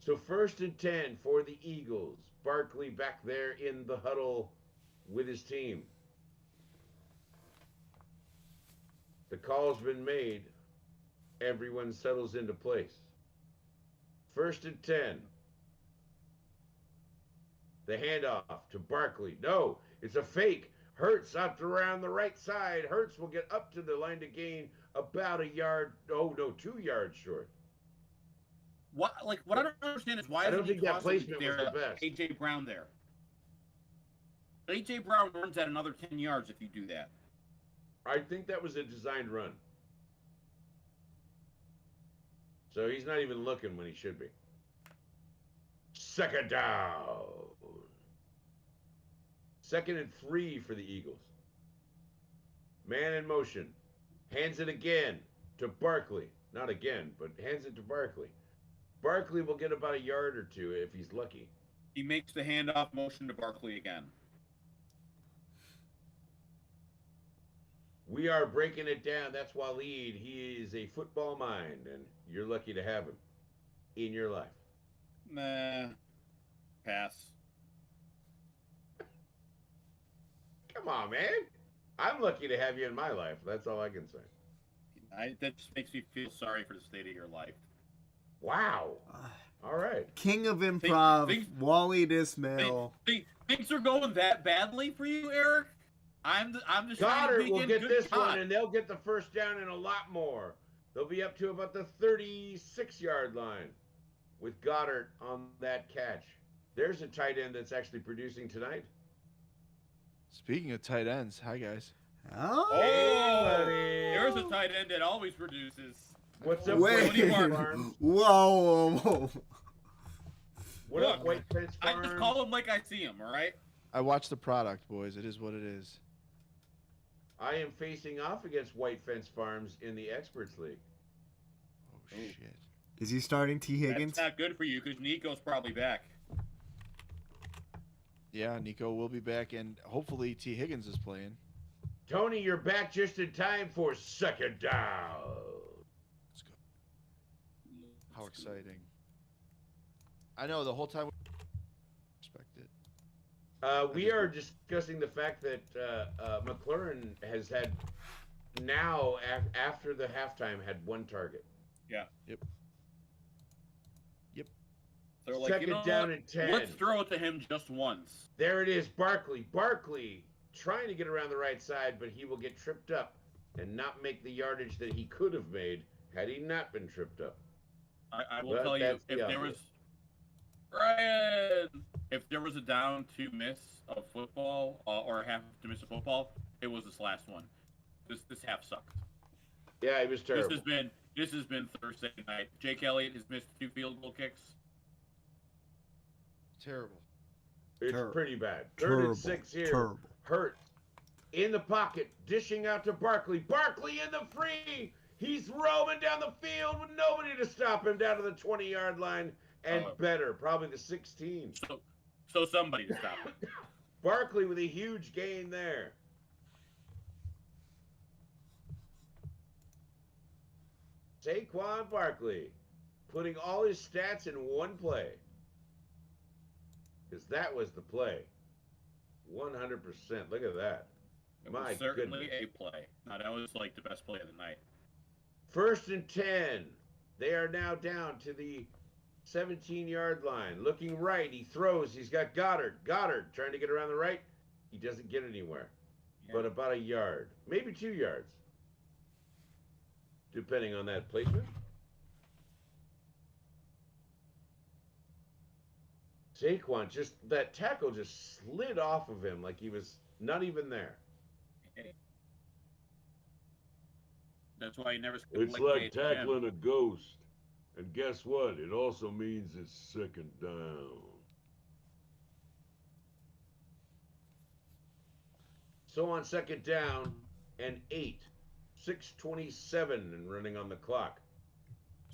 So 1st and 10 for the Eagles. Barkley back there in the huddle with his team. The call's been made. Everyone settles into place. 1st and 10. The handoff to Barkley. No, it's a fake. Hurts up around the right side. Hurts will get up to the line to gain about 2 yards short. What I don't understand is why I don't isn't he think that tossing placement was the best. AJ Brown there? AJ Brown runs at another 10 yards if you do that. I think that was a designed run. So he's not even looking when he should be. 2nd down. 2nd and 3 for the Eagles. Man in motion. Hands it again to Barkley. Not again, but hands it to Barkley. Barkley will get about 1 yard or 2 if he's lucky. He makes the handoff motion to Barkley again. We are breaking it down. That's Waleed. He is a football mind, and you're lucky to have him in your life. Nah. Pass. Come on, man. I'm lucky to have you in my life. That's all I can say. That just makes me feel sorry for the state of your life. Wow. All right. King of improv, Waleed Ismail. Things are going that badly for you, Eric? I'm just Goddard will get this God. one, and they'll get the first down and a lot more. They'll be up to about the 36-yard line with Goddard on that catch. There's a tight end that's actually producing tonight. Speaking of tight ends, hi guys. Oh, Hey, buddy. There's a tight end that always produces. What's up, Wait. White Fence Farms? Whoa. What up, Look, White Fence I Farms? just call him like I see him, all right? I watch the product, boys. It is what it is. I am facing off against White Fence Farms in the Experts League. Oh shit. Is he starting T. Higgins? That's not good for you because Nico's probably back. Yeah, Nico will be back, and hopefully T. Higgins is playing. Tony, you're back just in time for second down. Let's go. How exciting! I know the whole time. Respect it. We are discussing the fact that McLaurin has had now after the halftime had one target. Yeah. Yep. They're like, Second you know down what? and 10. Let's throw it to him just once. There it is, Barkley. Barkley trying to get around the right side, but he will get tripped up and not make the yardage that he could have made had he not been tripped up. I will But tell you, that's if the there obvious. was Ryan, if there was a down to miss of football or a half to miss a football, it was this last one. This half sucked. Yeah, he was terrible. This has been Thursday night. Jake Elliott has missed 2 field goal kicks. Terrible. It's Terrible. pretty bad. Terrible. 3rd and 6 here. Terrible. Hurts in the pocket, dishing out to Barkley. Barkley in the free. He's roaming down the field with nobody to stop him down to the 20-yard line and better, probably the 16. So somebody to stop him. Barkley with a huge gain there. Saquon Barkley putting all his stats in one play. Because that was the play. 100%. Look at that. It My was certainly goodness. a play. Now, that was like the best play of the night. 1st and 10. They are now down to the 17-yard line. Looking right. He throws. He's got Goddard. Goddard trying to get around the right. He doesn't get anywhere. Yeah. But about a yard. Maybe 2 yards. Depending on that placement. Saquon, that tackle just slid off of him like he was not even there. That's why he never. It's like tackling a ghost. And guess what? It also means it's second down. So on second down and 8, 6:27 and running on the clock.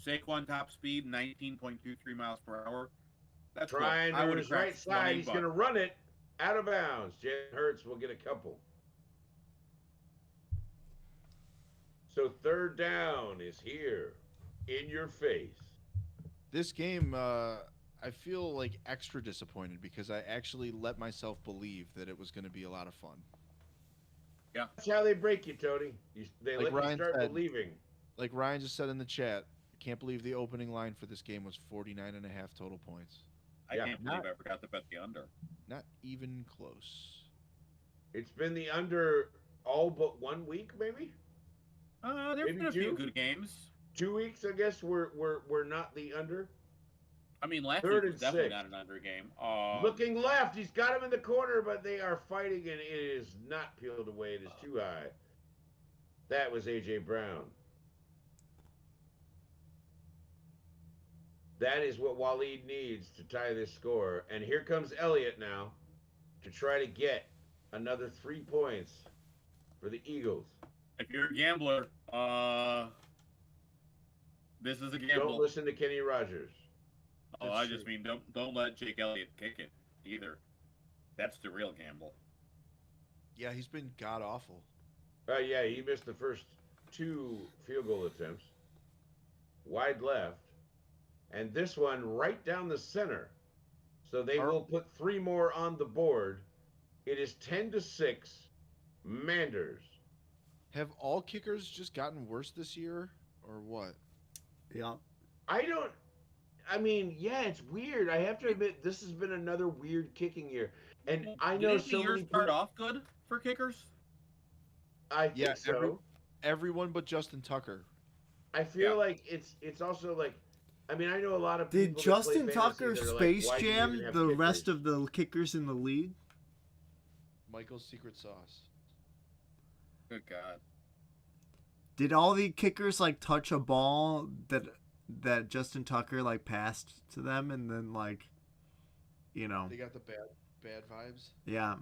Saquon top speed 19.23 miles per hour. That's Trying cool. to his right side. He's going to run it out of bounds. Jalen Hurts will get a couple. So 3rd down is here in your face. This game, I feel like extra disappointed because I actually let myself believe that it was going to be a lot of fun. Yeah. That's how they break you, Tony. They Like let Ryan you start said. believing. Like Ryan just said in the chat, I can't believe the opening line for this game was 49.5 total points. I Yeah. can't believe I forgot to bet the under. Not even close. It's been the under all but 1 week, maybe? There's Maybe been a few 2? good games. 2 weeks, I guess, we're not the under. I mean, last 3rd week was and definitely 6. not an under game. Looking left, he's got him in the corner, but they are fighting, and it is not peeled away. It is too high. That was A.J. Brown. That is what Waleed needs to tie this score. And here comes Elliott now to try to get another 3 points for the Eagles. If you're a gambler, this is a gamble. Don't listen to Kenny Rogers. Oh, I just mean don't let Jake Elliott kick it either. That's the real gamble. Yeah, he's been god awful. Yeah, he missed the first 2 field goal attempts. Wide left. And this one right down the center. So they will put 3 more on the board. It is 10-6. Manders. Have all kickers just gotten worse this year, or what? Yeah. I mean, yeah, it's weird. I have to admit, this has been another weird kicking year. And I know Didn't so the year many start people. off good for kickers? I think so. Everyone but Justin Tucker. I feel like it's also like, I mean, I know a lot of Did people. Justin that play fantasy Tucker that are like, Space "Why do you Jam even have the kickers?" rest of the kickers in the league? Michael's secret sauce. Good God. Did all the kickers like touch a ball that Justin Tucker like passed to them, and then like, you know, They got the bad vibes. yeah.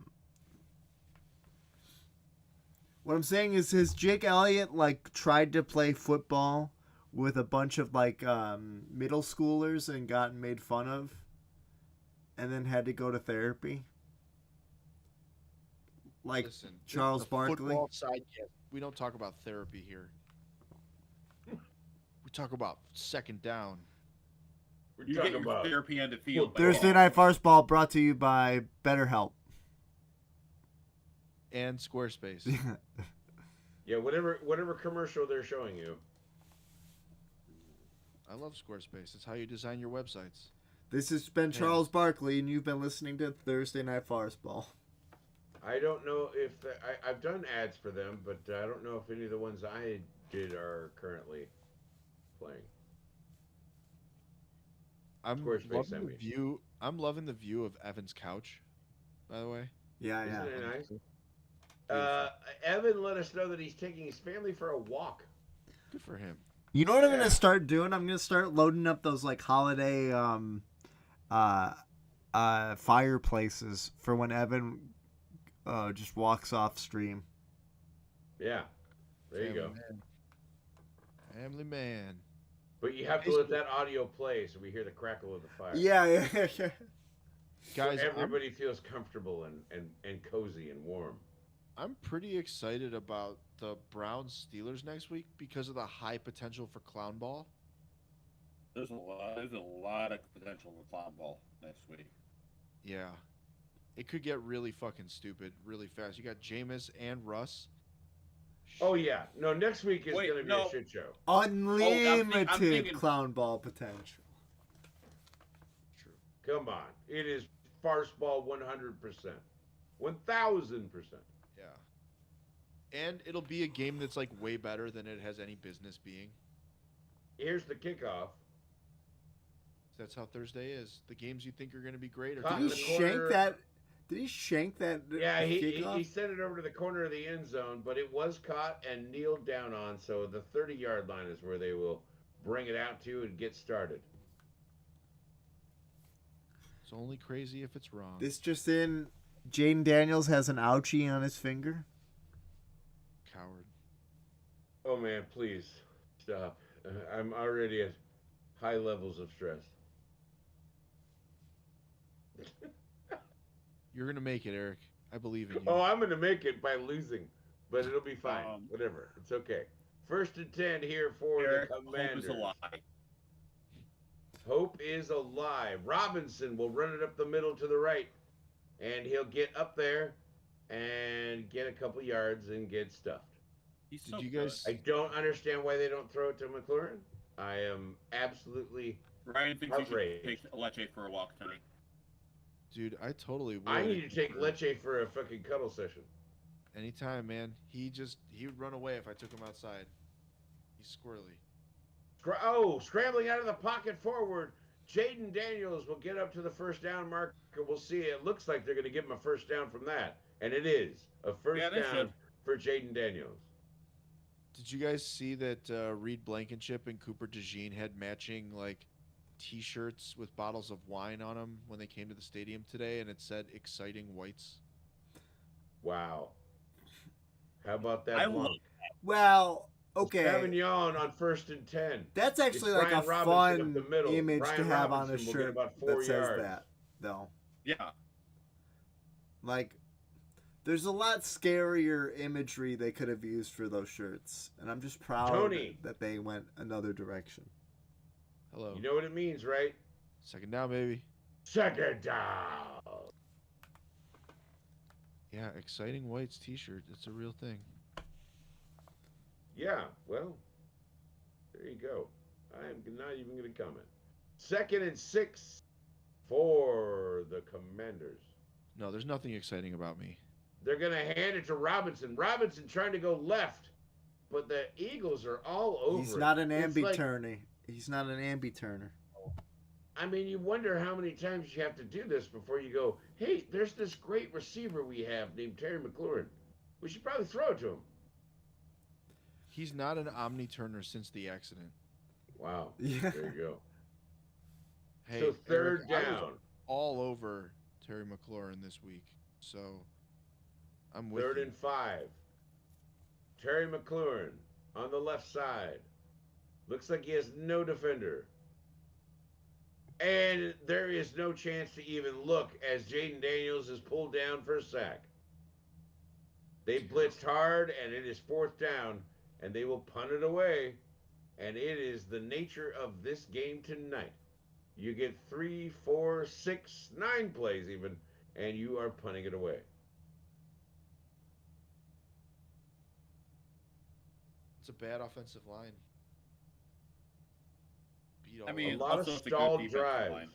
What I'm saying is, has Jake Elliott like tried to play football with a bunch of like middle schoolers and gotten made fun of, and then had to go to therapy? Like Listen, Charles it's a Barkley. Football sidecast. We don't talk about therapy here. We talk about second down. We're You talking get your about therapy on the field. football. Thursday Night FarceBall brought to you by BetterHelp. And Squarespace. Yeah, whatever commercial they're showing you. I love Squarespace. It's how you design your websites. This has been Charles Barkley, and you've been listening to Thursday Night FarceBall. I don't know if I've done ads for them, but I don't know if any of the ones I did are currently playing. I'm Squarespace, loving I the mean. view. I'm loving the view of Evan's couch. By the way, Yeah, Isn't yeah. it nice? Beautiful. Evan let us know that he's taking his family for a walk. Good for him. You know what I'm gonna start doing? I'm gonna start loading up those like holiday fireplaces for when Evan just walks off stream. Yeah, there you go. Family man. But you have to let that audio play so we hear the crackle of the fire. Yeah. Guys, so everybody feels comfortable and cozy and warm. I'm pretty excited about the Browns Steelers next week because of the high potential for clown ball. There's a lot of potential for clown ball next week. Yeah. It could get really fucking stupid really fast. You got Jameis and Russ. Oh yeah, no. Next week is Wait, going to be no. a shit show. Unlimited I'm thinking- clown ball potential. True. Come on, it is farce ball 100%, 1,000%. Yeah. And it'll be a game that's like way better than it has any business being. Here's the kickoff. That's how Thursday is. The games you think are going to be great are Caught Did in he the corner. shank that? Did he shank that? Yeah, he kickoff? sent it over to the corner of the end zone, but it was caught and kneeled down on. So the 30-yard line is where they will bring it out to and get started. It's only crazy if it's wrong. This just in: Jaden Daniels has an ouchie on his finger. Coward. Oh man, please stop. I'm already at high levels of stress. You're going to make it, Eric. I believe in you. Oh, I'm going to make it by losing, but it'll be fine. Whatever. It's okay. 1st and 10 here for Eric, the Commanders. hope is a lie. Hope is alive. Robinson will run it up the middle to the right, and he'll get up there and get a couple yards and get stuffed. He's Did so you good. guys- I don't understand why they don't throw it to McLaurin. I am absolutely. Ryan thinks outraged. you should take Lecce for a walk tonight. Dude, I totally would. I need to take Lecce for a fucking cuddle session. Anytime, man. He would run away if I took him outside. He's squirrely. Scrambling out of the pocket forward. Jaden Daniels will get up to the first down marker. We'll see. It looks like they're going to give him a first down from that. And it is a first Yeah, they down should. for Jaden Daniels. Did you guys see that Reed Blankenship and Cooper DeJean had matching like T-shirts with bottles of wine on them when they came to the stadium today, and it said "Exciting Whites"? Wow. How about that? I blunt? love Well, okay. Savignon on 1st and 10. That's actually It's like a Brian Robinson up fun the middle. image to Brian have on a Robinson will get shirt about 4 that says yards. that, though. Yeah. Like, there's a lot scarier imagery they could have used for those shirts, and I'm just proud Tony. that they went another direction. Hello. You know what it means, right? Second down, baby. Second down. Yeah, Exciting Whites T-shirt. It's a real thing. Yeah, well, there you go. I'm not even going to comment. 2nd and 6 for the Commanders. No, there's nothing exciting about me. They're going to hand it to Robinson. Robinson trying to go left, but the Eagles are all over He's it. not an It's like- ambi-turner. He's not an ambi-turner. I mean, you wonder how many times you have to do this before you go, hey, there's this great receiver we have named Terry McLaurin. We should probably throw it to him. He's not an omni-turner since the accident. Wow. Yeah. There you go. Hey, So third Eric, I was down. all over Terry McLaurin this week, so I'm with Third you. and 5. Terry McLaurin on the left side. Looks like he has no defender. And there is no chance to even look as Jaden Daniels is pulled down for a sack. They blitzed hard, and it is 4th down, and they will punt it away. And it is the nature of this game tonight. You get 3, 4, 6, 9 plays even, and you are punting it away. It's a bad offensive line. Beat all I mean, A of lot also of it's a good stalled defensive drives. line.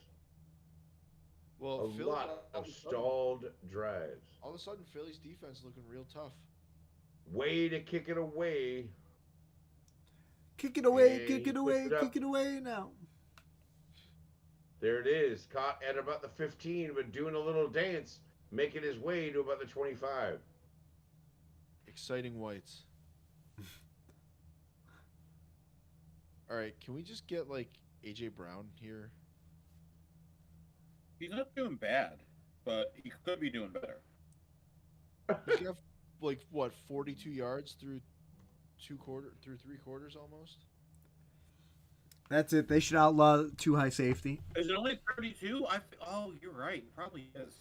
Well, A Philly, lot of stalled drives. all of a sudden, Philly's defense looking real tough. Way to kick it away. Kick it away, And kick he it puts away, it up. kick it away now. There it is. Caught at about the 15, but doing a little dance, making his way to about the 25. Exciting whites. All right, can we just get like AJ Brown here? He's not doing bad, but he could be doing better. He's got like what 42 yards through three quarters almost. That's it. They should outlaw too high safety. Is it only 32? Oh, you're right. It probably is.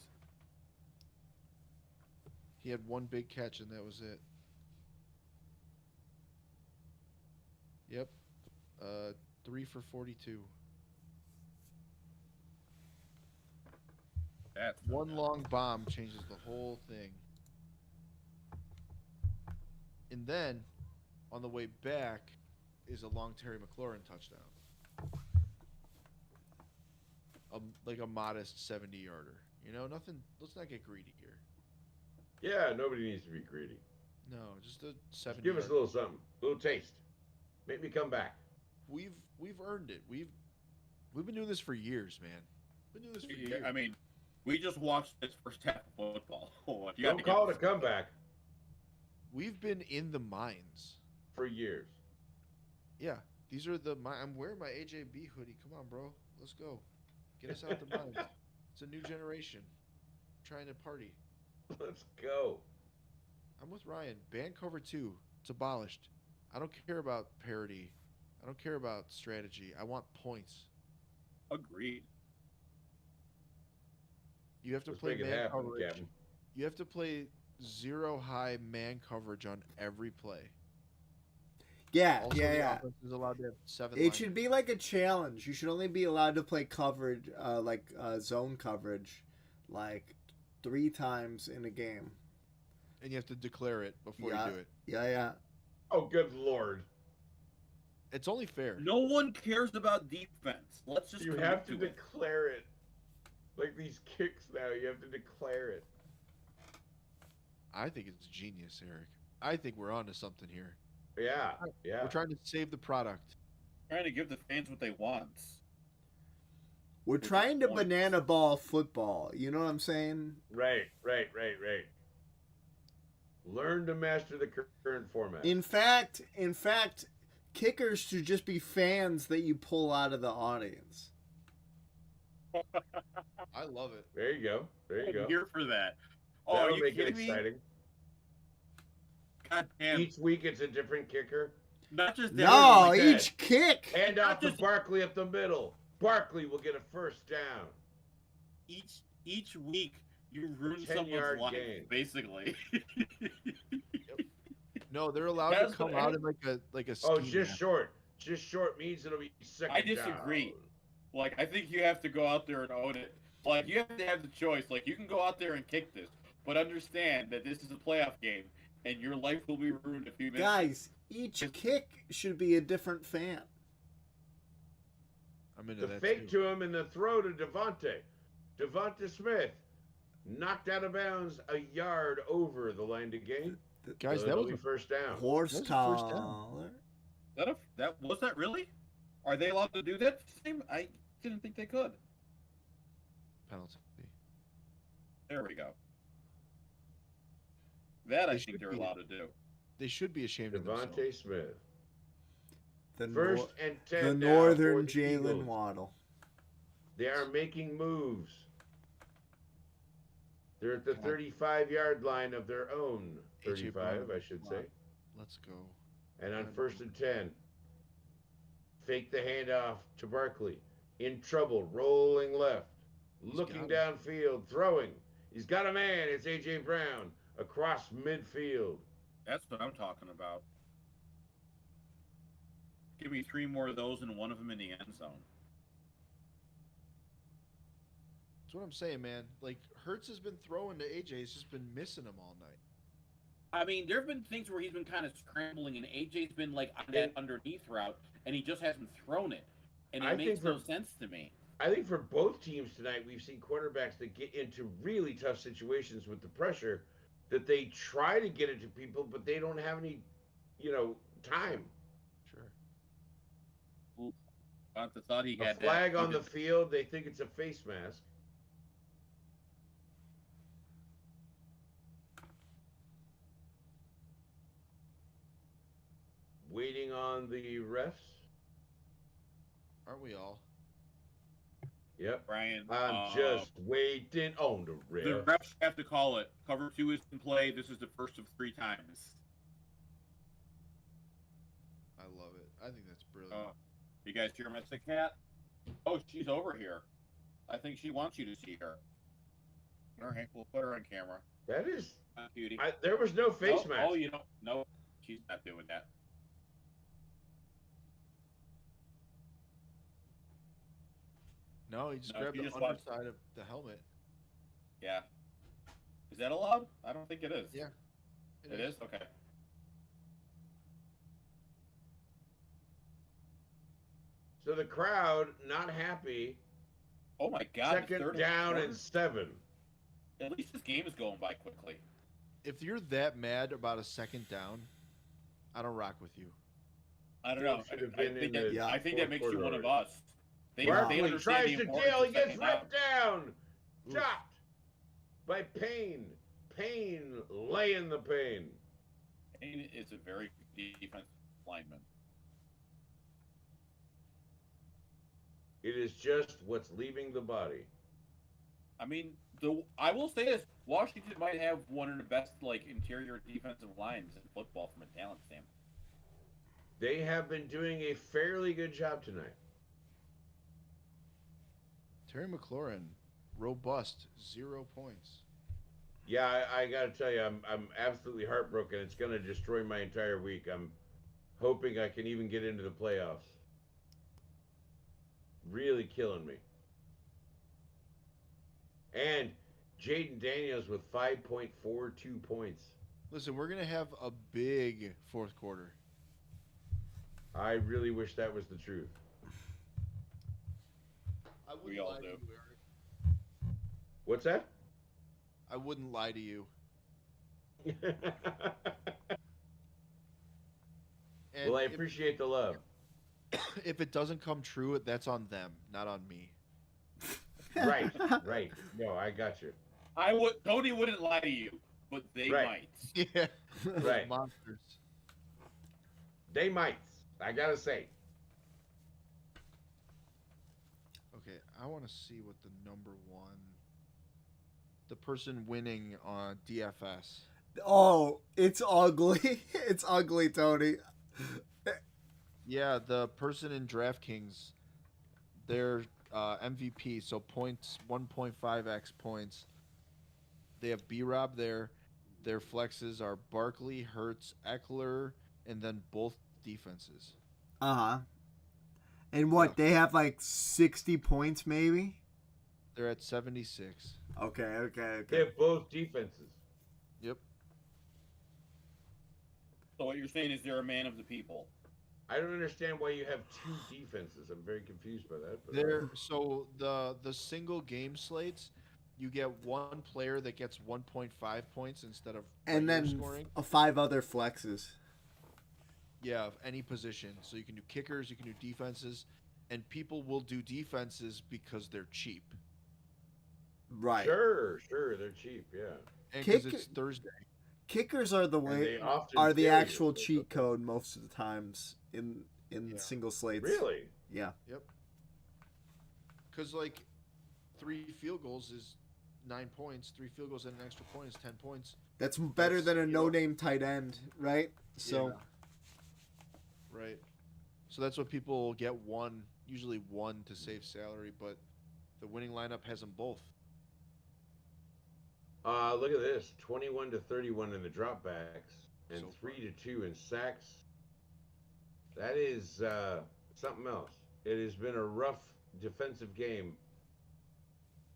He had one big catch and that was it. Yep. 3 for 42. That's One long bomb changes the whole thing. And then, on the way back, is a long Terry McLaurin touchdown. Like a modest 70-yarder. You know, nothing. Let's not get greedy here. Yeah, nobody needs to be greedy. No, just a 70. Give us a little something, a little taste. Make me come back. We've earned it. We've been doing this for years, man. Been doing this for years. I mean, we just watched this first half of football. You Don't call it a comeback. We've been in the mines For years. Yeah, these are I'm wearing my AJB hoodie. Come on, bro. Let's go. Get us out the mines. It's a new generation. Trying to party. Let's go. I'm with Ryan. Ban cover 2. It's abolished. I don't care about parity. I don't care about strategy. I want points. Agreed. You have to Let's play make it man happen, coverage. Captain. You have to play 0 high man coverage on every play. Yeah, Also, yeah, the yeah. offense is allowed to have 7 It should be like a challenge. You should only be allowed to play coverage, zone coverage, like 3 times in a game. And you have to declare it before Yeah. you do it. Yeah, yeah. Oh, good Lord. It's only fair. No one cares about defense. Let's just You commit have to it. declare it. Like these kicks now, you have to declare it. I think it's genius, Eric. I think we're onto something here. Yeah, yeah. We're trying to save the product. Trying to give the fans what they want. We're Which is trying to points. banana ball football. You know what I'm saying? Right. Learn to master the current format. In fact, kickers should just be fans that you pull out of the audience. I love it. There you go. I'm here for that. Oh, are That'll you make it kidding me? exciting. God damn. Each week it's a different kicker. Not just that. No, like each kick. Hand off to just- Barkley up the middle. Barkley will get a first down. Each week you ruin 10-yard someone's life, gain. basically. No, they're allowed That's to come what- out in like a Oh, scheme just match. short. Just short means it'll be second I disagree. down. Like, I think you have to go out there and own it. Like, you have to have the choice. Like, you can go out there and kick this, but understand that this is a playoff game, and your life will be ruined if you miss. Guys, each kick should be a different fan. I'm into The that fake too. to him and the throw to Devontae. Devonta Smith knocked out of bounds a yard over the line to gain. Guys, So that it'll was be a first down. Horse That was a first collar. That was that really? Are they allowed to do that? I didn't think they could. penalty. There we go. That I They think should they're be. allowed to do. They should be ashamed of themselves. Devontae Smith. The, First and 10 the now northern for the Jalen Eagles. Waddle. They are making moves. They're at the 35-yard line of their own. AJ 35, Brown, I should come say. on. Let's go. And on first and 10, fake the handoff to Barkley. In trouble, rolling left. Looking downfield, throwing. He's got a man. It's A.J. Brown across midfield. That's what I'm talking about. Give me 3 more of those and one of them in the end zone. That's what I'm saying, man. Like, Hurts has been throwing to AJ. He's just been missing him all night. I mean, there have been things where he's been kind of scrambling, and AJ's been like on that underneath route, and he just hasn't thrown it. And it makes no sense to me. I think for both teams tonight, we've seen quarterbacks that get into really tough situations with the pressure that they try to get it to people, but they don't have any, time. Sure. Ooh, I thought he had a flag on the field. They think it's a face mask. Waiting on the refs. Aren't we all? Yep. Brian, I'm just waiting on the refs. The refs have to call it. Cover 2 is in play. This is the first of 3 times. I love it. I think that's brilliant. You guys hear Miss the cat? Oh, she's over here. I think she wants you to see her. All right, we'll put her on camera. That is... Beauty. There was no face mask. Oh, you don't... No, she's not doing that. No, he just grabbed the underside of the helmet. Yeah. Is that allowed? I don't think it is. Yeah. It is? Okay. So the crowd not happy. Oh my God! Second down and 7. At least this game is going by quickly. If you're that mad about a second down, I don't rock with you. I don't know. I think that makes you one of us. Barkley tries to deal. He gets ripped down. Chopped by Payne. Payne laying the Payne. Payne is a very good defensive lineman. It is just what's leaving the body. I mean, I will say this: Washington might have one of the best interior defensive lines in football from a talent standpoint. They have been doing a fairly good job tonight. Terry McLaurin, robust, 0 points. Yeah, I got to tell you, I'm absolutely heartbroken. It's going to destroy my entire week. I'm hoping I can even get into the playoffs. Really killing me. And Jaden Daniels with 5.42 points. Listen, we're going to have a big fourth quarter. I really wish that was the truth. We all do. What's that? I wouldn't lie to you. Well, I appreciate the love. If it doesn't come true, that's on them, not on me. Right. No, I got you. Tony wouldn't lie to you, but they might. Yeah. Right. Monsters. They might. I gotta say. Okay, I want to see what the the person winning on DFS. Oh, it's ugly. It's ugly, Tony. Yeah, the person in DraftKings, their MVP, so points 1.5x points. They have B-Rob there. Their flexes are Barkley, Hurts, Eckler, and then both defenses. Uh-huh. And what, they have 60 points maybe? They're at 76. Okay. They have both defenses. Yep. So what you're saying is they're a man of the people. I don't understand why you have 2 defenses. I'm very confused by that. But so the single game slates, you get one player that gets 1.5 points instead of and then scoring. 5 other flexes. Yeah, of any position. So you can do kickers, you can do defenses, and people will do defenses because they're cheap. Right. Sure, they're cheap, yeah. And because it's Thursday. Kickers are the And way they often are the vary actual it. cheat code most of the times in Yeah. single slates. Really? Yeah. Yep. Because like 3 field goals is 9 points. 3 field goals and an extra point is 10 points. That's better That's, than a you know- no-name tight end, right? So Yeah. Right. So that's what people get usually one to save salary, but the winning lineup has them both. Look at this: 21-31 in the dropbacks, and So 3-2 in sacks. That is something else. It has been a rough defensive game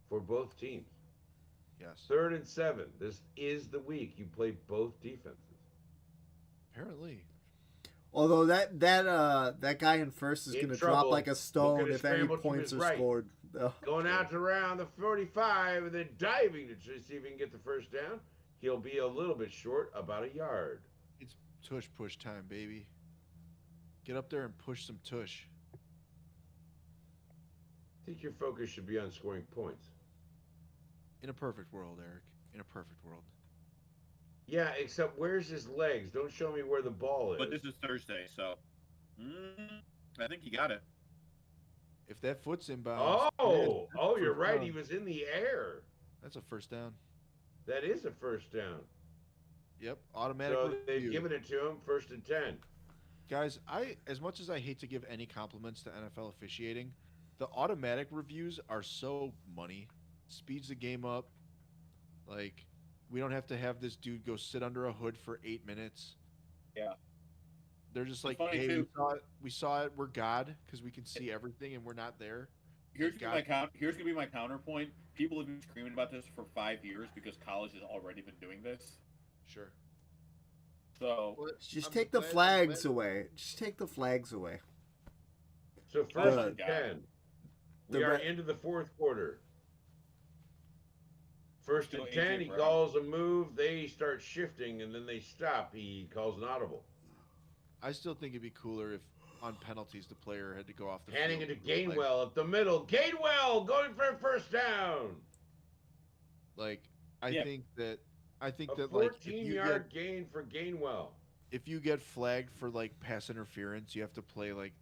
for both teams. Yes. 3rd and 7. This is the week you play both defenses. Apparently. although that guy in first is In going to trouble. drop like a stone Looking to if any scramble to points his are right. scored. Going out to around the 45 and then diving to see if he can get the first down. He'll be a little bit short, about a yard. It's tush push time, baby. Get up there and push some tush. I think your focus should be on scoring points. In a perfect world, Eric. In a perfect world. Yeah, except where's his legs? Don't show me where the ball is. But this is Thursday, so I think he got it. If that foot's inbounds, Oh, that's you're first right. down. He was in the air. That's a first down. That is a first down. Yep, automatic So they've review. given it to him, 1st and 10. Guys, as much as I hate to give any compliments to NFL officiating, the automatic reviews are so money. Speeds the game up. Like, we don't have to have this dude go sit under a hood for 8 minutes. Yeah. They're just like, funny, hey, too. we saw it, we're God, because we can see everything and we're not there. Here's gonna God. be my counterpoint. People have been screaming about this for 5 years because college has already been doing this. Sure. So Just I'm take the glad- flags away. Just take the flags away. So 1st Good. and 10. The We are re- into the 4th quarter. 1st and Still 10, AJ he Brown. calls a move. They start shifting, and then they stop. He calls an audible. I still think it'd be cooler if, on penalties, the player had to go off the Handing it field. to Gainwell up the middle. Gainwell going for a first down. Like, I Yeah. think that A like, 14-yard gain for Gainwell. if you get flagged for like pass interference, you have to play like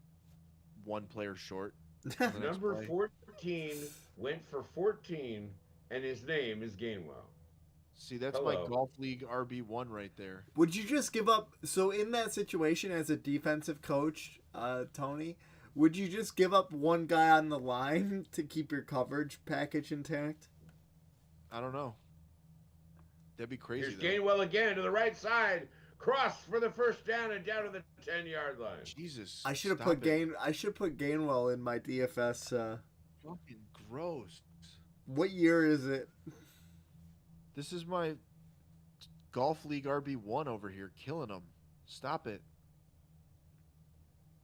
one player short. on the next Number play. 14 went for 14, and his name is Gainwell. See, that's my Hello. golf league RB1 right there. Would you just give up? So in that situation, as a defensive coach, Tony, would you just give up one guy on the line to keep your coverage package intact? I don't know. That'd be crazy. Here's though. Gainwell again to the right side. Cross for the first down and down to the 10-yard line. Jesus. I should have stop put it. I should put Gainwell in my DFS. Fucking gross. What year is it? This is my golf league RB1 over here, killing them. Stop it.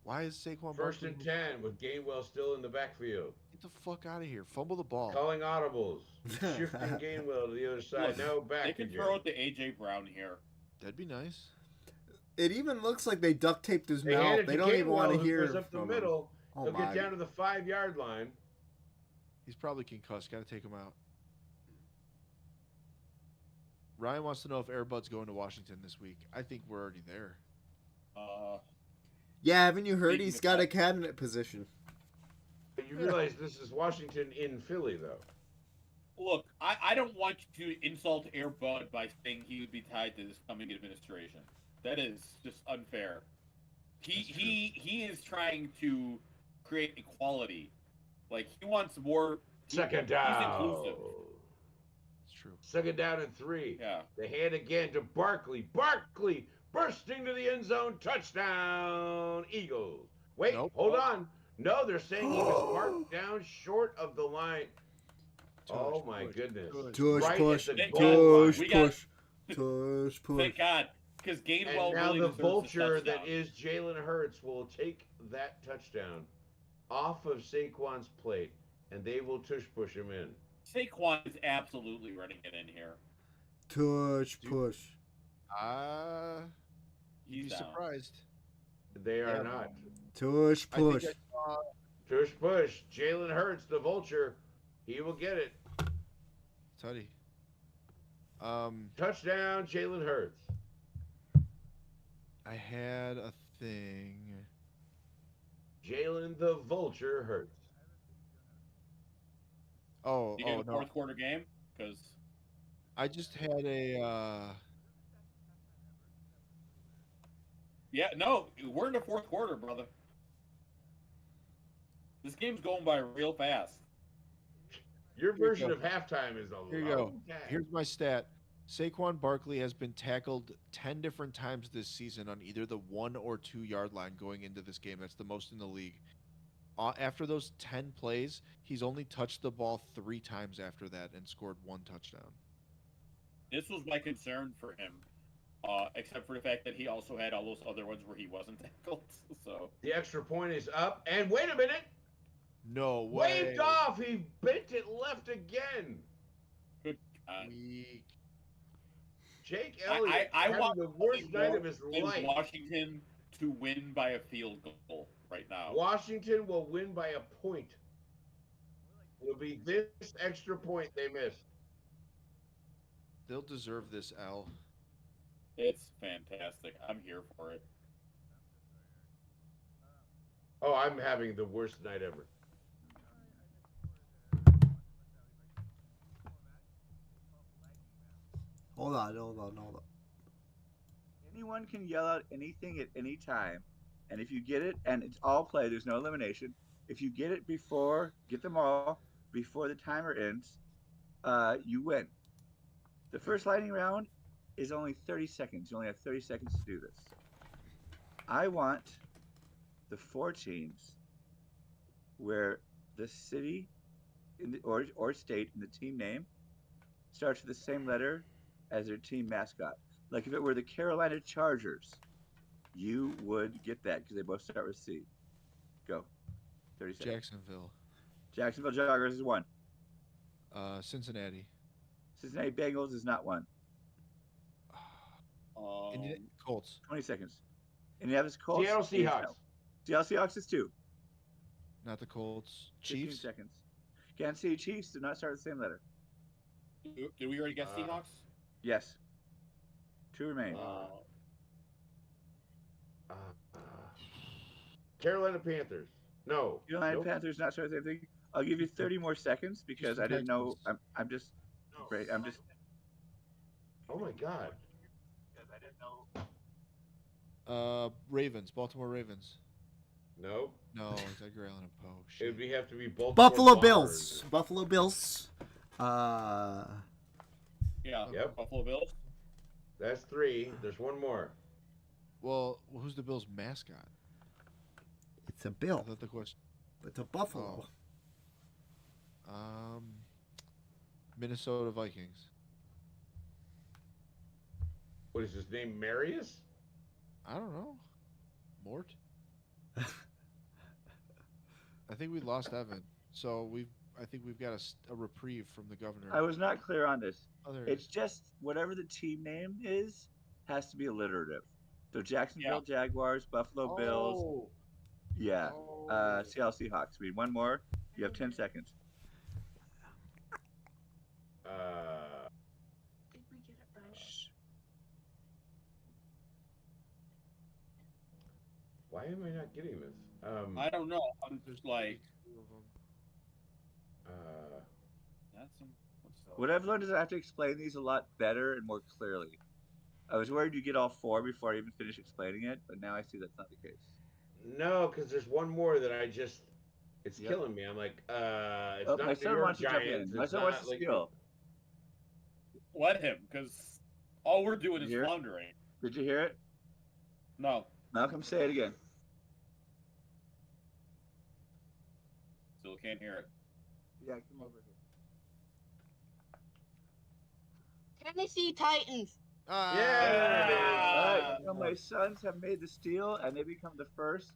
Why is Saquon 1st Barkley- and 10 with Gainwell still in the backfield. Get the fuck out of here. Fumble the ball. Calling audibles. Shifting Gainwell to the other side. Look, No, they back can again. throw it to AJ Brown here. That'd be nice. It even looks like they duct taped his They hand mouth. it They to don't even want Gainwell, to who hear goes up the from him. middle. Oh He'll my! get down to the 5-yard line. He's probably concussed. Got to take him out. Ryan wants to know if Airbud's going to Washington this week. I think we're already there. Yeah, haven't you heard Speaking he's of got a that- cabinet position? You realize this is Washington in Philly, though. Look, I don't want you to insult Air Bud by saying he would be tied to this coming administration. That is just unfair. He is trying to create equality. Like, he wants more. Second He's down. inclusive. It's true. 2nd down and 3. Yeah. The hand again to Barkley. Barkley bursting to the end zone. Touchdown, Eagles. Wait, Nope. hold on. No, they're saying he was marked down short of the line. Oh, my push, goodness. push. Tush Right push, at the Thank goal line. tush We got- push, tush push. Thank God, because Gainwell And now really the deserves vulture this that touchdown. is Jalen Hurts will take that touchdown off of Saquon's plate, and they will tush push him in. Saquon is absolutely running it in here. Tush Dude. push. You'd be He's down. surprised. They are Yeah. not. Tush I think push. I saw Tush push. Jalen Hurts, the vulture. He will get it. Tutty. Touchdown, Jalen Hurts. I had a thing. Jalen the Vulture Hurts. You get a No. fourth quarter game? Because I just had a. yeah, no, we're in the fourth quarter, brother. This game's going by real fast. Your Here you version go. of halftime is a Here you go. long time. Here's my stat. Saquon Barkley has been tackled 10 different times this season on either the 1 or 2 yard line going into this game. That's the most in the league. After those 10 plays, he's only touched the ball 3 times after that and scored 1 touchdown. This was my concern for him, except for the fact that he also had all those other ones where he wasn't tackled. So The extra point is up. And wait a minute. No way. Waved off. He bent it left again. good God. Weak. Jake Elliott I having want the worst night of his in life. Washington to win by a field goal right now. Washington will win by a point. It'll be this extra point they missed. They'll deserve this L. It's fantastic. I'm here for it. Oh, I'm having the worst night ever. Hold on. Anyone can yell out anything at any time, and if you get it, and it's all play, there's no elimination. If you get it get them all before the timer ends, you win. The first lightning round is only 30 seconds. You only have 30 seconds to do this. I want the 4 teams where the city or state in the team name starts with the same letter as their team mascot. Like if it were the Carolina Chargers, you would get that because they both start with C. Go. 30 seconds. Jacksonville. Jacksonville Jaguars is 1. Cincinnati. Cincinnati Bengals is not 1. Colts. 20 seconds. Indianapolis Colts. Seattle Seahawks. No. Seattle Seahawks is 2. Not the Colts. 15 Chiefs. seconds. Kansas City Chiefs do not start with the same letter. Did we already get Seahawks? Yes. 2 remain. Carolina Panthers. No. Carolina Nope. Panthers not start the same thing. I'll give you 30 more seconds because I didn't know. I'm just. Oh my God. Ravens. Baltimore Ravens. Nope. No, it's Edgar Allan Poe. It would have to be Baltimore Buffalo Bars. Bills. Buffalo Bills. Yeah. Yep. Buffalo Bills. That's 3. There's one more. Well, who's the Bills' mascot? It's a I bill. thought the question. It's a buffalo. Minnesota Vikings. What is his name? Marius? I don't know. Mort. I think we lost Evan, so I think we've got a reprieve from the governor. I was not clear on this. Other It's just whatever the team name is has to be alliterative. So Jacksonville Jaguars, Buffalo Bills. Yeah. Seattle Seahawks. We need one more. You have 10 seconds. Did we get it right? Why am I not getting this? I don't know. I'm just like. What I've learned is I have to explain these a lot better and more clearly. I was worried you get all 4 before I even finish explaining it, but now I see that's not the case. No, because there's one more that I just. It's killing me. I'm like, it's not my New son York wants to jump Giants. in. My It's son wants not to like steal. Let him, because all we're doing is Hear it? floundering. Did you hear it? No. Malcolm, say it again. Still can't hear it. Yeah, come over here. Tennessee Titans. Ah, Yeah. All right, so my sons have made the steal, and they become the first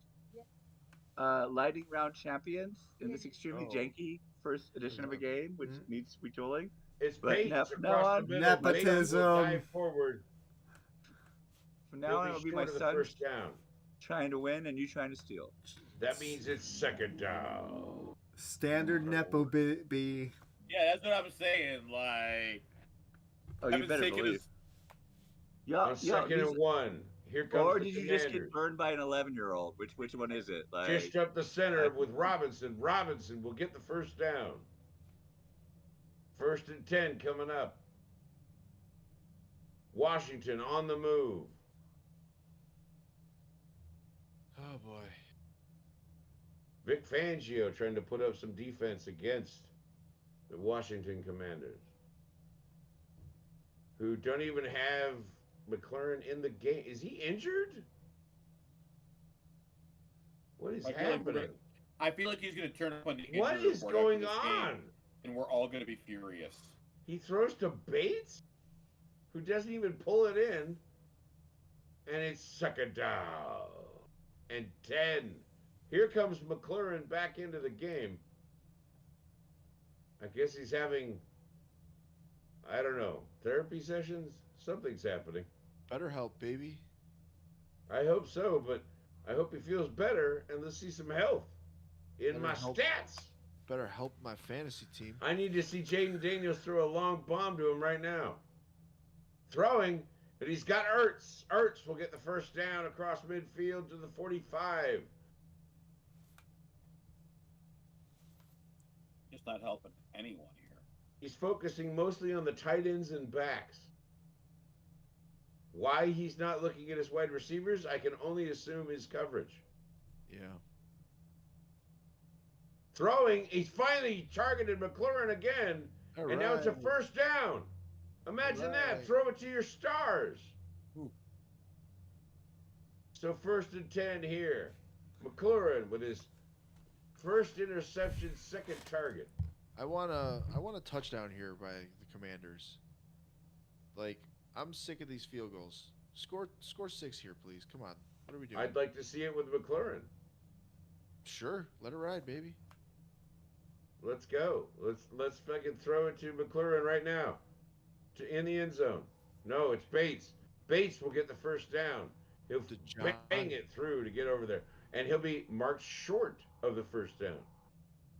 lightning round champions in this extremely janky first edition of a game, which needs retooling. It's But pace now across on, the middle. Pace will nepotism. dive forward. From now on, He'll it'll be be my short of the son first down. trying to win and you trying to steal. That means it's second down. Standard Nepo B. Yeah, that's what I'm saying. Like, Oh, you Evan's better taking believe. his- On second and 1, here comes Or the did you just Commanders. get burned by an 11-year-old? Which one is it? Like, Dished up the center with Robinson. Robinson will get the first down. 1st and 10 coming up. Washington on the move. Oh boy. Vic Fangio trying to put up some defense against the Washington Commanders, who don't even have McLaurin in the game. Is he injured? What is happening? I feel like he's going to turn up on the What injury is report after going this on? game, and we're all going to be furious. He throws to Bates, who doesn't even pull it in, and it's Suckadow. And 10. Here comes McLaurin back into the game. I guess he's having, I don't know, therapy sessions? Something's happening. Better help, baby. I hope so, but I hope he feels better, and let's see some health in Better my help. stats. Better help my fantasy team. I need to see Jaden Daniels throw a long bomb to him right now. Throwing, but he's got Ertz. Ertz will get the first down across midfield to the 45. Just not helping anyone here. He's focusing mostly on the tight ends and backs. Why he's not looking at his wide receivers, I can only assume his coverage. Yeah. Throwing, he's finally targeted McLaurin again, All and now it's a right. first down. Imagine that. Right. Throw it to your stars. Ooh. So 1st and 10 here. McLaurin with his first interception, second target. I want a touchdown here by the Commanders. Like, I'm sick of these field goals. Score 6 here, please. Come on. What are we doing? I'd like to see it with McLaurin. Sure. Let it ride, baby. Let's go. Let's fucking throw it to McLaurin right now. In the end zone. No, it's Bates. Bates will get the first down. He'll bang it through to get over there. And he'll be marked short of the first down.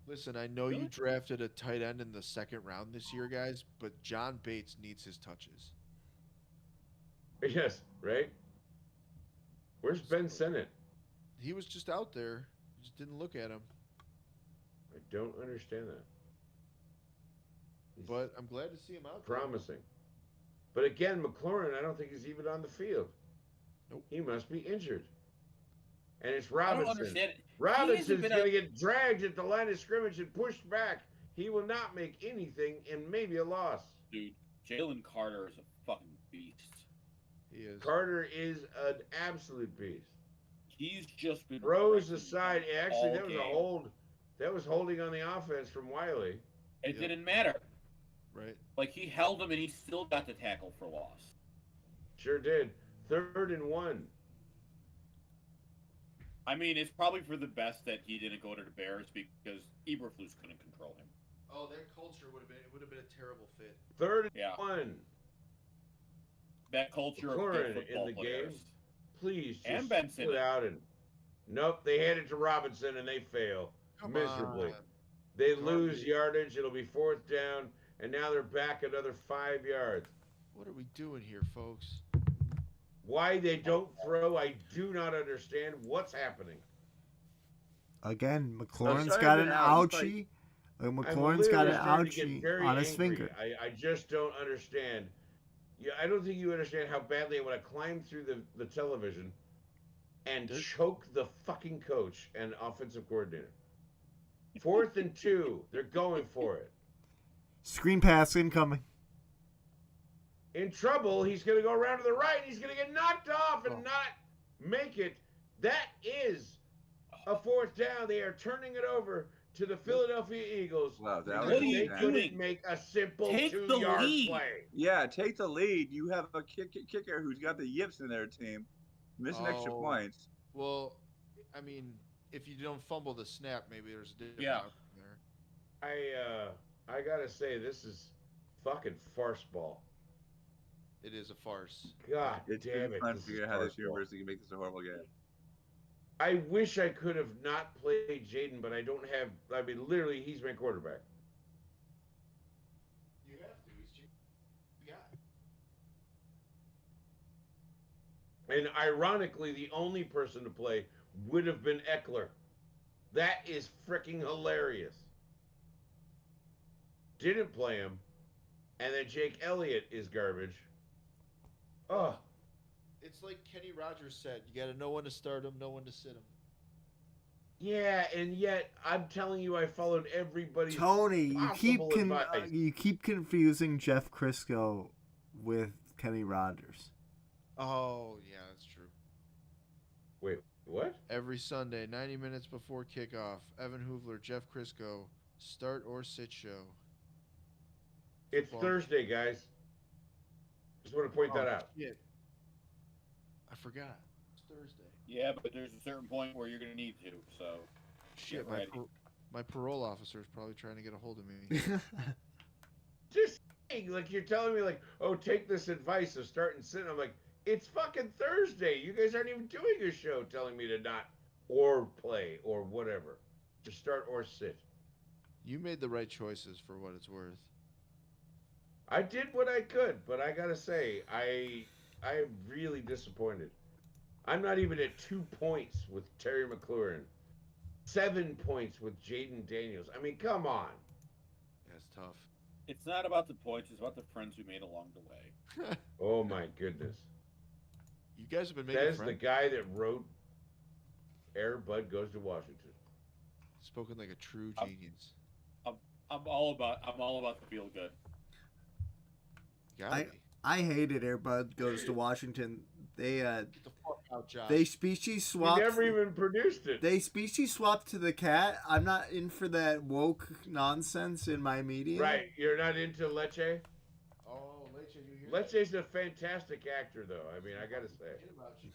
Listen, I know you drafted a tight end in the 2nd round this year, guys, but John Bates needs his touches. Yes, right? Where's Ben Sennett? He was just out there. You just didn't look at him. I don't understand that. He's But I'm glad to see him out there. promising. But again, McLaurin, I don't think he's even on the field. Nope. He must be injured. And it's I Robinson. don't understand it. Robinson's going to get dragged at the line of scrimmage and pushed back. He will not make anything and maybe a loss. Dude, Jalen Carter is a fucking beast. He is. Carter is an absolute beast. He's just been Throws breaking aside. Actually, all that was a game. hold. That was holding on the offense from Wiley. It Yep. didn't matter. Right. Like, he held him and he still got the tackle for loss. Sure did. 3rd and 1. I mean, it's probably for the best that he didn't go to the Bears because Eberflus couldn't control him. Oh, that culture would have been a terrible fit. 3rd and Yeah. 1. That culture of McLaurin good football in the players. game. Please just And Benson. put out and nope, they hand it to Robinson and they fail miserably. on. They lose yardage. It'll be 4th down, and now they're back another 5 yards. What are we doing here, folks? Why they don't throw, I do not understand what's happening. Again, McLaurin's sorry, got but an Al, he's ouchie. I'm McLaurin's got an literally starting to get ouchie very on his angry. finger. I just don't understand. Yeah, I don't think you understand how badly I want to climb through the television and choke the fucking coach and offensive coordinator. 4th and 2. They're going for it. Screen pass incoming. In trouble, he's going to go around to the right. He's going to get knocked off and not make it. That is a 4th down. They are turning it over to the Philadelphia Eagles. Wow, that because was they bad. couldn't make a simple Take the 2-yard lead. play. Yeah, take the lead. You have a kicker who's got the yips in their team. Missing extra Oh. points. Well, I mean, if you don't fumble the snap, maybe there's a different Yeah. outcome there. I gotta say, this is fucking FarceBall. It is a farce. God It's damn been it! fun This figuring is out how this FarceBall. university can make this a horrible game. I wish I could have not played Jaden, but I don't have. I mean, literally, he's my quarterback. You have to. He's cheap. Yeah. And ironically, the only person to play would have been Eckler. That is freaking hilarious. Didn't play him, and then Jake Elliott is garbage. Oh, It's like Kenny Rogers said: you got to know when to start him, know when to sit him. yeah, and yet I'm telling you, I followed everybody's Tony, possible advice. you keep confusing Jeff Crisco with Kenny Rogers. Oh yeah, that's true. Wait, what? Every Sunday, 90 minutes before kickoff, Evan Hoovler, Jeff Crisco, start or sit show. It's Well, Thursday, guys. Just want to point that out. Shit. I forgot. It's Thursday. Yeah, but there's a certain point where you're going to need to. So Shit, Get ready. my parole officer is probably trying to get a hold of me. Just saying, like you're telling me, like, oh, take this advice of start and sit. I'm like, it's fucking Thursday. You guys aren't even doing a show telling me to not or play or whatever. Just start or sit. You made the right choices for what it's worth. I did what I could, but I gotta say, I'm really disappointed. I'm not even at 2 points with Terry McLaurin, 7 points with Jaden Daniels. I mean, come on. That's tough. it's not about the points; it's about the friends we made along the way. Oh my goodness. You guys have been That making is the friends. guy that wrote Air Bud Goes to Washington. Spoken like a true I'm- genius. I'm all about the feel good. Gotta be. I hated Airbud Goes to Washington. They Get the fuck out, Josh. they species He swapped. never even produced it. They species swapped to the cat. I'm not in for that woke nonsense in my media. Right, you're not into Leche? Oh, Leche, you hear Leche's a fantastic actor, though. I mean, I gotta say. Forget about you.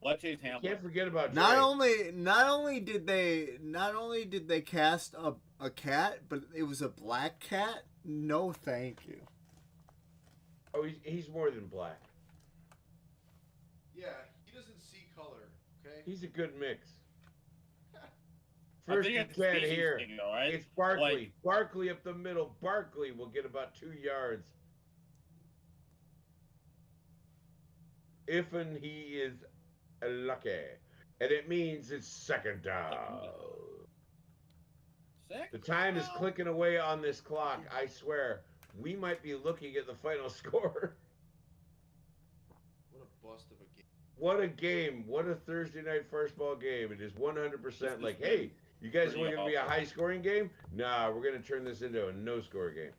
Leche's Hamlet. Can't forget about Not Dre. not only did they cast a cat, but it was a black cat. No, thank you. Oh, he's more than black. Yeah, he doesn't see color. Okay. He's a good mix. I First think and it's a 10 species here. thing, though, right? It's Barkley. Like- Barkley up the middle. Barkley will get about 2 yards. If and he is lucky. And it means it's second down. The time is clicking away on this clock. I swear, we might be looking at the final score. What a bust of a game. What a game. What a Thursday night first ball game. It is 100% like, hey, you guys pretty want it to be a awful. high scoring game? Nah, we're going to turn this into a no score game.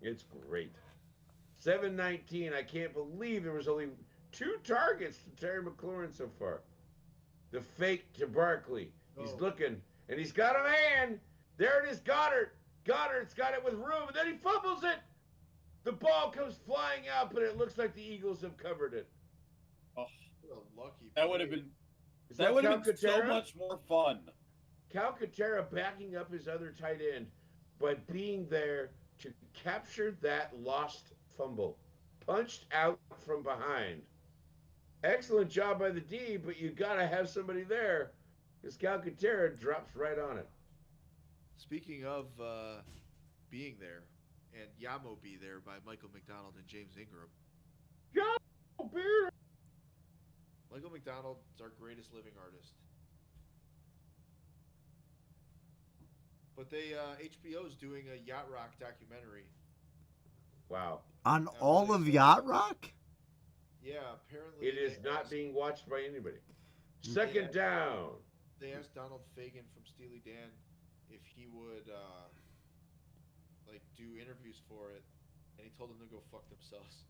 It's great. 7-19. I can't believe there was only 2 targets to Terry McLaurin so far. The fake to Barkley. He's Oh. looking, and he's got a man. There it is, Goddard. Goddard's got it with room, and then he fumbles it. The ball comes flying out, but it looks like the Eagles have covered it. Oh, What a lucky. that would have been Is that would have been so Calcaterra? much more fun. Calcaterra backing up his other tight end by being there to capture that lost fumble. Punched out from behind. Excellent job by the D, but you got to have somebody there because Calcaterra drops right on it. Speaking of being there, and Yamo Be There by Michael McDonald and James Ingram. Go, Beard! Michael McDonald is our greatest living artist. But they HBO's doing a Yacht Rock documentary. Wow. On all of Yacht Rock? Yeah, apparently It is they not asked- being watched by anybody. Second down. They asked Donald Fagen from Steely Dan if he would like do interviews for it, and he told them to go fuck themselves.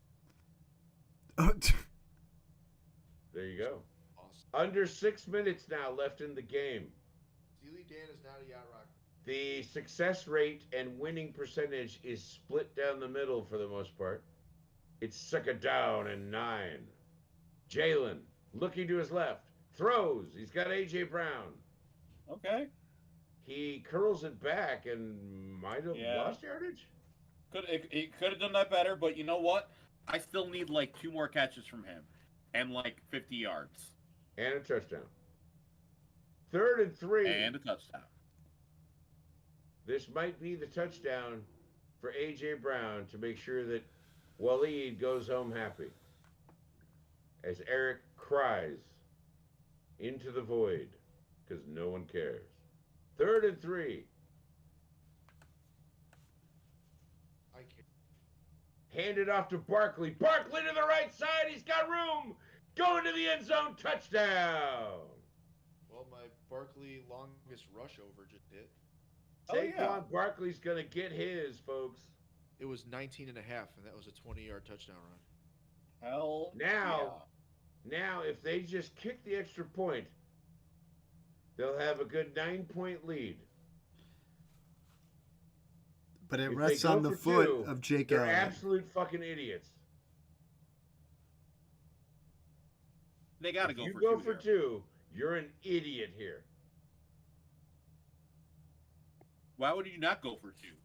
There you go. Awesome. Under 6 minutes now left in the game. Steely Dan is not a Yacht Rock. The success rate and winning percentage is split down the middle for the most part. It's second down and 9. Jalen looking to his left. Throws. He's got A.J. Brown. Okay. He curls it back and might have Yeah. lost yardage. He could have done that better, but you know what? I still need like 2 more catches from him, and like 50 yards And a touchdown. 3rd and 3. and a touchdown. This might be the touchdown for A.J. Brown to make sure that Waleed goes home happy as Eric cries into the void because no one cares. 3rd and 3. I can't. Handed off to Barkley. Barkley to the right side. He's got room. Going to the end zone. Touchdown. Well, my Barkley longest rush over just hit. Oh, Saquon yeah. Barkley's going to get his, folks. It was 19 and a half, and that was a 20-yard touchdown run. Hell Now, if they just kick the extra point, they'll have a good 9-point lead. But it If rests they go on the for foot two, of Jake They're Elliott. absolute fucking idiots. They got to If go you for go two for here. two, you're an idiot here. Why would you not go for two?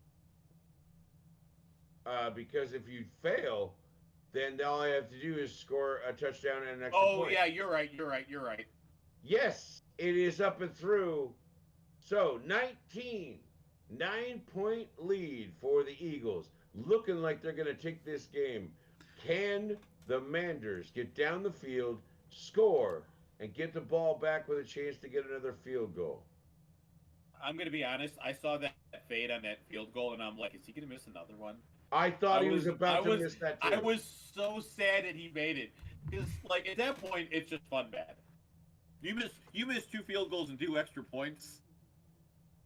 Because if you fail, then all I have to do is score a touchdown and an extra Oh, point. yeah, you're right. Yes, it is up and through. So 19, 9-point lead for the Eagles. Looking like they're going to take this game. Can the Manders get down the field, score, and get the ball back with a chance to get another field goal? I'm going to be honest. I saw that fade on that field goal, and I'm like, is he going to miss another one? I thought he was about to miss that too. I was so sad that he made it. Because, like, at that point, it's just fun bad. You miss 2 field goals and 2 extra points.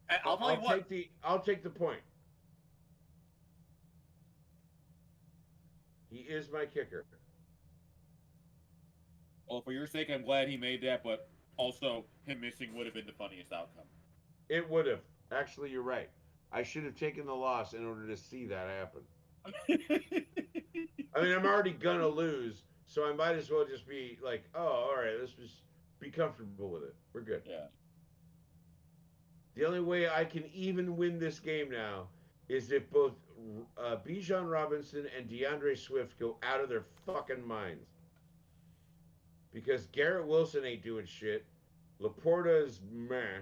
And I'll tell you what. I'll take the point. He is my kicker. Well, for your sake, I'm glad he made that, but also him missing would have been the funniest outcome. It would have. Actually, you're right. I should have taken the loss in order to see that happen. I mean, I'm already gonna lose, so I might as well just be like, oh, all right, let's just be comfortable with it. We're good. Yeah. The only way I can even win this game now is if both Bijan Robinson and DeAndre Swift go out of their fucking minds. Because Garrett Wilson ain't doing shit. Laporta is meh.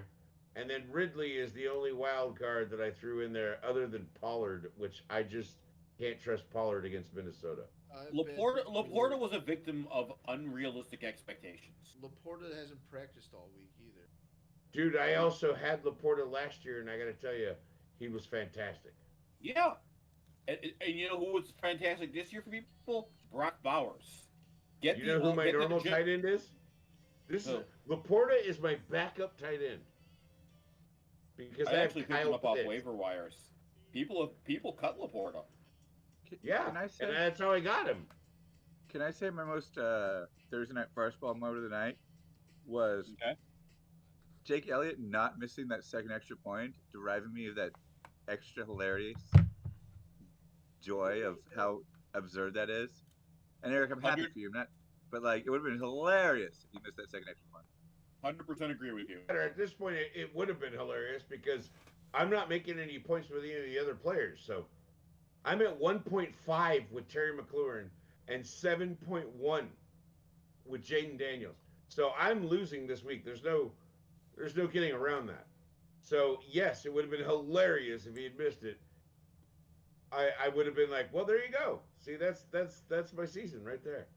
And then Ridley is the only wild card that I threw in there other than Pollard, which I just can't trust Pollard against Minnesota. Laporta was a victim of unrealistic expectations. Laporta hasn't practiced all week either. Dude, I also had Laporta last year, and I got to tell you, he was fantastic. Yeah. And you know who was fantastic this year for people? Brock Bowers. You know who my normal tight end is? Laporta is my backup tight end. Because I actually picked him up off Pitts. waiver wires. People cut Laporta. Yeah, and that's how I got him. Can I say my most Thursday night FarceBall moment of the night was Jake Elliott not missing that second extra point, deriving me of that extra hilarious joy of how absurd that is. And Eric, I'm happy for you. But like, it would have been hilarious if you missed that second extra point. 100% agree with you. At this point, it would have been hilarious because I'm not making any points with any of the other players. So I'm at 1.5 with Terry McLaurin and 7.1 with Jaden Daniels. So I'm losing this week. There's no getting around that. So yes, it would have been hilarious if he had missed it. I would have been like, well, there you go. See, that's my season right there.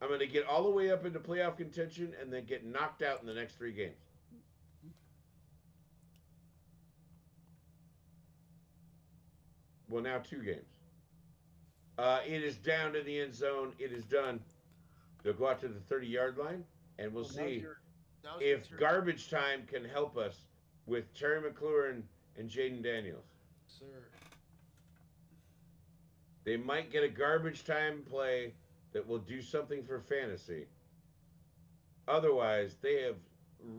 I'm going to get all the way up into playoff contention and then get knocked out in the next 3 games. Well, now 2 games. It is down in the end zone. It is done. They'll go out to the 30-yard line, and we'll see if garbage time can help us with Terry McLaurin and Jaden Daniels. Sir. They might get a garbage time play that will do something for fantasy. Otherwise, they have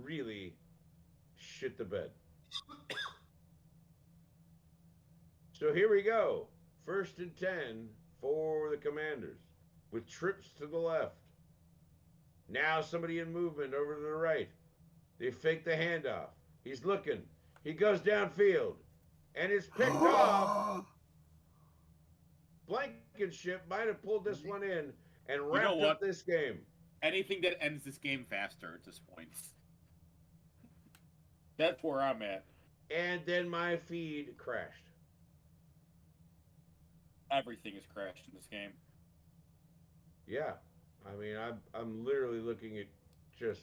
really shit the bed. So here we go. 1st and 10 for the Commanders with trips to the left. Now somebody in movement over to the right. They fake the handoff. He's looking. He goes downfield. And it's picked off. Blankenship might have pulled this one in and wrapped up this game. Anything that ends this game faster at this point. That's where I'm at. And then my feed crashed. Everything is crashed in this game. Yeah, I mean, I'm literally looking at just.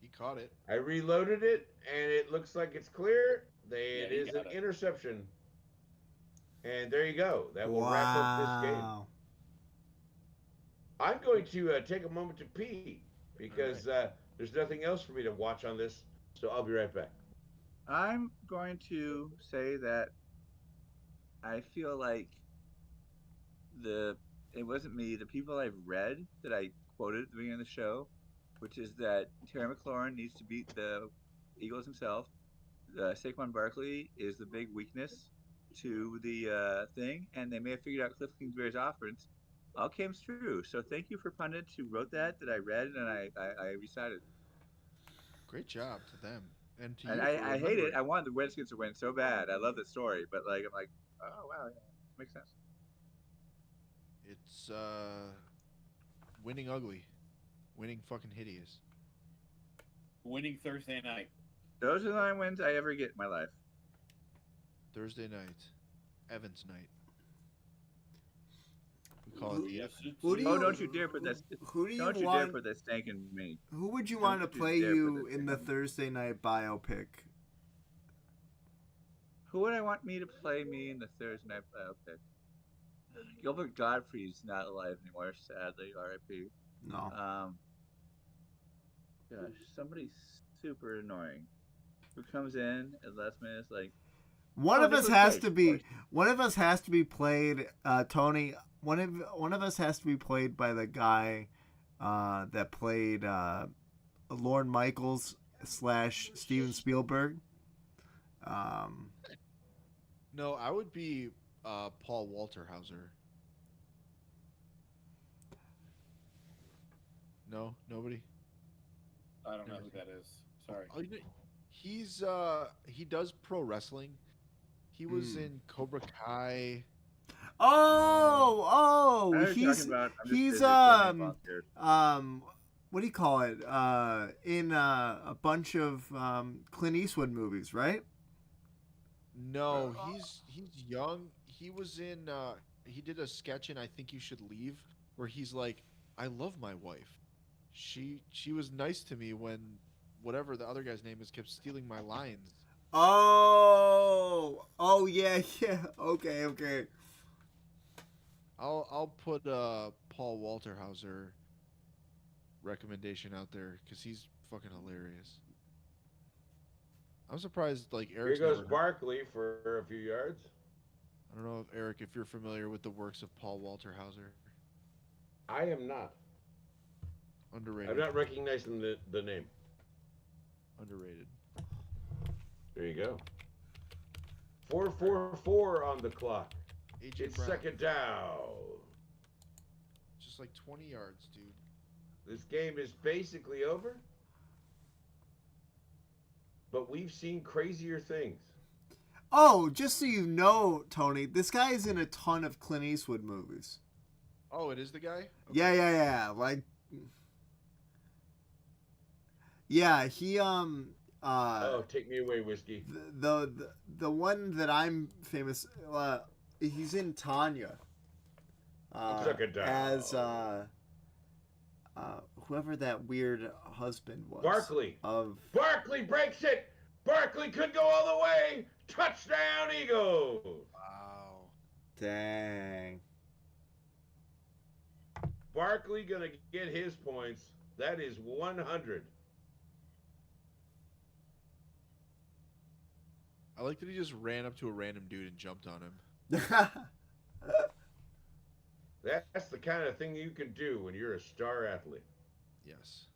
He caught it. I reloaded it, and it looks like it's clear. Yeah, It he is an got it. interception, and there you go. That will wrap up this game. Wow. I'm going to take a moment to pee because there's nothing else for me to watch on this. So I'll be right back. I'm going to say that I feel like it wasn't me. The people I've read that I quoted at the beginning of the show, which is that Terry McLaurin needs to beat the Eagles himself. Saquon Barkley is the big weakness to the thing, and they may have figured out Cliff Kingsbury's offense. All came true. So thank you for pundits who wrote that I read and I recited. Great job to them and to And you for I hate it. remembering. I wanted the Redskins to win so bad. I love the story, but like I'm like, oh wow, yeah, makes sense. It's winning ugly, winning fucking hideous. Winning Thursday night. Those are the only wins I ever get in my life. Thursday night, Evans night. We call it the Evans. Who do Oh, you- don't you dare put that! Who do you Don't you dare want? put that stank in me. Who would you don't want to you play dare put you that in the thing. Thursday night biopic? Who would I want me to play me in the Thursday night biopic? Gilbert Gottfried's not alive anymore, sadly. R.I.P. No. Gosh, somebody super annoying who comes in at last minute is like, One Oh, of us Nicolas has Cage, to of be. course. One of us has to be played. Tony. One of us has to be played by the guy that played Lorne Michaels / Steven Spielberg. No, I would be Paul Walterhauser. No, nobody. I don't know who that is. Sorry. Oh, he does pro wrestling. He was in Cobra Kai. Oh, I know what you're he's talking about. I'm just he's busy playing volunteer. what do you call it? In a bunch of Clint Eastwood movies, right? No, he's young. He was in he did a sketch in I Think You Should Leave where he's like, I love my wife. She was nice to me when whatever the other guy's name is kept stealing my lines. Oh yeah. Okay. I'll put Paul Walterhauser recommendation out there because he's fucking hilarious. I'm surprised like Here Eric's goes never- Barkley for a few yards. I don't know if Eric, if you're familiar with the works of Paul Walterhauser. I am not. Underrated. I'm not recognizing the name. Underrated. There you go. 4:44 on the clock. AJ It's Brown. second down. Just like 20 yards, dude. This game is basically over. But we've seen crazier things. Oh, just so you know, Tony, this guy is in a ton of Clint Eastwood movies. Oh, it is the guy? Yeah. Like, yeah, he Take me away, whiskey. the one that I'm famous. He's in Tanya. Suck it down. As whoever that weird husband was. Barkley. Barkley breaks it. Barkley could go all the way. Touchdown, Eagles. Wow. Dang. Barkley gonna get his points. That is 100. I like that he just ran up to a random dude and jumped on him. That's the kind of thing you can do when you're a star athlete. Yes.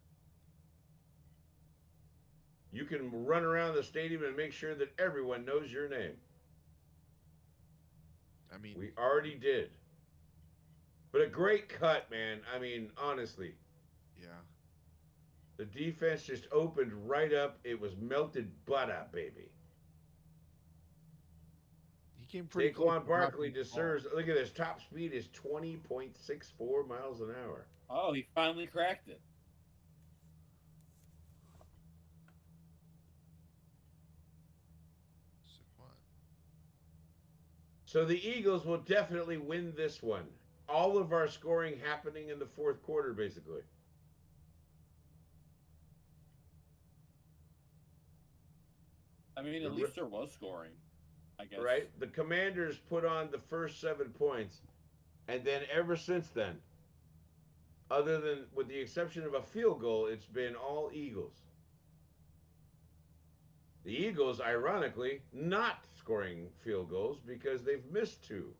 You can run around the stadium and make sure that everyone knows your name. I mean, We already did. But a great cut, man. I mean, honestly. yeah. The defense just opened right up. It was melted butter, baby. He came pretty close. Saquon to Barkley dropping the ball. deserves. Look at this. Top speed is 20.64 miles an hour. Oh, he finally cracked it. Saquon. So the Eagles will definitely win this one. All of our scoring happening in the fourth quarter, basically. I mean, at least there was scoring, I guess. Right? The Commanders put on the first 7 points, and then ever since then, other than with the exception of a field goal, it's been all Eagles. The Eagles, ironically, not scoring field goals because they've missed 2.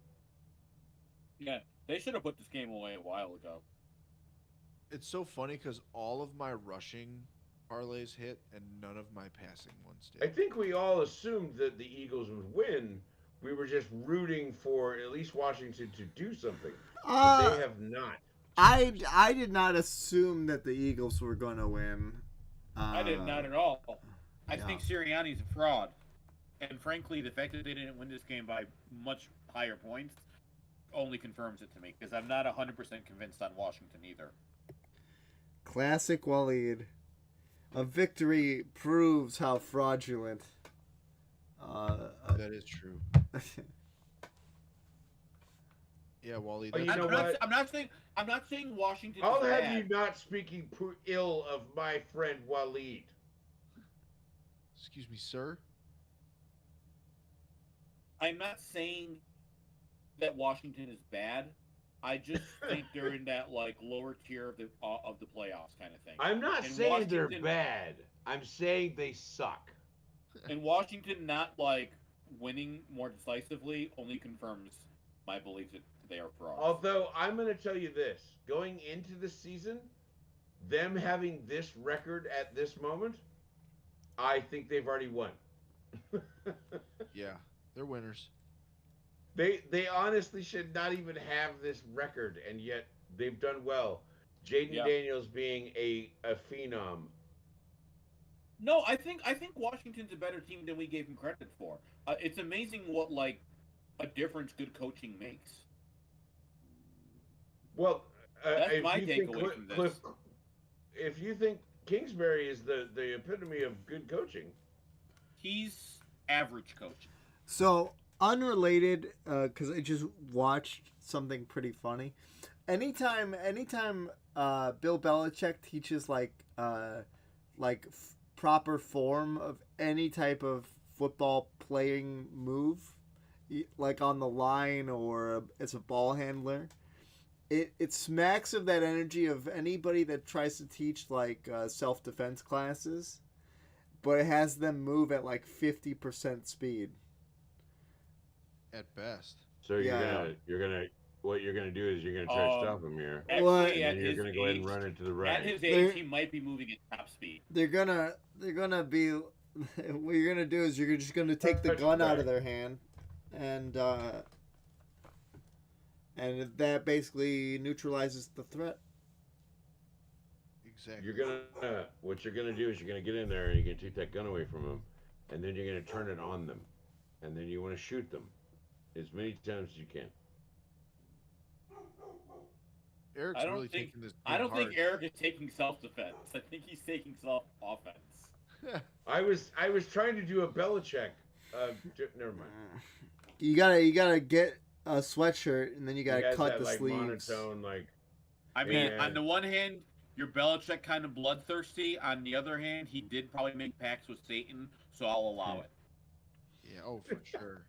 Yeah, they should have put this game away a while ago. It's so funny because all of my rushing parlays hit and none of my passing ones I did. think we all assumed that the Eagles would win. We were just rooting for at least Washington to do something. But they have not. I did not assume that the Eagles were going to win. I did not at all. I yeah. think Sirianni's a fraud. And frankly, the fact that they didn't win this game by much higher points only confirms it to me, because I'm not 100% convinced on Washington either. Classic Waleed. A victory proves how fraudulent. That is true. Yeah, Wally. Oh, That's you know what? I'm not saying Washington. I'll is have bad. you not speaking ill of my friend Waleed. Excuse me, sir. I'm not saying that Washington is bad. I just think they're in that like lower tier of the playoffs kind of thing. I'm not And saying they're Washington- bad. I'm saying they suck. And Washington not like winning more decisively only confirms my belief that they are frauds. Although I'm going to tell you this, going into the season, them having this record at this moment, I think they've already won. Yeah, they're winners. They honestly should not even have this record, and yet they've done well. Jaden Daniels being a phenom. No, I think Washington's a better team than we gave him credit for. It's amazing what like a difference good coaching makes. Well, that's my takeaway from this. If you think Kingsbury is the epitome of good coaching, he's average coaching. So unrelated, because I just watched something pretty funny. Anytime, Bill Belichick teaches proper form of any type of football playing move, like on the line or as a ball handler, it smacks of that energy of anybody that tries to teach self-defense classes, but it has them move at 50% speed. At best. So you're gonna what you're gonna do is you're gonna try to stop him here. Actually, and then you're gonna go ahead and run it to the right. At his age, he might be moving at top speed. They're gonna be. What you're gonna do is you're just gonna take the gun out of their hand, and that basically neutralizes the threat. Exactly. What you're gonna do is you're gonna get in there and you're gonna take that gun away from them, and then you're gonna turn it on them, and then you want to shoot them as many times as you can. Eric's really taking this. I don't think Eric is taking self-defense. I think he's taking self-offense. I was trying to do a Belichick. Never mind. You gotta get a sweatshirt and then you gotta cut the sleeves. Monotone, I mean, on the one hand, you're Belichick kind of bloodthirsty. On the other hand, he did probably make pacts with Satan, so I'll allow it. Yeah, for sure.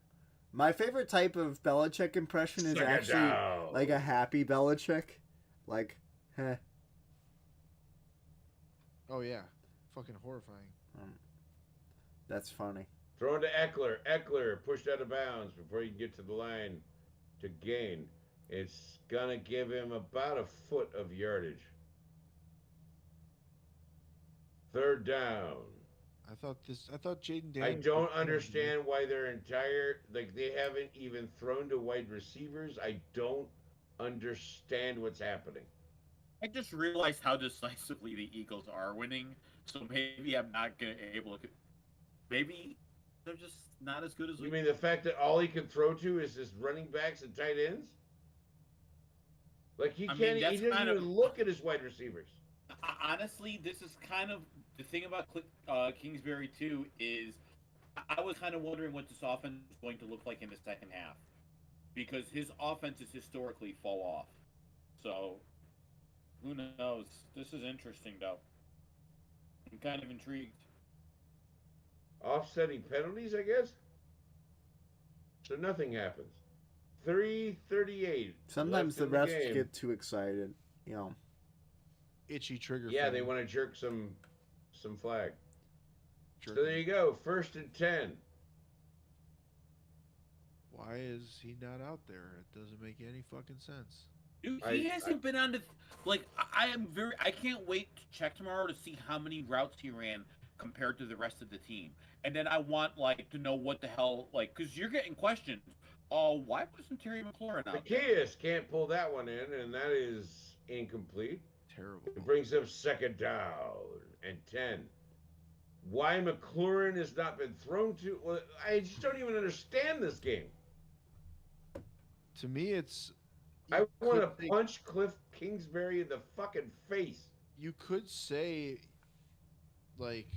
My favorite type of Belichick impression is actually like a happy Belichick. Heh. Oh, yeah. Fucking horrifying. That's funny. Throw it to Eckler. Eckler pushed out of bounds before you get to the line to gain. It's going to give him about a foot of yardage. Third down. I thought Jaden Daniels. I don't understand why their entire they haven't even thrown to wide receivers. I don't understand what's happening. I just realized how decisively the Eagles are winning, so maybe I'm not gonna able to. Maybe they're just not as good as. You mean the fact that all he can throw to is his running backs and tight ends? He can't. He doesn't even look at his wide receivers. Honestly, this is kind of the thing about Kingsbury too. Is I was kind of wondering what this offense is going to look like in the second half. because his offenses historically fall off. So who knows? This is interesting, though. I'm kind of intrigued. Offsetting penalties, I guess. So nothing happens. 3:38. Sometimes the left in refs game. get too excited. You know. Itchy trigger. Yeah, they finger. want to jerk some flag. So Jerking. there you go. 1st and 10. Why is he not out there? It doesn't make any fucking sense. Dude, he hasn't been on the like. I can't wait to check tomorrow to see how many routes he ran compared to the rest of the team, and then I want like to know what the hell like because you're getting questions. Oh, why wasn't Terry McLaurin out there? Zacchaeus can't pull that one in, and that is incomplete. Terrible. It brings up 2nd down and 10. Why McLaurin has not been thrown to? Well, I just don't even understand this game. To me, it's. I want to punch Cliff Kingsbury in the fucking face. You could say, like,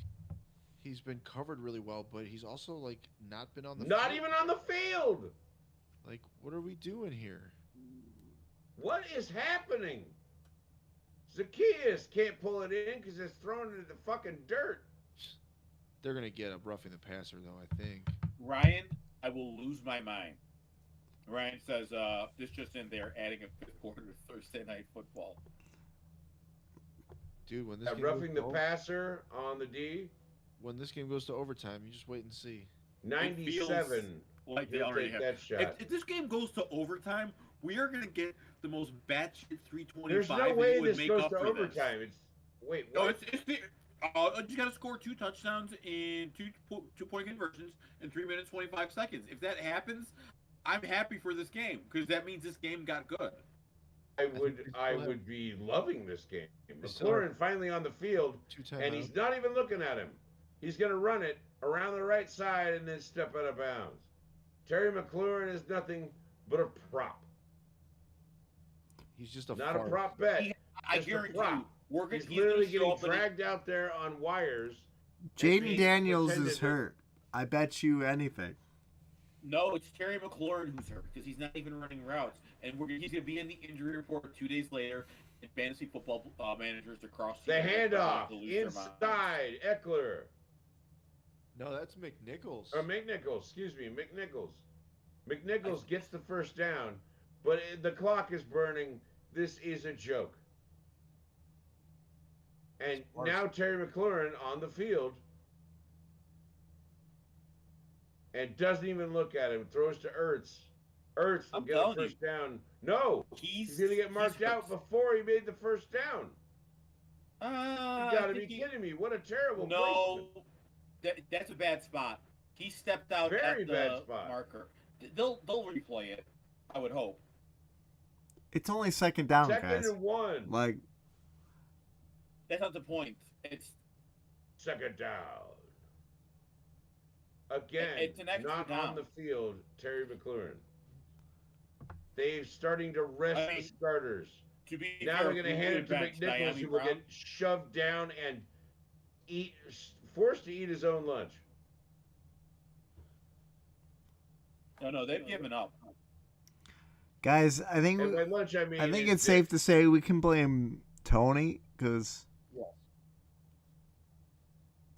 he's been covered really well, but he's also like not been on the. Not field. even on the field. Like, what are we doing here? What is happening? Zacchaeus can't pull it in because it's thrown into the fucking dirt. They're gonna get a roughing the passer, though. I think. Ryan, I will lose my mind. Ryan says, this just in there, adding a 5th quarter to Thursday Night Football. Dude, when this game Roughing the goes passer on the D. when this game goes to overtime, you just wait and see. 97. Like they He'll already take have. that shot. If this game goes to overtime, we are going to get the most batshit 325. There's no that way would this make goes up to for overtime. This. It's wait. No, What? it's the. You got to score 2 touchdowns in 2-point conversions in 3 minutes 25 seconds. If that happens, I'm happy for this game because that means this game got good. I would be loving this game. still McLaurin finally on the field, and he's not even looking at him. He's going to run it around the right side and then step out of bounds. Terry McLaurin is nothing but a prop. He's just a Not fart. a prop bet. I Just a guarantee prop. you, He's literally getting dragged out there on wires. Jaden Daniels pretended is hurt. I bet you anything. No, it's Terry McLaurin who's hurt because he's not even running routes, and he's going to be in the injury report 2 days later. And fantasy football managers across The league are handoff going to lose their minds. inside Eckler. No, that's McNichols. Or McNichols, excuse me, McNichols. McNichols gets the 1st down, but the clock is burning. This is a joke. And now Terry McLaurin on the field and doesn't even look at him. Throws to Ertz. Ertz will get a 1st down. No, he's going to get marked out before he made the 1st down. You got to be kidding me. What a terrible placement. That's a bad spot. He stepped out Very at bad the spot. marker. They'll replay it, I would hope. It's only 2nd down, 2nd guys. and 1. Like, That's not the point. It's 2nd down. Again, it's an extra not down. on the field, Terry McLaurin. They're starting to rest the starters. To be Now fair, they're going to hand it to McNichols, who will get shoved down and forced to eat his own lunch. No, they've given up. guys, I think And by lunch, I mean I think it's safe to say we can blame Tony because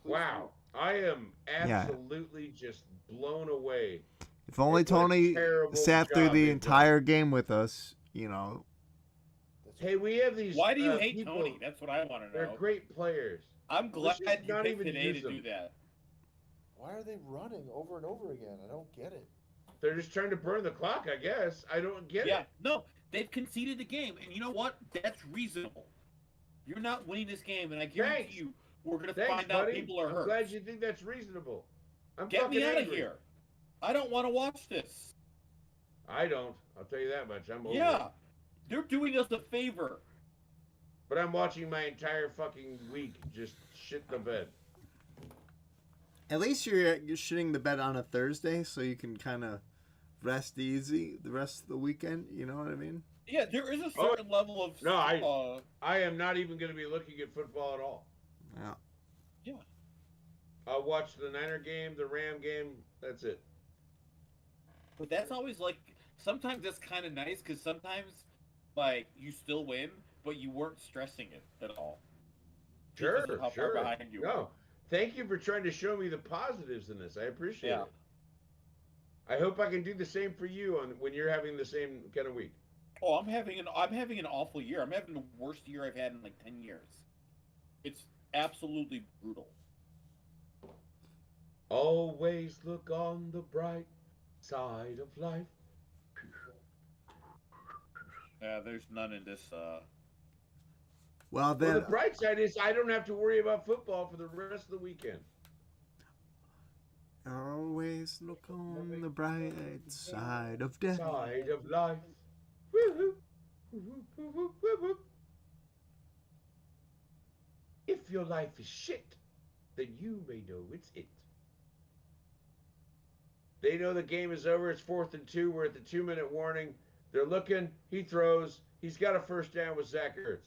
wow, I am absolutely just blown away. if only What a Tony terrible sat through job the they've entire game with us, you know. Hey, we have these. Why do you hate people, Tony? That's what I want to know. They're great players. I'm glad Let's just you not picked even today use to them. do that. Why are they running over and over again? I don't get it. They're just trying to burn the clock, I guess. I don't get Yeah, it. no, they've conceded the game, and you know what? That's reasonable. You're not winning this game, and I guarantee Thanks. you, we're gonna Thanks, find out buddy. people are I'm hurt. glad you think that's reasonable. I'm Get fucking me out of angry. here. I don't want to watch this. I don't. I'll tell you that much. I'm over Yeah, it. they're doing us a favor. But I'm watching my entire fucking week just shit the bed. At least you're shitting the bed on a Thursday, so you can kind of rest easy the rest of the weekend. You know what I mean? Yeah, there is a certain level of No, I am not even going to be looking at football at all. Yeah. Yeah. I'll watch the Niner game, the Ram game. That's it. But that's always like sometimes that's kind of nice because sometimes, like, you still win, but you weren't stressing it at all because of Sure, how far sure. behind you were. No, thank you for trying to show me the positives in this. I appreciate Yeah. it. I hope I can do the same for you on when you're having the same kind of week. Oh, I'm having an awful year. I'm having the worst year I've had in like 10 years. It's absolutely brutal. Always look on the bright side of life. Yeah, there's none in this. Well, Well, then, the bright side is I don't have to worry about football for the rest of the weekend. always look on the bright side of death. Side of life. Woo-hoo. Woo-hoo, woo-hoo, woo-hoo. If your life is shit, then you may know it's it. They know the game is over. It's 4th and 2. We're at the 2-minute warning. They're looking. He throws. He's got a first down with Zach Ertz.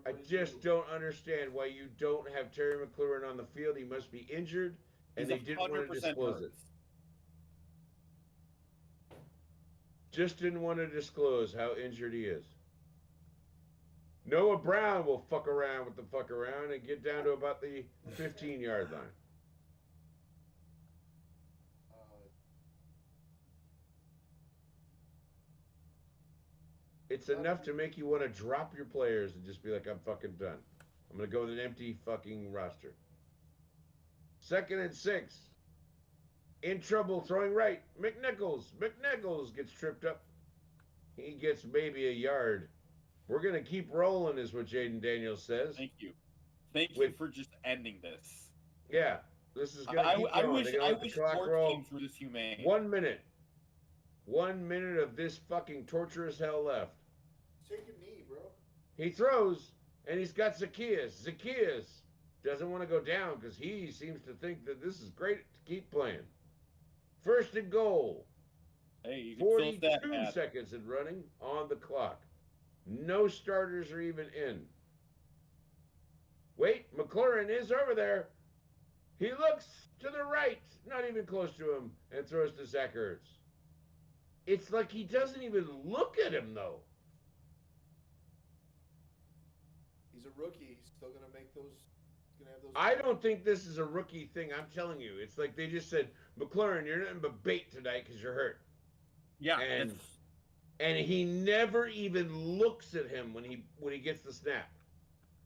I just don't understand why you don't have Terry McLaurin on the field. He must be injured, and He's they didn't want to 100% disclose hurt. it. Just didn't want to disclose how injured he is. Noah Brown will fuck around with the fuck around and get down to about the 15-yard line. It's enough to make you want to drop your players and just be like, I'm fucking done. I'm going to go with an empty fucking roster. 2nd and 6. In trouble, throwing right. McNichols. McNichols gets tripped up. He gets maybe a yard. We're going to keep rolling, is what Jaden Daniels says. Thank you. Thank you for just ending this. Yeah, this is going to keep I going. wish They're gonna let the clock more roll. teams were this humane. 1 minute. 1 minute of this fucking torturous hell left. Take a knee, bro. He throws, and he's got Zacchaeus. Zacchaeus doesn't want to go down because he seems to think that this is great to keep playing. 1st and goal. Hey, you can still 42 stat, man. seconds and running on the clock. No starters are even in. Wait, McLaurin is over there. He looks to the right, not even close to him, and throws to Zach Ertz. It's like he doesn't even look at him, though. He's a rookie. He's still gonna make those. He's gonna have those. I don't think this is a rookie thing. I'm telling you. It's like they just said, McLaurin, you're nothing but bait tonight because you're hurt. Yeah, And he never even looks at him when he gets the snap.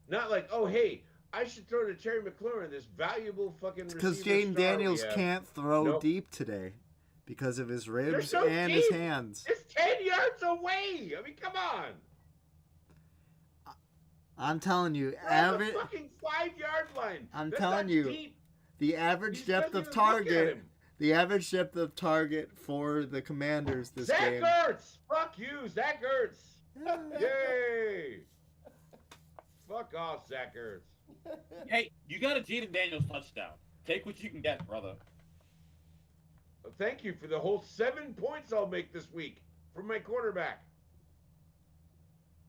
Not like, oh, hey, I should throw to Terry McLaurin, this valuable fucking receiver. Because Jaden Daniels can't throw Nope. deep today because of his ribs so and deep. his hands. It's 10 yards away. I mean, come on. I'm telling you, We're on the fucking 5-yard line. I'm That's telling not you, deep. the average He depth doesn't of even look at target, him. the average depth of target for the Commanders this Zach game. Ertz. Fuck you, Zach Ertz. Yay. Fuck off, Zach Ertz. Hey, you got a Jaden Daniels touchdown. Take what you can get, brother. Thank you for the whole 7 points I'll make this week from my quarterback.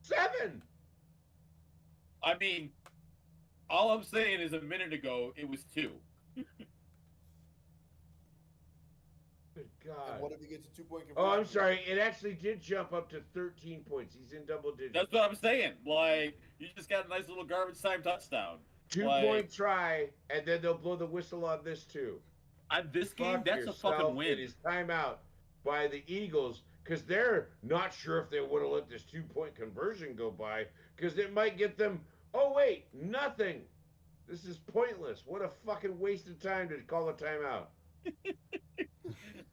7. I mean, all I'm saying is a minute ago it was 2. Good God. And what if he gets a 2-point conversion? Oh, I'm sorry. It actually did jump up to 13 points. He's in double digits. That's what I'm saying. Like, you just got a nice little garbage time touchdown. 2-point try, and then they'll blow the whistle on this too. On this game, Fuck that's a fucking yourself. win. It is timeout by the Eagles because they're not sure if they would have let this 2-point conversion go by because it might get them, oh, wait, nothing. This is pointless. What a fucking waste of time to call a timeout.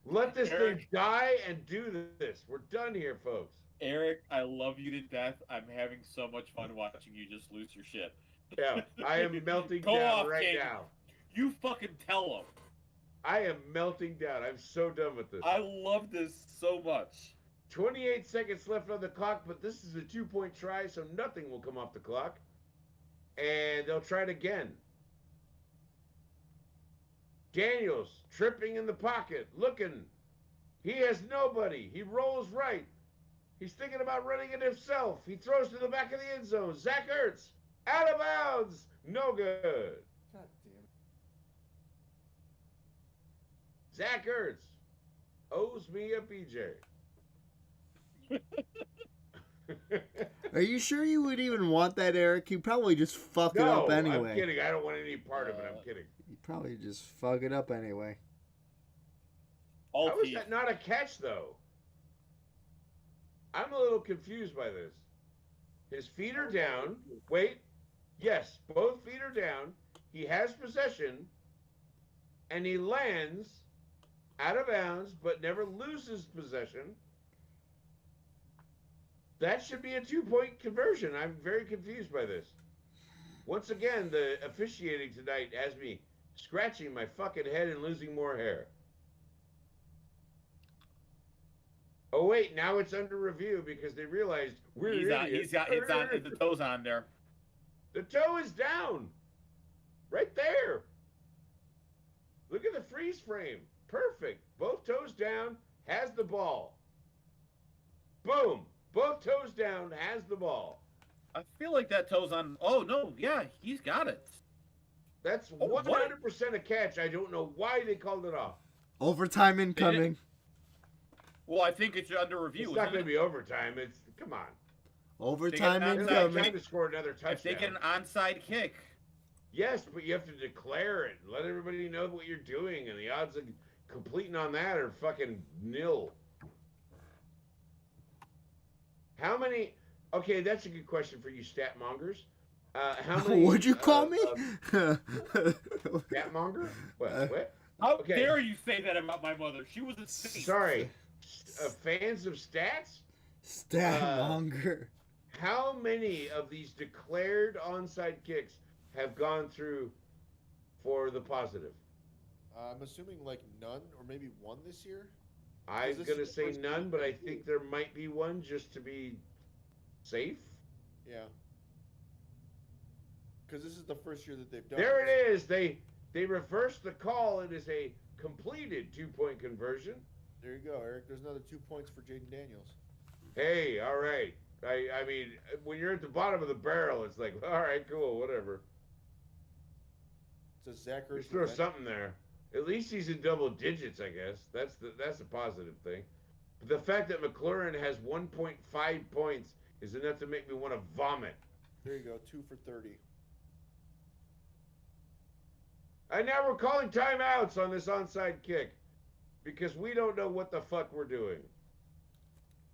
Let this thing die and do this. We're done here, folks. Eric, I love you to death. I'm having so much fun watching you just lose your shit. Yeah, I am melting Go down off, right King. now. You fucking tell them. I am melting down. I'm so done with this. I love this so much. 28 seconds left on the clock, but this is a 2-point try, so nothing will come off the clock. And they'll try it again. Daniels tripping in the pocket, looking. He has nobody. He rolls right. He's thinking about running it himself. He throws to the back of the end zone. Zach Ertz, out of bounds. No good. God damn it. Zach Ertz. owes me a BJ. Are you sure you would even want that, Eric? You probably just fuck it up No, anyway. I'm kidding. I don't want any part of it. I'm kidding. You probably just fuck it up anyway. All How is teeth. that not a catch, though? I'm a little confused by this. His feet are down. Wait. Yes, both feet are down. He has possession. And he lands out of bounds, but never loses possession. That should be a 2-point conversion. I'm very confused by this. Once again, the officiating tonight has me scratching my fucking head and losing more hair. Oh wait, now it's under review because they realized we're idiots. It's on. The toe's on there. The toe is down, right there. Look at the freeze frame. Perfect. Both toes down. Has the ball. Boom. Both toes down. Has the ball. I feel like that toe's on. Oh no, yeah, he's got it. That's 100% a catch. I don't know why they called it off. Overtime incoming. Well, I think it's under review. It's not going to be overtime. It's come on. Overtime They get an incoming. Trying to score another touchdown. If they get an onside kick. Yes, but you have to declare it. Let everybody know what you're doing, and the odds of completing on that are fucking nil. How many? Okay, that's a good question for you, stat mongers. How many? What'd you call me? Stat monger? What? How Okay. dare you say that about my mother? She was a saint. Sorry, fans of stats. Statmonger. How many of these declared onside kicks have gone through for the positive? I'm assuming like none or maybe one this year. I'm this going to is the say first none, time but I they do. think there might be one just to be safe. Yeah. Because this is the first year that they've done There it is. They reversed the call. It is a completed 2-point conversion. There you go, Eric. There's another 2 points for Jaden Daniels. Hey, all right. I mean, when you're at the bottom of the barrel, it's like, all right, cool, whatever. It's a Zach Just Ertz throw revenge. something there. At least he's in double digits, I guess. That's a positive thing. But the fact that McLaurin has 1.5 points is enough to make me want to vomit. There you go, 2 for 30. And now we're calling timeouts on this onside kick because we don't know what the fuck we're doing.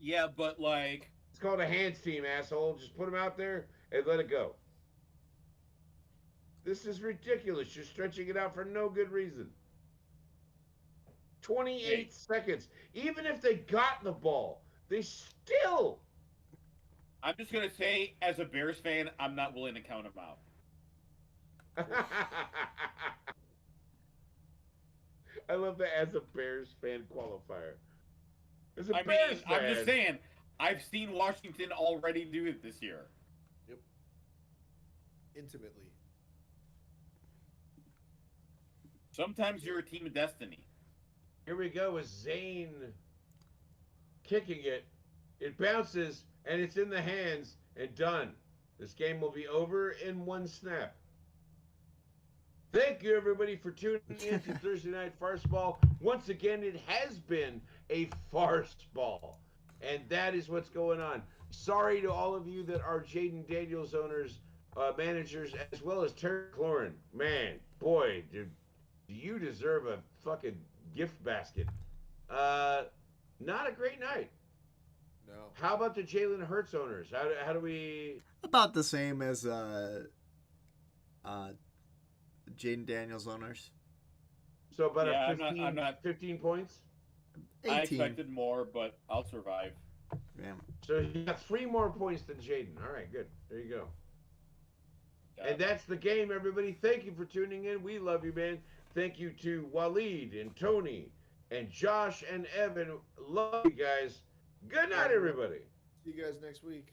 Yeah, but like. It's called a hands team, asshole. Just put them out there and let it go. This is ridiculous. You're stretching it out for no good reason. 28 seconds. Even if they got the ball, they still. I'm just gonna say, as a Bears fan, I'm not willing to count them out. I love that as a Bears fan qualifier. As a I Bears mean, fan. I'm just saying, I've seen Washington already do it this year. Yep. Intimately. Sometimes you're a team of destiny. Here we go with Zane kicking it. It bounces, and it's in the hands, and done. This game will be over in one snap. Thank you, everybody, for tuning in to Thursday Night FarceBall. Once again, it has been a farce ball, and that is what's going on. Sorry to all of you that are Jaden Daniels owners, managers, as well as Terry McLaurin. Man, boy, do you deserve a fucking gift basket. Not a great night. No. How about the Jalen Hurts owners? How do we... About the same as Jaden Daniels owners. So about Yeah, a 15, I'm not 15 points? 18. I expected more, but I'll survive. Yeah. So you got 3 more points than Jaden. All right, good. There you go. Yeah. And that's the game, everybody. Thank you for tuning in. We love you, man. Thank you to Waleed and Tony and Josh and Evan. Love you guys. Good night, everybody. See you guys next week.